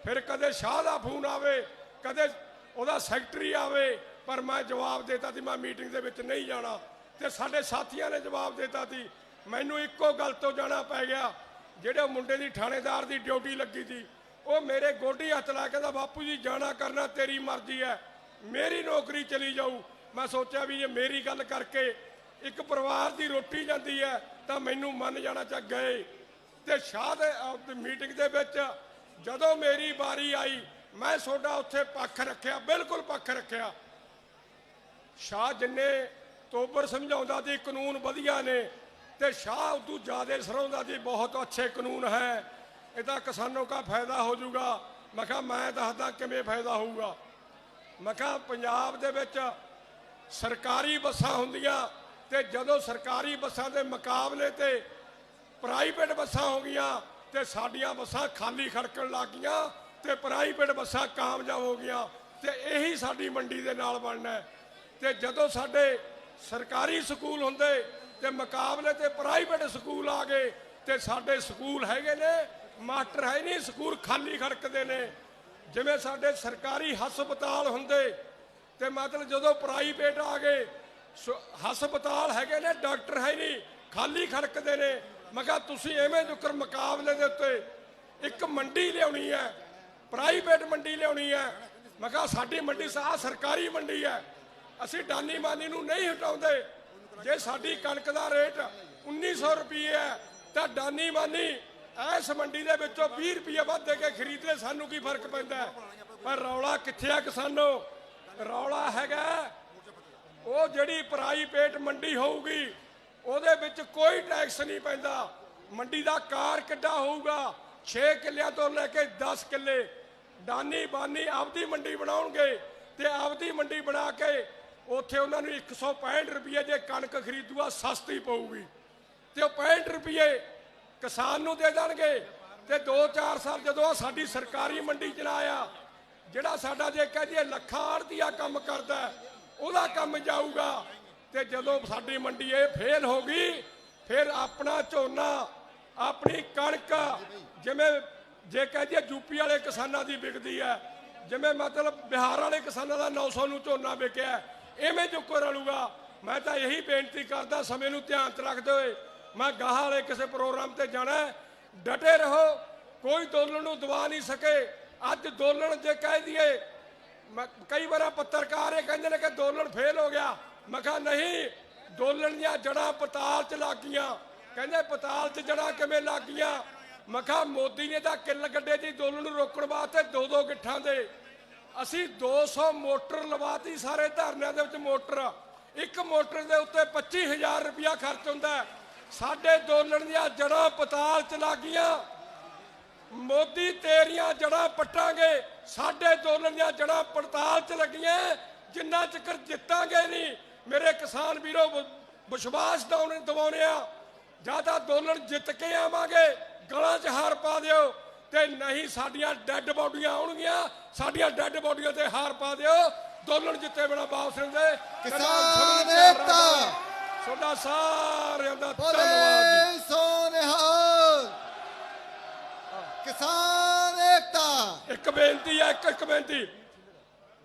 ਫਿਰ ਕਦੇ ਸ਼ਾਹ ਦਾ ਫੋਨ ਆਵੇ, ਕਦੇ ਉਹਦਾ ਸੈਕਟਰੀ ਆਵੇ। ਪਰ ਮੈਂ ਜਵਾਬ ਦੇਤਾ ਸੀ ਮੈਂ ਮੀਟਿੰਗ ਦੇ ਵਿੱਚ ਨਹੀਂ ਜਾਣਾ, ਤੇ ਸਾਡੇ ਸਾਥੀਆਂ ਨੇ ਜਵਾਬ ਦੇਤਾ ਸੀ। ਮੈਨੂੰ ਇੱਕੋ ਗੱਲ ਤੋਂ ਜਾਣਾ ਪੈ ਗਿਆ। ਜਿਹੜੇ ਮੁੰਡੇ ਦੀ ਥਾਣੇਦਾਰ ਦੀ ਡਿਊਟੀ ਲੱਗੀ ਸੀ, ਉਹ ਮੇਰੇ ਗੋਡੀ ਹੱਥ ਲਾ ਕੇ ਕਹਿੰਦਾ ਬਾਪੂ ਜੀ ਜਾਣਾ ਕਰਨਾ ਤੇਰੀ ਮਰਜ਼ੀ ਹੈ, ਮੇਰੀ ਨੌਕਰੀ ਚਲੀ ਜਾਊ। ਮੈਂ ਸੋਚਿਆ ਵੀ ਜੇ ਮੇਰੀ ਗੱਲ ਕਰਕੇ ਇੱਕ ਪਰਿਵਾਰ ਦੀ ਰੋਟੀ ਜਾਂਦੀ ਹੈ ਤਾਂ ਮੈਨੂੰ ਮੰਨ ਜਾਣਾ ਚਾਹ ਗਏ। ਤੇ ਸ਼ਾਹ ਦੇ ਮੀਟਿੰਗ ਦੇ ਵਿੱਚ ਜਦੋਂ ਮੇਰੀ ਵਾਰੀ ਆਈ, ਮੈਂ ਤੁਹਾਡਾ ਉੱਥੇ ਪੱਖ ਰੱਖਿਆ, ਬਿਲਕੁਲ ਪੱਖ ਰੱਖਿਆ। ਸ਼ਾਹ ਜਿੰਨੇ ਤੋਬਰ ਸਮਝਾਉਂਦਾ ਸੀ ਕਾਨੂੰਨ ਵਧੀਆ ਨੇ, ਤੇ ਸ਼ਾਹ ਉਦੋਂ ਜ਼ਿਆਦਾ ਸਰਾਉਂਦਾ ਸੀ ਬਹੁਤ ਅੱਛੇ ਕਾਨੂੰਨ ਹੈ, ਇਹਦਾ ਕਿਸਾਨੋਂ ਦਾ ਫਾਇਦਾ ਹੋ ਜਾਊਗਾ। ਮੈਂ ਕਿਹਾ ਮੈਂ ਦੱਸਦਾ ਕਿਵੇਂ ਫਾਇਦਾ ਹੋਊਗਾ। ਮੈਂ ਕਿਹਾ ਪੰਜਾਬ ਦੇ ਵਿੱਚ ਸਰਕਾਰੀ ਬੱਸਾਂ ਹੁੰਦੀਆਂ, ਤੇ ਜਦੋਂ ਸਰਕਾਰੀ ਬੱਸਾਂ ਦੇ ਮੁਕਾਬਲੇ ਤੇ ਪ੍ਰਾਈਵੇਟ ਬੱਸਾਂ ਹੋ ਗਈਆਂ ਤੇ ਸਾਡੀਆਂ ਬੱਸਾਂ ਖਾਲੀ ਖੜਕਣ ਲੱਗ ਗਈਆਂ ਤੇ ਪ੍ਰਾਈਵੇਟ ਬੱਸਾਂ ਕਾਮਯਾਬ ਹੋ ਗਈਆਂ। ਤੇ ਇਹੀ ਸਾਡੀ ਮੰਡੀ ਦੇ ਨਾਲ ਬਣਨਾ। ਤੇ ਜਦੋਂ ਸਾਡੇ ਸਰਕਾਰੀ ਸਕੂਲ ਹੁੰਦੇ ਤੇ ਮੁਕਾਬਲੇ ਤੇ ਪ੍ਰਾਈਵੇਟ ਸਕੂਲ ਆ ਗਏ, ਤੇ ਸਾਡੇ ਸਕੂਲ ਹੈਗੇ ਨੇ, ਮਾਸਟਰ ਹੈ ਨਹੀਂ, ਸਕੂਲ ਖਾਲੀ ਖੜਕਦੇ ਨੇ। ਜਿਵੇਂ ਸਾਡੇ ਸਰਕਾਰੀ ਹਸਪਤਾਲ ਹੁੰਦੇ ਤੇ ਮਤਲਬ ਜਦੋਂ ਪ੍ਰਾਈਵੇਟ ਆ ਗਏ, ਹਸਪਤਾਲ ਹੈਗੇ ਨੇ, ਡਾਕਟਰ ਹੈ ਨਹੀਂ, ਖਾਲੀ ਖੜਕਦੇ ਨੇ। ਮੈਂ ਕਿਹਾ ਤੁਸੀਂ ਐਵੇਂ ਜੁਕਰ ਮੁਕਾਬਲੇ ਦੇ ਉੱਤੇ ਇੱਕ ਮੰਡੀ ਲਿਆਉਣੀ ਹੈ, ਪ੍ਰਾਈਵੇਟ ਮੰਡੀ ਲਿਆਉਣੀ ਹੈ। ਮੈਂ ਕਿਹਾ ਸਾਡੀ ਮੰਡੀ ਸਰਕਾਰੀ ਮੰਡੀ ਹੈ, ਅਸੀਂ ਡਾਨੀ ਮਾਨੀ ਨੂੰ ਨਹੀਂ ਹਟਾਉਂਦੇ। ਜੇ ਸਾਡੀ ਕਣਕ ਦਾ ਰੇਟ 1900 ਰੁਪਏ ਹੈ ਤਾਂ ਡਾਨੀ ਮਾਨੀ ਇਸ ਮੰਡੀ ਦੇ ਵਿੱਚੋਂ 20 ਰੁਪਏ ਵੱਧ ਦੇ ਕੇ ਖਰੀਦਦੇ, ਸਾਨੂੰ ਕੀ ਫਰਕ ਪੈਂਦਾ ਹੈ? ਪਰ ਰੌਲਾ ਕਿੱਥੇ ਆ ਕਿਸਾਨੋ? ਰੌਲਾ ਹੈਗਾ ਉਹ ਜਿਹੜੀ ਪ੍ਰਾਈਵੇਟ ਮੰਡੀ ਹੋਊਗੀ ਉਹਦੇ ਵਿੱਚ ਕੋਈ ਟੈਕਸ ਨਹੀਂ ਪੈਂਦਾ। ਮੰਡੀ ਦਾ ਕਾਰ ਕਿੱਡਾ ਹੋਊਗਾ? 6 ਕਿੱਲਿਆਂ ਤੋਂ ਲੈ ਕੇ 10 ਕਿੱਲੇ ਡਾਨੀ ਬਾਨੀ ਆਪਦੀ ਮੰਡੀ ਬਣਾਉਣਗੇ ਤੇ ਆਪਦੀ ਮੰਡੀ ਬਣਾ ਕੇ ਉੱਥੇ ਉਹਨਾਂ ਨੂੰ 165 ਰੁਪਏ ਜੇ ਕਣਕ ਖਰੀਦੂਗਾ ਸਸਤੀ ਪਊਗੀ ਤੇ ਉਹ 65 ਰੁਪਏ ਕਿਸਾਨ ਨੂੰ ਦੇ ਦੇਣਗੇ। ਤੇ 2-4 ਸਾਲ ਜਦੋਂ ਸਾਡੀ ਸਰਕਾਰੀ ਮੰਡੀ ਚ ਨਾ ਆਇਆ, ਜਿਹੜਾ ਸਾਡਾ ਜੇ ਕਹਦੇ ਲੱਖਾਂ ਆੜ੍ਹਤੀਆ ਕੰਮ ਕਰਦਾ ਉਹਦਾ ਕੰਮ ਜਾਊਗਾ। ਤੇ ਜਦੋਂ ਸਾਡੀ ਮੰਡੀ ਇਹ ਫੇਲ ਹੋ ਗਈ, ਫਿਰ ਆਪਣਾ ਝੋਨਾ ਆਪਣੀ ਕਣਕ ਜਿਵੇਂ ਜੇ ਕਹਦੇ ਯੂਪੀ ਵਾਲੇ ਕਿਸਾਨਾਂ ਦੀ ਵਿਕਦੀ ਹੈ, ਜਿਵੇਂ ਮਤਲਬ ਬਿਹਾਰ ਵਾਲੇ ਕਿਸਾਨਾਂ ਦਾ 900 ਨੂੰ ਝੋਨਾ ਵਿਕਿਆ, ਐਵੇਂ ਜੋ ਕੋ ਰਲੂਗਾ। ਮੈਂ ਤਾਂ ਇਹੀ ਬੇਨਤੀ ਕਰਦਾ, ਸਮੇਂ ਨੂੰ ਧਿਆਨ ਚ ਰੱਖਦੇ ਹੋਏ ਮੈਂ ਗਾਹਾਂ ਵਾਲੇ ਕਿਸੇ ਪ੍ਰੋਗਰਾਮ ਤੇ ਜਾਣਾ, ਡਟੇ ਰਹੋ, ਕੋਈ ਦੋਲਣ ਨੂੰ ਦਬਾ ਨਹੀਂ ਸਕੇ। ਅੱਜ ਦੋਲਣ ਜੇ ਕਹਿ ਦਈਏ, ਕਈ ਵਾਰ ਪੱਤਰਕਾਰ ਇਹ ਕਹਿੰਦੇ ਨੇ ਕਿ ਦੋਲਣ ਫੇਲ ਹੋ ਗਿਆ। ਮੈਂ ਕਿਹਾ ਨਹੀਂ, ਦੋਲਣ ਦੀਆਂ ਜੜਾਂ ਪਤਾਲ ਚ ਲੱਗ ਗਈਆਂ। ਕਹਿੰਦੇ ਪਤਾਲ ਚ ਜੜਾਂ ਕਿਵੇਂ ਲੱਗ ਗਈਆਂ? ਮੈਂ ਕਿਹਾ ਮੋਦੀ ਨੇ ਤਾਂ ਕਿੱਲ ਗੱਡੇ ਦੀ ਦੋਲਣ ਨੂੰ ਰੋਕਣ ਵਾਸਤੇ 2-2 ਗਿੱਠਾਂ ਦੇ ਅਸੀਂ 200 ਮੋਟਰ ਲਵਾਤੀ। ਸਾਰੇ ਧਰਨਿਆਂ ਦੇ ਵਿੱਚ ਮੋਟਰ, ਇੱਕ ਮੋਟਰ ਦੇ ਉੱਤੇ 25,000 ਰੁਪਇਆ ਖਰਚ ਹੁੰਦਾ। ਸਾਡੇ ਦੋਲਣ ਦੀਆਂ ਜੜਾਂ ਪਤਾਲ ਚ ਲੱਗ ਗਈਆਂ। ਮੋਦੀ ਤੇਰੀਆਂ ਜੜਾਂ ਪੱਟਾਂਗੇ, ਸਾਡੇ ਦੋਲਣ ਦੀਆਂ ਜੜਾਂ ਪੜਤਾਲ ਚ ਲੱਗੀਆਂ। ਜਿੰਨਾ ਚਿਰ ਜਿੱਤਾਂਗੇ ਨਹੀਂ, ਮੇਰੇ ਕਿਸਾਨ ਵੀਰੋ ਵਿਸ਼ਵਾਸ ਦਿਵਾਉਣੇ ਆ, ਜਾਂ ਤਾਂ ਦੋਲਣ ਜਿੱਤ ਕੇ ਆਵਾਂਗੇ, ਗਲਾਂ 'ਚ ਹਾਰ ਪਾ ਦਿਓ, ਤੇ ਨਹੀਂ ਸਾਡੀਆਂ ਡੈੱਡ ਬੋਡੀਆਂ ਆਉਣਗੀਆਂ, ਸਾਡੀਆਂ ਡੈੱਡ ਬੋਡੀਆਂ ਤੇ ਹਾਰ ਪਾ ਦਿਓ। ਦੋਲਣ ਜਿੱਤੇ ਬਿਨਾ ਵਾਪਸ ਰਹਿੰਦੇ। ਕਿਸਾਨ ਏਕਤਾ, ਤੁਹਾਡਾ ਸਾਰਿਆਂ ਦਾ ਬੋਲੇ ਧੰਨਵਾਦ ਜੀ। ਸੋ ਨਿਹਾਲ। ਕਿਸਾਨ ਏਕਤਾ। ਇੱਕ ਬੇਨਤੀ ਹੈ, ਇੱਕ ਬੇਨਤੀ,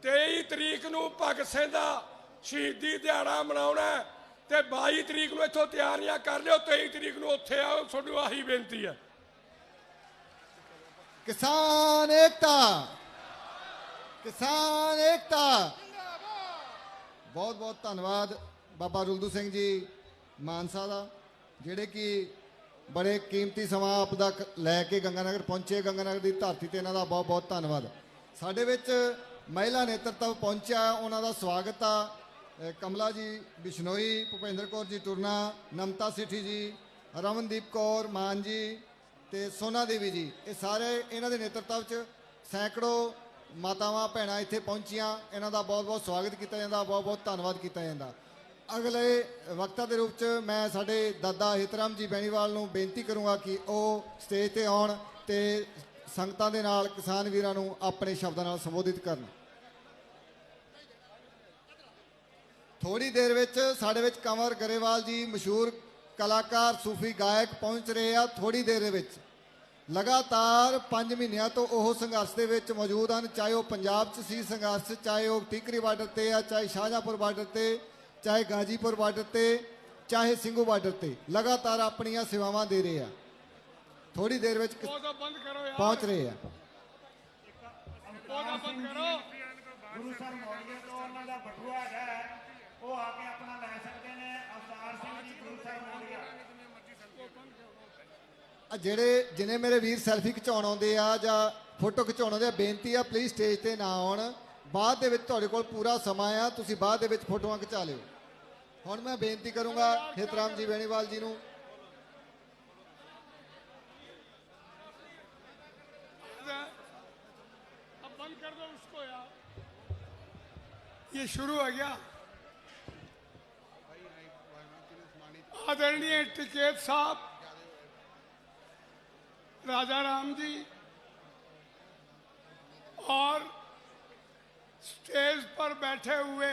23 ਤਰੀਕ ਨੂੰ ਭਗਤ ਸਿੰਘ ਦਾ ਸ਼ਹੀਦੀ ਦਿਹਾੜਾ ਮਨਾਉਣਾ ਤੇ 22 ਤਰੀਕ ਨੂੰ ਇੱਥੋਂ ਤਿਆਰੀਆਂ ਕਰ ਲਿਓ, 23 ਤਰੀਕ ਨੂੰ ਉੱਥੇ ਆਓ। ਤੁਹਾਨੂੰ ਆਹੀ ਬੇਨਤੀ ਹੈ। ਕਿਸਾਨ ਏਕਤਾ, ਕਿਸਾਨ ਏਕਤਾ। ਬਹੁਤ ਬਹੁਤ ਧੰਨਵਾਦ ਬਾਬਾ ਰੁਲਦੂ ਸਿੰਘ ਜੀ ਮਾਨਸਾ ਦਾ, ਜਿਹੜੇ ਕਿ ਬੜੇ ਕੀਮਤੀ ਸਮਾਂ ਆਪਦਾ ਲੈ ਕੇ ਗੰਗਾਨਗਰ ਪਹੁੰਚੇ। ਗੰਗਾਨਗਰ ਦੀ ਧਰਤੀ ਤੇ ਇਹਨਾਂ ਦਾ ਬਹੁਤ ਬਹੁਤ ਧੰਨਵਾਦ। ਸਾਡੇ ਵਿੱਚ ਮਹਿਲਾ ਨੇਤਰਤਵ ਪਹੁੰਚਿਆ, ਉਹਨਾਂ ਦਾ ਸਵਾਗਤ ਆ। ਕਮਲਾ ਜੀ ਬਿਸ਼ਨੋਈ, ਭੁਪਿੰਦਰ ਕੌਰ ਜੀ ਟੁਰਨਾ, ਨਮਤਾ ਸੇਠੀ ਜੀ, ਰਮਨਦੀਪ ਕੌਰ ਮਾਨ ਜੀ ਤੇ ਸੋਨਾ ਦੇਵੀ ਜੀ, ਇਹ ਸਾਰੇ ਇਹਨਾਂ ਦੇ ਨੇਤਰਤਵ 'ਚ ਸੈਂਕੜੋ ਮਾਤਾਵਾਂ ਭੈਣਾਂ ਇੱਥੇ ਪਹੁੰਚੀਆਂ। ਇਹਨਾਂ ਦਾ ਬਹੁਤ ਬਹੁਤ ਸਵਾਗਤ ਕੀਤਾ ਜਾਂਦਾ, ਬਹੁਤ ਬਹੁਤ ਧੰਨਵਾਦ ਕੀਤਾ ਜਾਂਦਾ। ਅਗਲੇ ਵਕਤਾਂ ਦੇ ਰੂਪ 'ਚ ਮੈਂ ਸਾਡੇ ਦਾਦਾ ਹਿਤਰਾਮ ਜੀ ਬੈਣੀਵਾਲ ਨੂੰ ਬੇਨਤੀ ਕਰੂੰਗਾ ਕਿ ਉਹ ਸਟੇਜ ਤੇ ਆਉਣ ਤੇ ਸੰਗਤਾਂ ਦੇ ਨਾਲ ਕਿਸਾਨ ਵੀਰਾਂ ਨੂੰ ਆਪਣੇ ਸ਼ਬਦਾਂ ਨਾਲ ਸੰਬੋਧਿਤ ਕਰਨ। ਥੋੜੀ ਦੇਰ ਵਿੱਚ ਸਾਡੇ ਵਿੱਚ ਕੰਵਰ ਗਰੇਵਾਲ ਜੀ, ਮਸ਼ਹੂਰ ਕਲਾਕਾਰ ਸੂਫੀ ਗਾਇਕ ਪਹੁੰਚ ਰਹੇ ਆ। ਥੋੜੀ ਦੇਰ ਦੇ ਵਿੱਚ ਲਗਾਤਾਰ 5 ਮਹੀਨਿਆਂ ਤੋਂ ਉਹ ਸੰਘਰਸ਼ ਦੇ ਵਿੱਚ ਮੌਜੂਦ ਹਨ, ਚਾਹੇ ਉਹ ਪੰਜਾਬ 'ਚ ਸੀ ਸੰਘਰਸ਼, ਚਾਹੇ ਉਹ ਟੀਕਰੀ ਬਾਰਡਰ ਤੇ ਆ, ਚਾਹੇ ਸ਼ਾਹਜਹਾਂਪੁਰ ਬਾਰਡਰ ਤੇ, ਚਾਹੇ ਗਾਜੀਪੁਰ ਬਾਰਡਰ ਤੇ, ਚਾਹੇ ਸਿੰਘੂ ਬਾਰਡਰ ਤੇ, ਲਗਾਤਾਰ ਆਪਣੀਆਂ ਸੇਵਾਵਾਂ ਦੇ ਰਹੇ ਆ। ਥੋੜੀ ਦੇਰ ਵਿੱਚ ਪਹੁੰਚ ਰਹੇ ਆ। ਗੁਰੂ ਸਰ ਮੌਲੀਆ ਤੋਂ ਉਹਨਾਂ ਦਾ ਬਟੂਆ ਹੈਗਾ, ਉਹ ਆ ਕੇ ਆਪਣਾ ਲੈ ਸਕਦੇ ਨੇ। ਅਵਤਾਰ ਸਿੰਘ ਜੀ, ਗੁਰੂ ਸਰ ਮੌਲੀਆ। ਜਿਹਨੇ ਮੇਰੇ ਵੀਰ ਸੈਲਫੀ ਖਿਚਾਉਣ ਆਉਂਦੇ ਆ ਜਾਂ ਫੋਟੋ ਖਿਚਾਉਣ ਆਉਂਦੇ ਆ, ਬੇਨਤੀ ਆ ਪਲੀਜ਼ ਸਟੇਜ ਤੇ ਨਾ ਆਉਣ। ਬਾਅਦ ਦੇ ਵਿੱਚ ਤੁਹਾਡੇ ਕੋਲ ਪੂਰਾ ਸਮਾਂ ਆ, ਤੁਸੀਂ ਬਾਅਦ ਦੇ ਵਿੱਚ ਫੋਟੋਆਂ ਖਿਚਾ ਲਿਓ। ਹੁਣ ਮੈਂ ਬੇਨਤੀ ਕਰੂੰਗਾ ਹਿਤਰਾਮ ਜੀ ਬੈਣੀਵਾਲ ਜੀ ਨੂੰ। बंद कर दो उसको यार, ये शुरू हो गया। आदरणीय टिकैत साहब, राजा राम जी और स्टेज पर बैठे हुए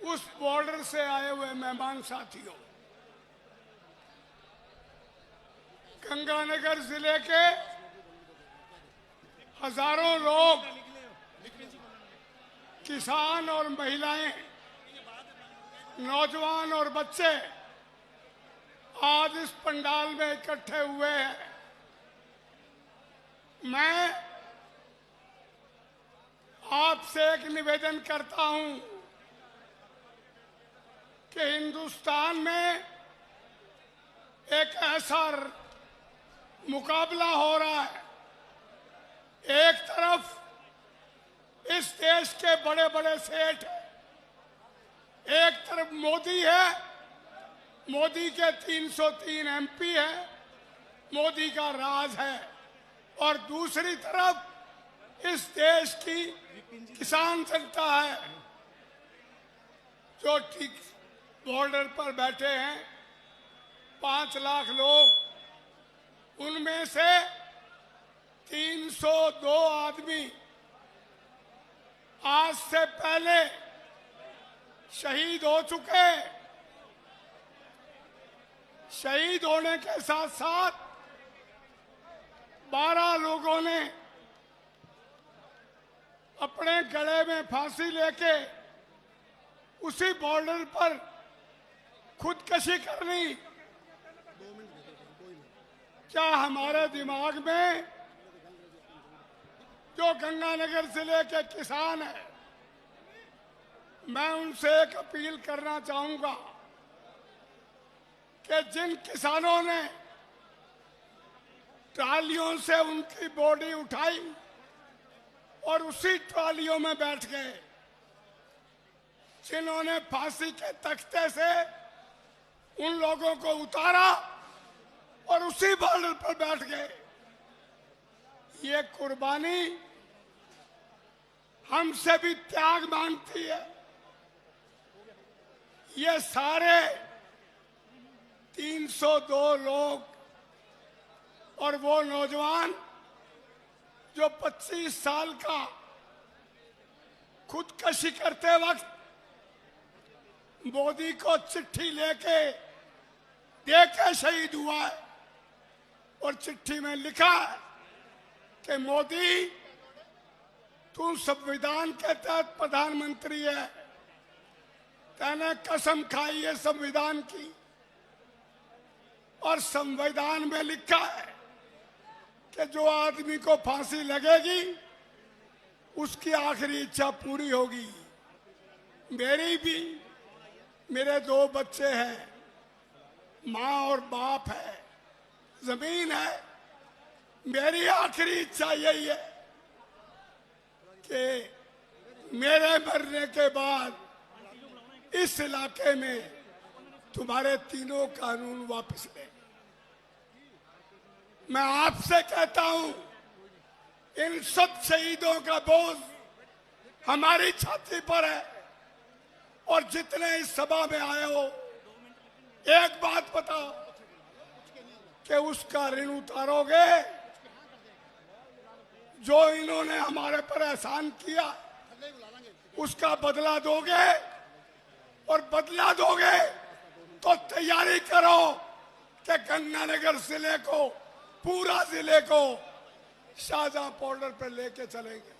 उस बॉर्डर से आए हुए मेहमान साथियों, गंगानगर जिले के हजारों लोग, किसान और महिलाएं, नौजवान और बच्चे आज इस पंडाल में इकट्ठे हुए हैं। मैं आपसे एक निवेदन करता हूं कि हिंदुस्तान में एक ऐसा मुकाबला हो रहा है। एक तरफ इस देश के बड़े बड़े सेठ हैं, एक तरफ मोदी है, मोदी के 303 एमपी है, मोदी का राज है, और दूसरी तरफ इस देश की किसान जनता है जो ठीक बॉर्डर पर बैठे हैं। 5 लाख लोग, उनमें से 302 आदमी आज से पहले शहीद हो चुके। शहीद होने के साथ साथ 12 लोगों ने अपने गले में फांसी लेके उसी बॉर्डर पर खुदकशी कर ली। क्या हमारे दिमाग में जो गंगानगर जिले के किसान हैं, मैं उनसे एक अपील करना चाहूंगा कि जिन किसानों ने ट्रालियों से उनकी बॉडी उठाई और उसी ट्रालियों में बैठ गए, जिन्होंने फांसी के तख्ते से उन लोगों को उतारा और उसी बॉर्डर पर बैठ गए, ये कुर्बानी हमसे भी त्याग मांगती है। ये सारे 302 लोग और वो नौजवान जो 25 साल का खुदकशी करते वक्त मोदी को चिट्ठी लेके देके शहीद हुआ है, और चिट्ठी में लिखा है कि मोदी, तू संविधान के तहत प्रधानमंत्री है, तैने कसम खाई है संविधान की, और संविधान में लिखा है कि जो आदमी को फांसी लगेगी उसकी आखिरी इच्छा पूरी होगी। मेरी भी, मेरे 2 बच्चे हैं, माँ और बाप है, जमीन है, मेरी आखिरी इच्छा यही है कि मेरे मरने के बाद इस इलाके में तुम्हारे तीनों कानून वापस ले। मैं आपसे कहता हूं, इन सब शहीदों का बोझ हमारी छाती पर है, और जितने इस सभा में आए हो, एक बात बताओ कि उसका ऋण उतारोगे जो इन्होंने हमारे पर एहसान किया, उसका बदला दोगे, और बदला दोगे तो तैयारी करो कि गंगानगर जिले को, पूरा जिले को शाहजहां बॉर्डर पर लेके चलेंगे।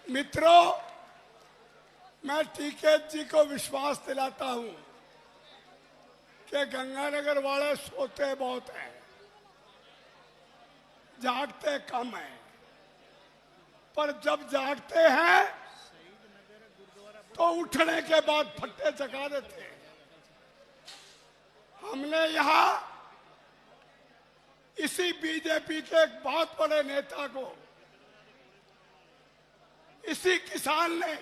मित्रों, मैं टीकेत जी को विश्वास दिलाता हूं कि गंगानगर वाले सोते बहुत हैं, जागते कम हैं, पर जब जागते हैं तो उठने के बाद फट्टे चका देते हैं। हमने यहां इसी बीजेपी के एक बहुत बड़े नेता को, इसी किसान ने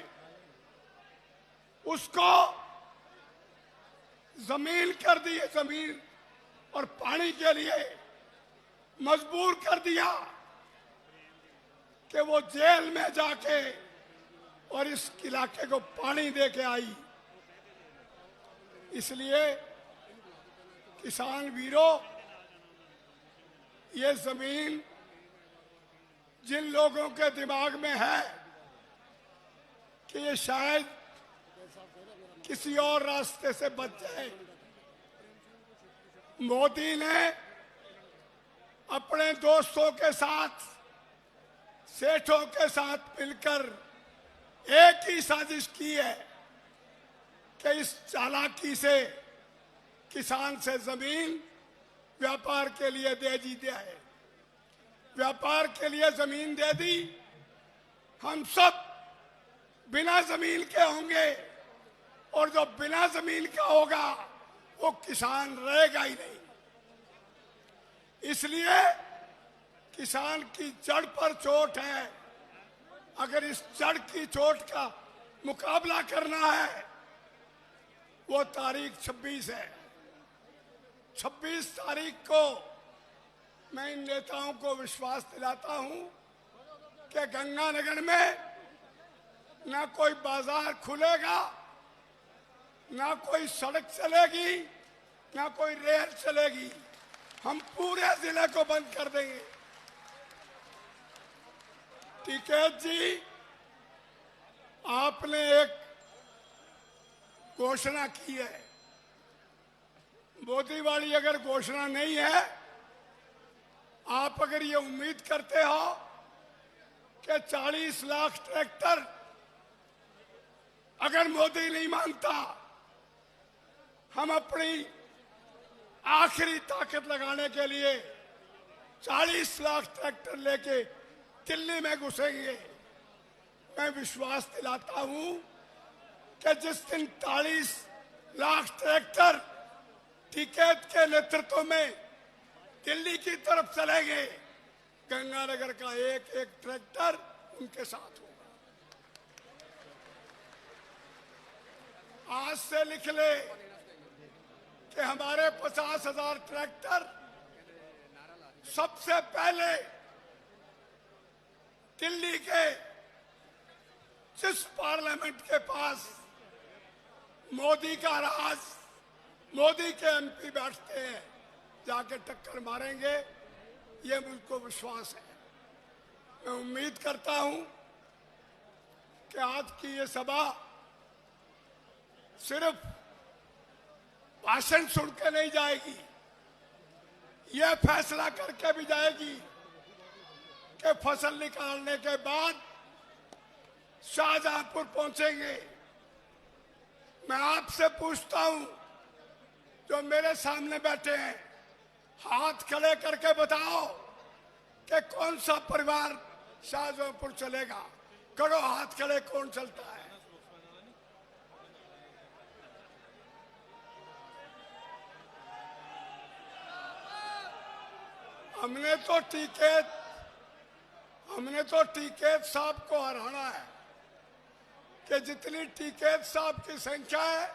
उसको जमीन कर दी है, जमीन और पानी के लिए मजबूर कर दिया कि वो जेल में जाके और इस इलाके को पानी दे के आई। इसलिए किसान वीरों, ये जमीन जिन लोगों के दिमाग में है कि ये शायद किसी और रास्ते से बच जाए, मोदी ने अपने दोस्तों के साथ, सेठों के साथ मिलकर एक ही साजिश की है कि इस चालाकी से किसान से जमीन व्यापार के लिए दे दी है, व्यापार के लिए जमीन दे दी। हम सब बिना जमीन के होंगे और जो बिना जमीन का होगा वो किसान रहेगा ही नहीं। इसलिए किसान की जड़ पर चोट है। अगर इस जड़ की चोट का मुकाबला करना है वो तारीख 26 है। 26 तारीख को मैं इन नेताओं को विश्वास दिलाता हूं कि गंगानगर में ना कोई बाजार खुलेगा, ना कोई सड़क चलेगी, ना कोई रेल चलेगी। हम पूरे जिले को बंद कर देंगे। टिकैत जी, आपने एक घोषणा की है, मोदी वाली अगर घोषणा नहीं है, आप अगर ये उम्मीद करते हो कि 40 लाख ट्रैक्टर अगर मोदी नहीं मानता, हम अपनी आखिरी ताकत लगाने के लिए 40 लाख ट्रैक्टर लेके दिल्ली में घुसेंगे। मैं विश्वास दिलाता हूं कि जिस दिन 40 लाख ट्रैक्टर टिकैत के नेतृत्व में दिल्ली की तरफ चलेंगे, गंगानगर का एक एक ट्रैक्टर उनके साथ होगा। आज से लिख ले कि हमारे 50,000 ट्रैक्टर सबसे पहले दिल्ली के जिस पार्लियामेंट के पास मोदी का राज, मोदी के एमपी बैठते हैं, जाके टक्कर मारेंगे। ये मुझको विश्वास है। मैं उम्मीद करता हूं कि आज की ये सभा सिर्फ भाषण सुन के नहीं जाएगी, ये फैसला करके भी जाएगी कि फसल निकालने के बाद शाहजहांपुर पहुंचेंगे। मैं आपसे पूछता हूं, जो मेरे सामने बैठे हैं, हाथ खड़े करके बताओ कि कौन सा परिवार शाहजहांपुर चलेगा। करो हाथ खड़े, कौन चलता है? हमने तो टिकैत साहब को हराना है कि जितनी टिकैत साहब की संख्या है,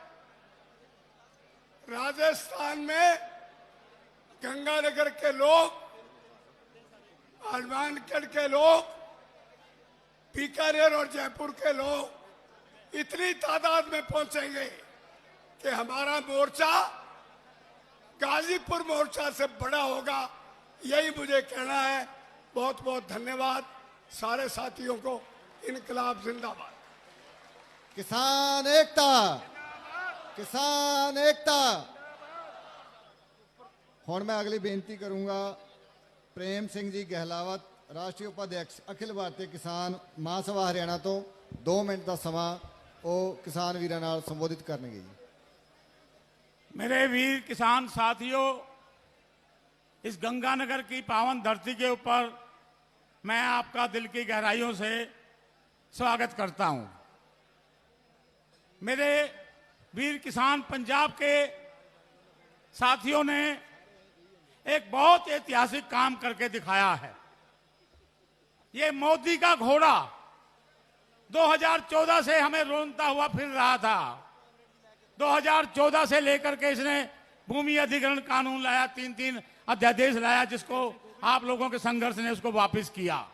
राजस्थान में गंगानगर के लोग, हनुमानगढ़ के लोग, बीकानेर और जयपुर के लोग इतनी तादाद में पहुंचेंगे कि हमारा मोर्चा गाजीपुर मोर्चा से बड़ा होगा। यही मुझे कहना है। बहुत बहुत धन्यवाद सारे साथियों को। इनकलाब जिंदाबाद। किसान एकता, किसान एकता। हुण मैं अगली बेनती करूंगा प्रेम सिंह जी गहलावत, राष्ट्रीय उपाध्यक्ष अखिल भारतीय किसान महासभा हरियाणा तो 2 मिनट का समा वो किसान वीरां नाल संबोधित करनगे। मेरे वीर किसान साथियों, इस गंगानगर की पावन धरती के ऊपर मैं आपका दिल की गहराइयों से स्वागत करता हूं। मेरे वीर किसान पंजाब के साथियों ने एक बहुत ऐतिहासिक काम करके दिखाया है। ये मोदी का घोड़ा 2014 से हमें रोनता हुआ फिर रहा था। 2014 से लेकर के इसने भूमि अधिग्रहण कानून लाया, 3 अध्यादेश लाया, जिसको आप लोगों के संघर्ष ने उसको वापस किया।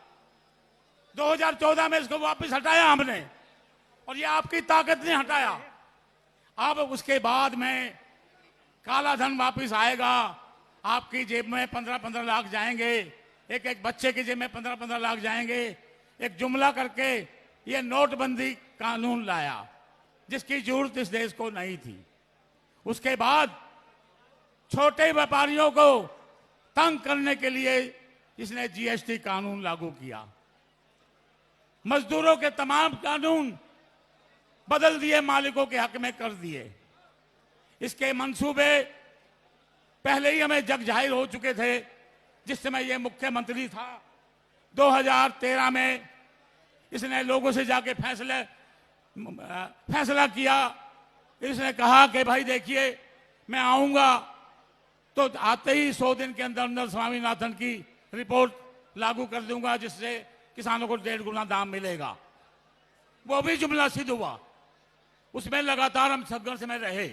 2014 में इसको वापस हटाया हमने, और ये आपकी ताकत ने हटाया। अब उसके बाद में काला धन वापस आएगा, आपकी जेब में 15-15 लाख जाएंगे, एक एक बच्चे की जेब में 15-15 लाख जाएंगे। एक जुमला करके ये नोटबंदी कानून लाया, जिसकी जरूरत इस देश को नहीं थी। उसके बाद छोटे व्यापारियों को तंग करने के लिए इसने जीएसटी कानून लागू किया। मजदूरों के तमाम कानून बदल दिए, मालिकों के हक में कर दिए। इसके मंसूबे पहले ही हमें जग जाहिर हो चुके थे। जिस समय ये मुख्यमंत्री था 2013 में इसने लोगों से जाके फैसले फैसला किया। इसने कहा कि भाई देखिए मैं आऊंगा तो आते ही 100 दिन के अंदर अंदर स्वामीनाथन की रिपोर्ट लागू कर दूंगा, जिससे किसानों को 1.5 गुना दाम मिलेगा। वो भी जुमला सिद्ध हुआ। उसमें लगातार हम संघर्ष में रहे।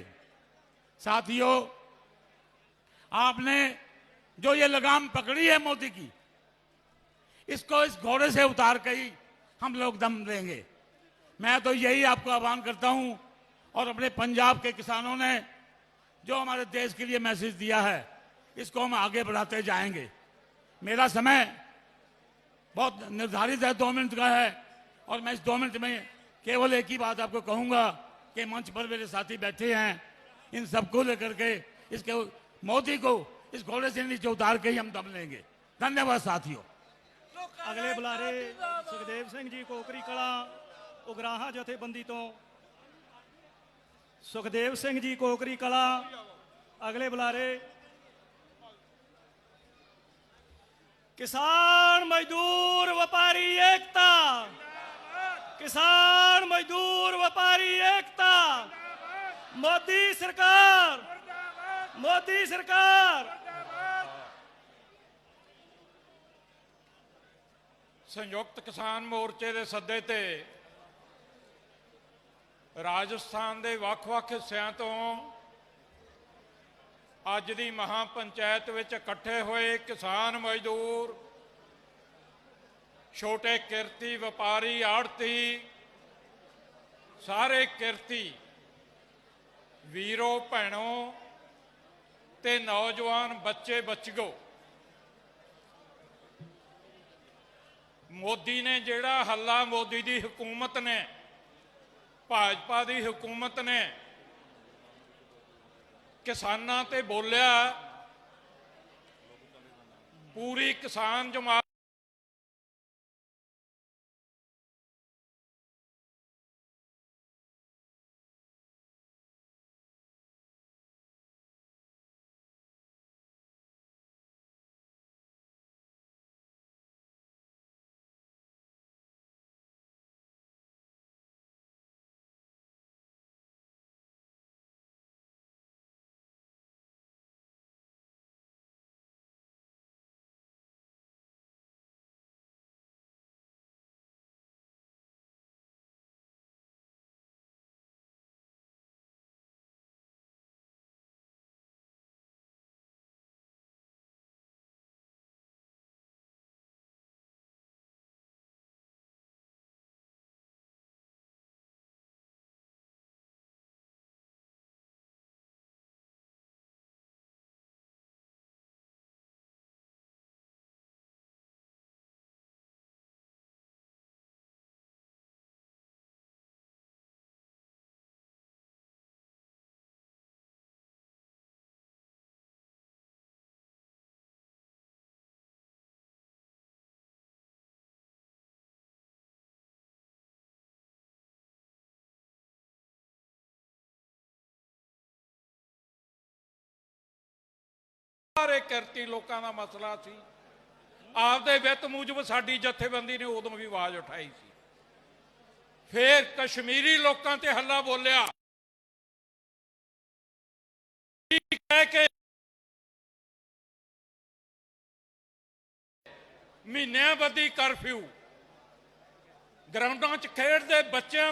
साथियों, आपने जो ये लगाम पकड़ी है मोदी की, इसको इस घोड़े से उतार के ही हम लोग दम देंगे। मैं तो यही आपको आह्वान करता हूं, और अपने पंजाब के किसानों ने जो हमारे देश के लिए मैसेज दिया है, इसको हम आगे बढ़ाते जाएंगे। मेरा समय बहुत निर्धारित है, 2 मिनट का है, और मैं इस 2 मिनट में केवल एक ही बात आपको कहूंगा कि मंच पर मेरे साथी बैठे हैं, इन सबको लेकर के इसके मोदी को इस घोड़े से नीचे उतार के ही हम दम लेंगे। धन्यवाद साथियों। अगले बुलारे सुखदेव सिंह जी कोकरी कला उगराहा जथेबंदी तो सुखदेव सिंह जी कोकरी कला। अगले बुलारे किसान मजदूर व्यापारी एकता, किसान मजदूर व्यापारी एकता। मोदी सरकार, मोदी सरकार। ਸੰਯੁਕਤ ਕਿਸਾਨ ਮੋਰਚੇ ਦੇ ਸੱਦੇ ਤੇ ਰਾਜਸਥਾਨ ਦੇ ਵੱਖ-ਵੱਖ ਹਿੱਸਿਆਂ ਤੋਂ ਅੱਜ ਦੀ ਮਹਾ ਪੰਚਾਇਤ ਵਿੱਚ ਇਕੱਠੇ ਹੋਏ ਕਿਸਾਨ ਮਜ਼ਦੂਰ, ਛੋਟੇ ਕਿਰਤੀ ਵਪਾਰੀ, ਆੜ੍ਹਤੀ, ਸਾਰੇ ਕਿਰਤੀ ਵੀਰੋ ਭੈਣੋ ਤੇ ਨੌਜਵਾਨ ਬੱਚੇ ਬੱਚਿਓ, ਮੋਦੀ ਨੇ ਜਿਹੜਾ ਹੱਲਾ, ਮੋਦੀ ਦੀ ਹਕੂਮਤ ਨੇ, ਭਾਜਪਾ ਦੀ ਹਕੂਮਤ ਨੇ ਕਿਸਾਨਾਂ ਤੇ ਬੋਲਿਆ, ਪੂਰੀ ਕਿਸਾਨ ਜਮਾਤ ਸਾਰੇ ਕਿਰਤੀ ਲੋਕਾਂ ਦਾ ਮਸਲਾ ਸੀ। ਆਪਦੇ ਵਿੱਤ ਮੂਜਬ ਸਾਡੀ ਜਥੇਬੰਦੀ ਨੇ ਉਦੋਂ ਵੀ ਆਵਾਜ਼ ਉਠਾਈ ਸੀ। ਫਿਰ ਕਸ਼ਮੀਰੀ ਲੋਕਾਂ ਤੇ ਹੱਲਾ ਬੋਲਿਆ, ਕਹਿ ਕੇ ਮਹੀਨਿਆਂ ਬੱਧੀ ਕਰਫਿਊ, ਗਰਾਊਂਡਾਂ 'ਚ ਖੇਡਦੇ ਬੱਚਿਆਂ